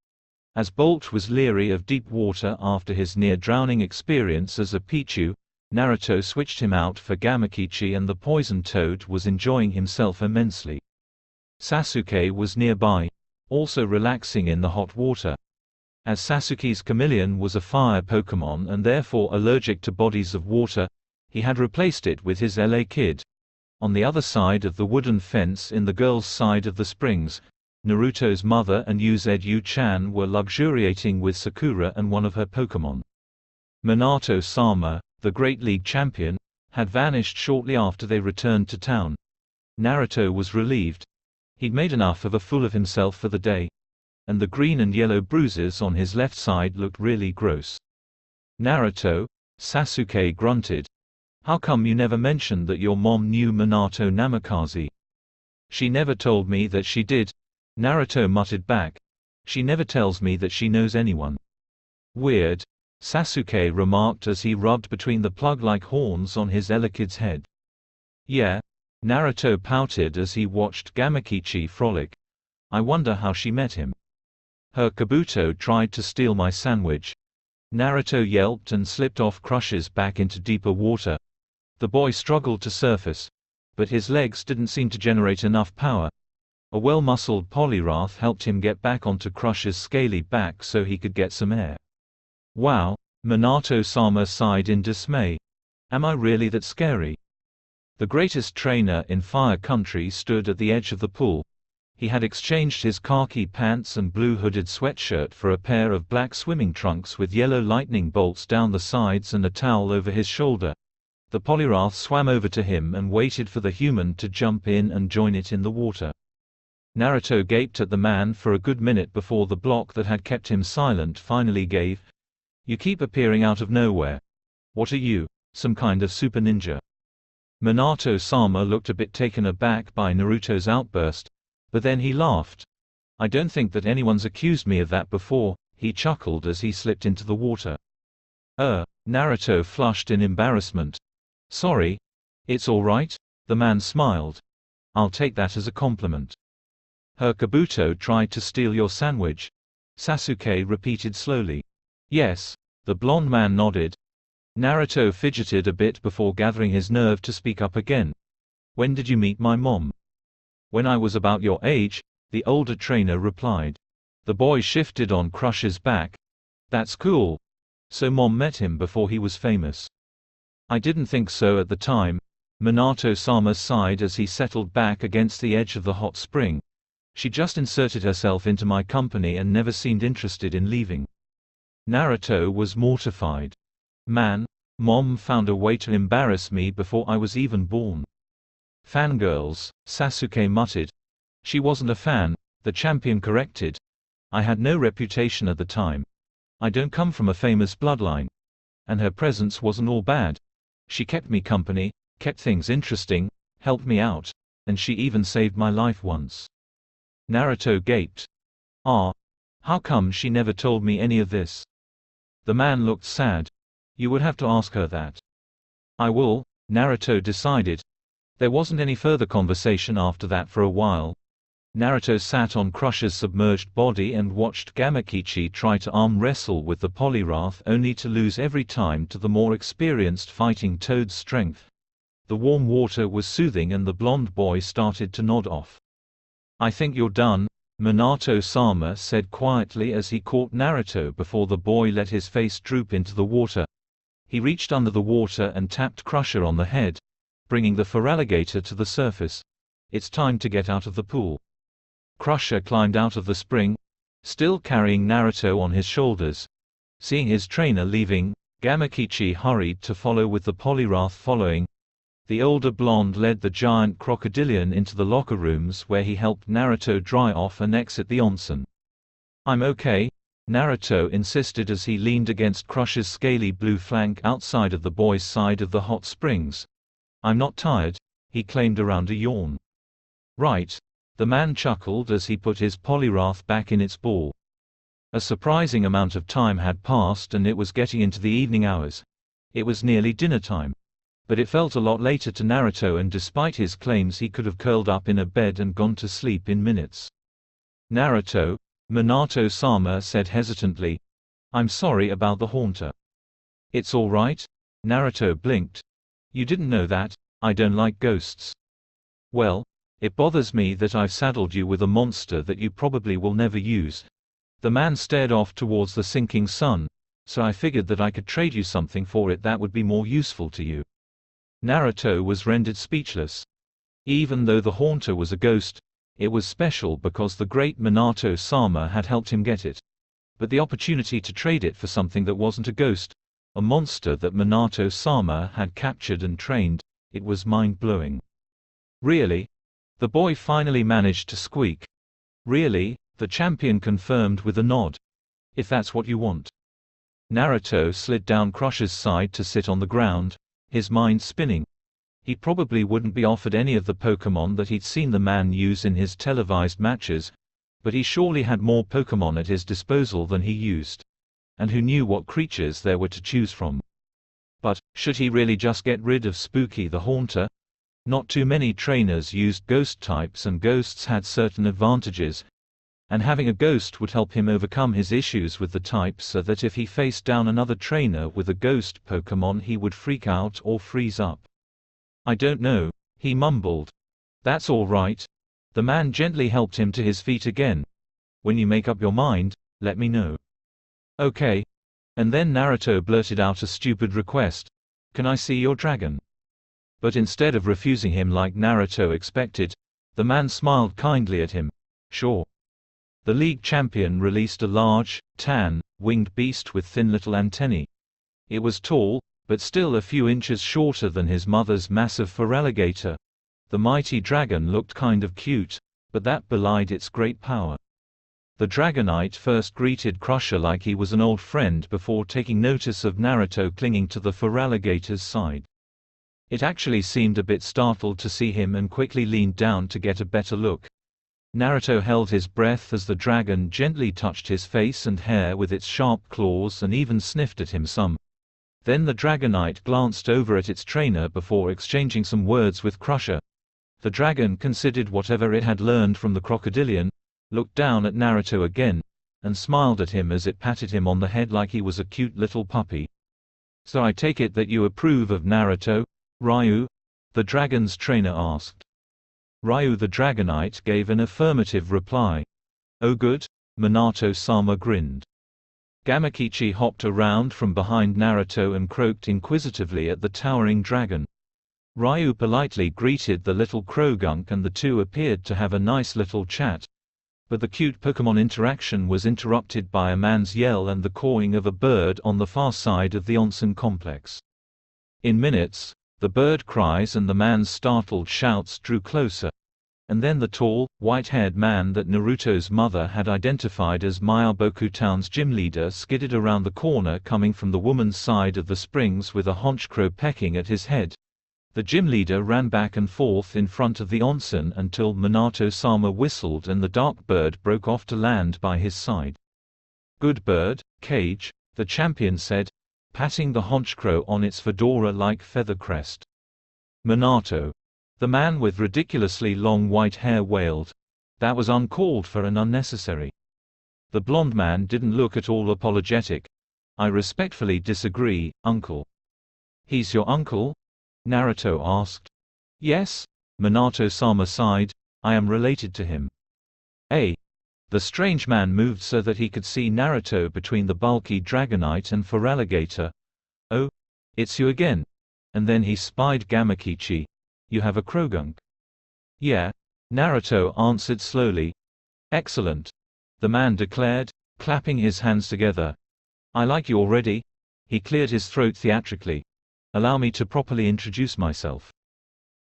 As Bolt was leery of deep water after his near-drowning experience as a Pichu, Naruto switched him out for Gamakichi and the poison toad was enjoying himself immensely. Sasuke was nearby, also relaxing in the hot water. As Sasuke's chameleon was a fire Pokémon and therefore allergic to bodies of water, he had replaced it with his LA Kid. On the other side of the wooden fence in the girls' side of the springs, Naruto's mother and Uzu-chan were luxuriating with Sakura and one of her Pokémon. Minato-sama, the Great League champion, had vanished shortly after they returned to town. Naruto was relieved. He'd made enough of a fool of himself for the day. And the green and yellow bruises on his left side looked really gross. "Naruto," Sasuke grunted. "How come you never mentioned that your mom knew Minato Namikaze?" "She never told me that she did," Naruto muttered back. "She never tells me that she knows anyone." "Weird," Sasuke remarked as he rubbed between the plug-like horns on his Elekid's head. "Yeah," Naruto pouted as he watched Gamakichi frolic. "I wonder how she met him." "Her Kabuto tried to steal my sandwich." Naruto yelped and slipped off Crush's back into deeper water. The boy struggled to surface, but his legs didn't seem to generate enough power. A well-muscled Poliwrath helped him get back onto Crush's scaly back so he could get some air. "Wow," Minato-sama sighed in dismay. "Am I really that scary?" The greatest trainer in Fire Country stood at the edge of the pool. He had exchanged his khaki pants and blue hooded sweatshirt for a pair of black swimming trunks with yellow lightning bolts down the sides and a towel over his shoulder. The Poliwrath swam over to him and waited for the human to jump in and join it in the water. Naruto gaped at the man for a good minute before the block that had kept him silent finally gave. "You keep appearing out of nowhere. What are you, some kind of super ninja?" Minato-sama looked a bit taken aback by Naruto's outburst, but then he laughed. "I don't think that anyone's accused me of that before," he chuckled as he slipped into the water. Naruto flushed in embarrassment. "Sorry. It's all right," the man smiled. "I'll take that as a compliment." "Her Kabuto tried to steal your sandwich," Sasuke repeated slowly. "Yes," the blonde man nodded. Naruto fidgeted a bit before gathering his nerve to speak up again. "When did you meet my mom?" "When I was about your age," the older trainer replied. The boy shifted on Crush's back. "That's cool. So mom met him before he was famous." I didn't think so at the time, Minato-sama sighed as he settled back against the edge of the hot spring. She just inserted herself into my company and never seemed interested in leaving. Naruto was mortified. Man, Mom found a way to embarrass me before I was even born. Fangirls, Sasuke muttered. She wasn't a fan, the champion corrected. I had no reputation at the time. I don't come from a famous bloodline. And her presence wasn't all bad. She kept me company, kept things interesting, helped me out, and she even saved my life once. Naruto gaped. Ah. How come she never told me any of this? The man looked sad. You would have to ask her that. I will, Naruto decided. There wasn't any further conversation after that for a while. Naruto sat on Crusher's submerged body and watched Gamakichi try to arm wrestle with the Polyrath only to lose every time to the more experienced Fighting Toad's strength. The warm water was soothing and the blonde boy started to nod off. I think you're done, Minato-sama said quietly as he caught Naruto before the boy let his face droop into the water. He reached under the water and tapped Crusher on the head, bringing the Feraligator to the surface. It's time to get out of the pool. Crusher climbed out of the spring, still carrying Naruto on his shoulders. Seeing his trainer leaving, Gamakichi hurried to follow with the Polyrath following. The older blonde led the giant crocodilian into the locker rooms where he helped Naruto dry off and exit the onsen. I'm okay, Naruto insisted as he leaned against Crusher's scaly blue flank outside of the boy's side of the hot springs. I'm not tired, he claimed around a yawn. Right. The man chuckled as he put his Polyrath back in its ball. A surprising amount of time had passed and it was getting into the evening hours. It was nearly dinner time. But it felt a lot later to Naruto, and despite his claims he could have curled up in a bed and gone to sleep in minutes. Naruto, Minato-sama said hesitantly. I'm sorry about the Haunter. It's all right? Naruto blinked. You didn't know that, I don't like ghosts. Well, it bothers me that I've saddled you with a monster that you probably will never use. The man stared off towards the sinking sun, so I figured that I could trade you something for it that would be more useful to you. Naruto was rendered speechless. Even though the Haunter was a ghost, it was special because the great Minato-sama had helped him get it. But the opportunity to trade it for something that wasn't a ghost, a monster that Minato-sama had captured and trained, it was mind-blowing. Really? The boy finally managed to squeak. Really, the champion confirmed with a nod. If that's what you want. Naruto slid down Crusher's side to sit on the ground, his mind spinning. He probably wouldn't be offered any of the Pokémon that he'd seen the man use in his televised matches, but he surely had more Pokémon at his disposal than he used. And who knew what creatures there were to choose from? But, should he really just get rid of Spooky the Haunter? Not too many trainers used ghost types, and ghosts had certain advantages. And having a ghost would help him overcome his issues with the type, so that if he faced down another trainer with a ghost Pokémon he would freak out or freeze up. I don't know, he mumbled. That's all right. The man gently helped him to his feet again. When you make up your mind, let me know. Okay. And then Naruto blurted out a stupid request. Can I see your dragon? But instead of refusing him like Naruto expected, the man smiled kindly at him. Sure. The league champion released a large, tan, winged beast with thin little antennae. It was tall, but still a few inches shorter than his mother's massive Feraligator. The mighty dragon looked kind of cute, but that belied its great power. The Dragonite first greeted Crusher like he was an old friend before taking notice of Naruto clinging to the Feraligator's side. It actually seemed a bit startled to see him and quickly leaned down to get a better look. Naruto held his breath as the dragon gently touched his face and hair with its sharp claws and even sniffed at him some. Then the Dragonite glanced over at its trainer before exchanging some words with Crusher. The dragon considered whatever it had learned from the crocodilian, looked down at Naruto again, and smiled at him as it patted him on the head like he was a cute little puppy. So I take it that you approve of Naruto, Ryu? The dragon's trainer asked. Ryu the Dragonite gave an affirmative reply. Oh good, Minato-sama grinned. Gamakichi hopped around from behind Naruto and croaked inquisitively at the towering dragon. Ryu politely greeted the little Krogunk and the two appeared to have a nice little chat. But the cute Pokémon interaction was interrupted by a man's yell and the cawing of a bird on the far side of the onsen complex. In minutes, the bird cries and the man's startled shouts drew closer. And then the tall, white-haired man that Naruto's mother had identified as Myaboku Town's gym leader skidded around the corner coming from the woman's side of the springs with a honchkrow pecking at his head. The gym leader ran back and forth in front of the onsen until Minato-sama whistled and the dark bird broke off to land by his side. "Good bird, Cage," the champion said, patting the honchkrow on its fedora-like feather crest. "Minato," the man with ridiculously long white hair wailed. "That was uncalled for and unnecessary." The blond man didn't look at all apologetic. "I respectfully disagree, uncle." "He's your uncle?" Naruto asked. "Yes," Minato-sama sighed, "I am related to him." "Eh?" The strange man moved so that he could see Naruto between the bulky Dragonite and Feraligatr. "Oh? It's you again." And then he spied Gamakichi. "You have a Krogunk?" "Yeah," Naruto answered slowly. "Excellent," the man declared, clapping his hands together. "I like you already." He cleared his throat theatrically. "Allow me to properly introduce myself."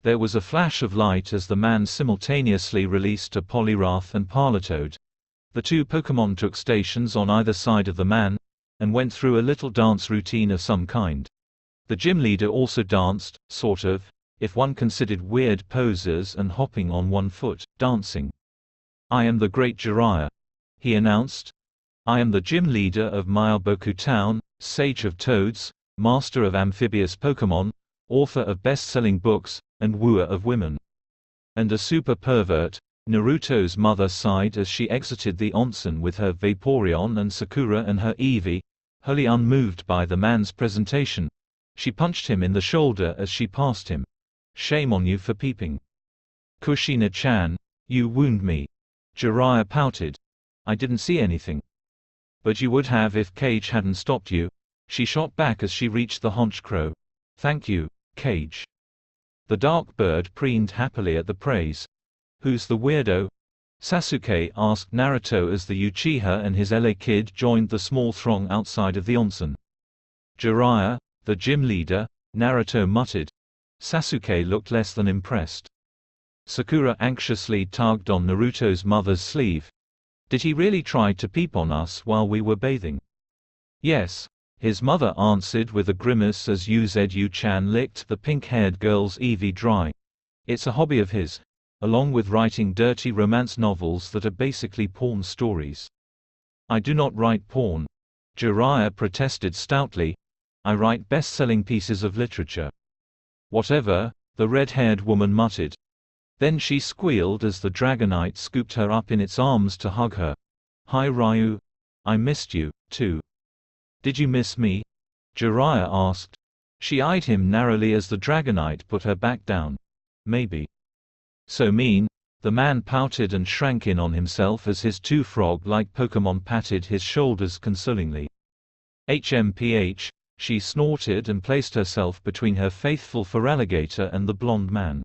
There was a flash of light as the man simultaneously released a Poliwrath and Parlotoad. The two Pokémon took stations on either side of the man, and went through a little dance routine of some kind. The gym leader also danced, sort of, if one considered weird poses and hopping on one foot, dancing. "I am the great Jiraiya," he announced. "I am the gym leader of Myaboku Town, sage of toads, master of amphibious Pokémon, author of best-selling books, and wooer of women. And a super pervert." Naruto's mother sighed as she exited the onsen with her Vaporeon and Sakura and her Eevee. Wholly unmoved by the man's presentation, she punched him in the shoulder as she passed him. "Shame on you for peeping." "Kushina-chan, you wound me." Jiraiya pouted. "I didn't see anything." "But you would have if Cage hadn't stopped you," she shot back as she reached the honchkrow. "Thank you, Cage." The dark bird preened happily at the praise. "Who's the weirdo?" Sasuke asked Naruto as the Uchiha and his LA Kid joined the small throng outside of the onsen. "Jiraiya, the gym leader," Naruto muttered. Sasuke looked less than impressed. Sakura anxiously tugged on Naruto's mother's sleeve. "Did he really try to peep on us while we were bathing?" "Yes," his mother answered with a grimace as Uzu-chan licked the pink-haired girl's Eevee dry. "It's a hobby of his, along with writing dirty romance novels that are basically porn stories." "I do not write porn," Jiraiya protested stoutly. "I write best-selling pieces of literature." "Whatever," the red-haired woman muttered. Then she squealed as the Dragonite scooped her up in its arms to hug her. "Hi Ryu. I missed you, too." "Did you miss me?" Jiraiya asked. She eyed him narrowly as the Dragonite put her back down. "Maybe." "So mean," the man pouted and shrank in on himself as his two frog-like Pokémon patted his shoulders consolingly. "HMPH," she snorted and placed herself between her faithful Feraligatr and the blond man.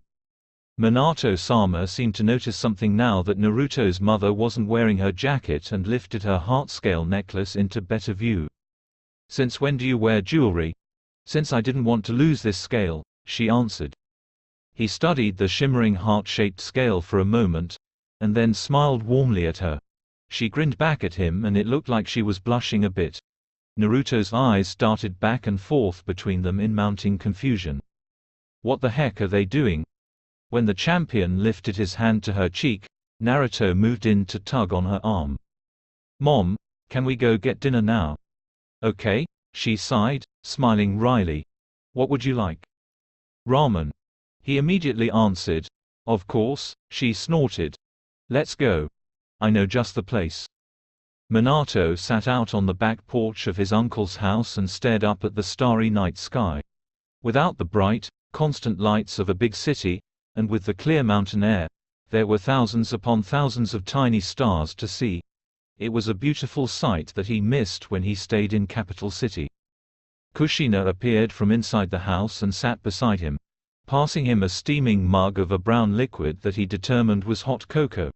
Minato-sama seemed to notice something now that Naruto's mother wasn't wearing her jacket and lifted her heart-scale necklace into better view. "Since when do you wear jewelry?" "Since I didn't want to lose this scale," she answered. He studied the shimmering heart-shaped scale for a moment, and then smiled warmly at her. She grinned back at him and it looked like she was blushing a bit. Naruto's eyes darted back and forth between them in mounting confusion. What the heck are they doing? When the champion lifted his hand to her cheek, Naruto moved in to tug on her arm. "Mom, can we go get dinner now?" "Okay," she sighed, smiling wryly. "What would you like?" "Ramen," he immediately answered. "Of course," she snorted. "Let's go. I know just the place." Minato sat out on the back porch of his uncle's house and stared up at the starry night sky. Without the bright, constant lights of a big city, and with the clear mountain air, there were thousands upon thousands of tiny stars to see. It was a beautiful sight that he missed when he stayed in capital city. Kushina appeared from inside the house and sat beside him, passing him a steaming mug of a brown liquid that he determined was hot cocoa.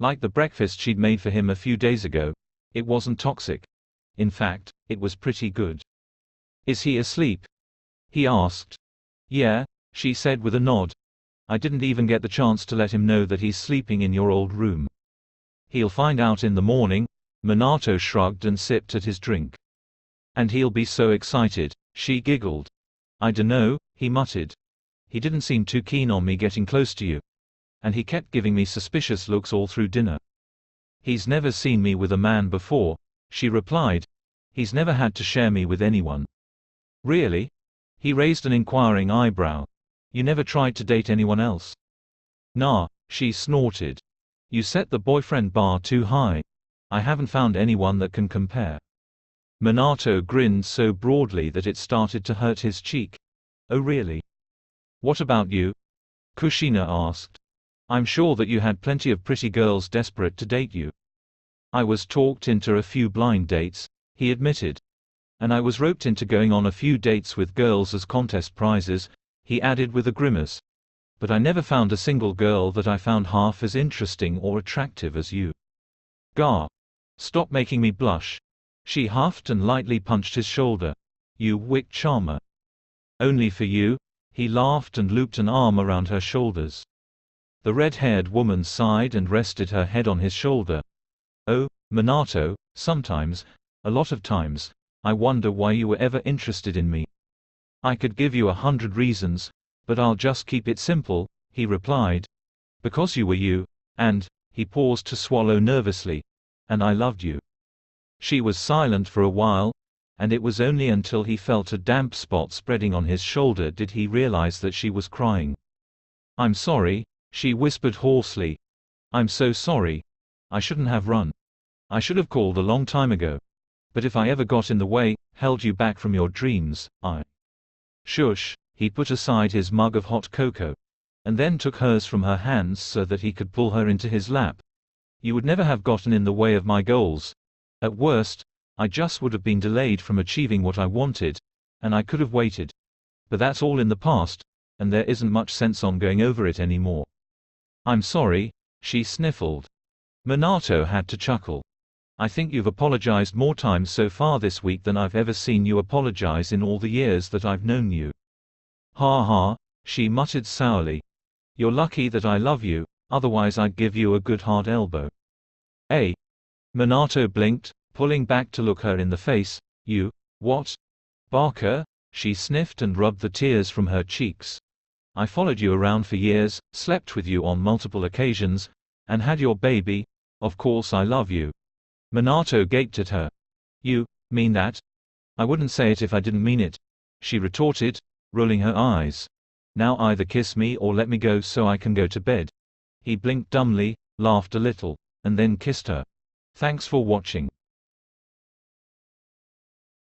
Like the breakfast she'd made for him a few days ago, it wasn't toxic. In fact, it was pretty good. "Is he asleep?" he asked. "Yeah," she said with a nod. "I didn't even get the chance to let him know that he's sleeping in your old room." "He'll find out in the morning." Manato shrugged and sipped at his drink. "And he'll be so excited," she giggled. "I dunno," he muttered. "He didn't seem too keen on me getting close to you. And he kept giving me suspicious looks all through dinner." "He's never seen me with a man before," she replied. "He's never had to share me with anyone." "Really?" He raised an inquiring eyebrow. "You never tried to date anyone else?" "Nah," she snorted. "You set the boyfriend bar too high. I haven't found anyone that can compare." Manato grinned so broadly that it started to hurt his cheek. "Oh really? What about you?" Kushina asked. "I'm sure that you had plenty of pretty girls desperate to date you." "I was talked into a few blind dates," he admitted. "And I was roped into going on a few dates with girls as contest prizes," he added with a grimace. "But I never found a single girl that I found half as interesting or attractive as you." "Gah. Stop making me blush." She huffed and lightly punched his shoulder. "You wicked charmer." "Only for you," he laughed and looped an arm around her shoulders. The red-haired woman sighed and rested her head on his shoulder. "Oh, Manato, sometimes, a lot of times, I wonder why you were ever interested in me. I could give you 100 reasons, but I'll just keep it simple," he replied. "Because you were you, and," he paused to swallow nervously, "and I loved you." She was silent for a while, and it was only until he felt a damp spot spreading on his shoulder did he realize that she was crying. "I'm sorry," she whispered hoarsely. "I'm so sorry. I shouldn't have run. I should have called a long time ago. But if I ever got in the way, held you back from your dreams, I—" "Shush," he put aside his mug of hot cocoa, and then took hers from her hands so that he could pull her into his lap. "You would never have gotten in the way of my goals. At worst, I just would have been delayed from achieving what I wanted, and I could have waited. But that's all in the past, and there isn't much sense on going over it anymore." "I'm sorry," she sniffled. Manato had to chuckle. "I think you've apologized more times so far this week than I've ever seen you apologize in all the years that I've known you." "Ha ha," she muttered sourly. "You're lucky that I love you, otherwise I'd give you a good hard elbow." "Eh?" Manato blinked, pulling back to look her in the face. "You, what? Barker?" She sniffed and rubbed the tears from her cheeks. "I followed you around for years, slept with you on multiple occasions, and had your baby. Of course I love you." Manato gaped at her. "You mean that?" "I wouldn't say it if I didn't mean it," she retorted, rolling her eyes. "Now either kiss me or let me go so I can go to bed." He blinked dumbly, laughed a little, and then kissed her. "Thanks for watching.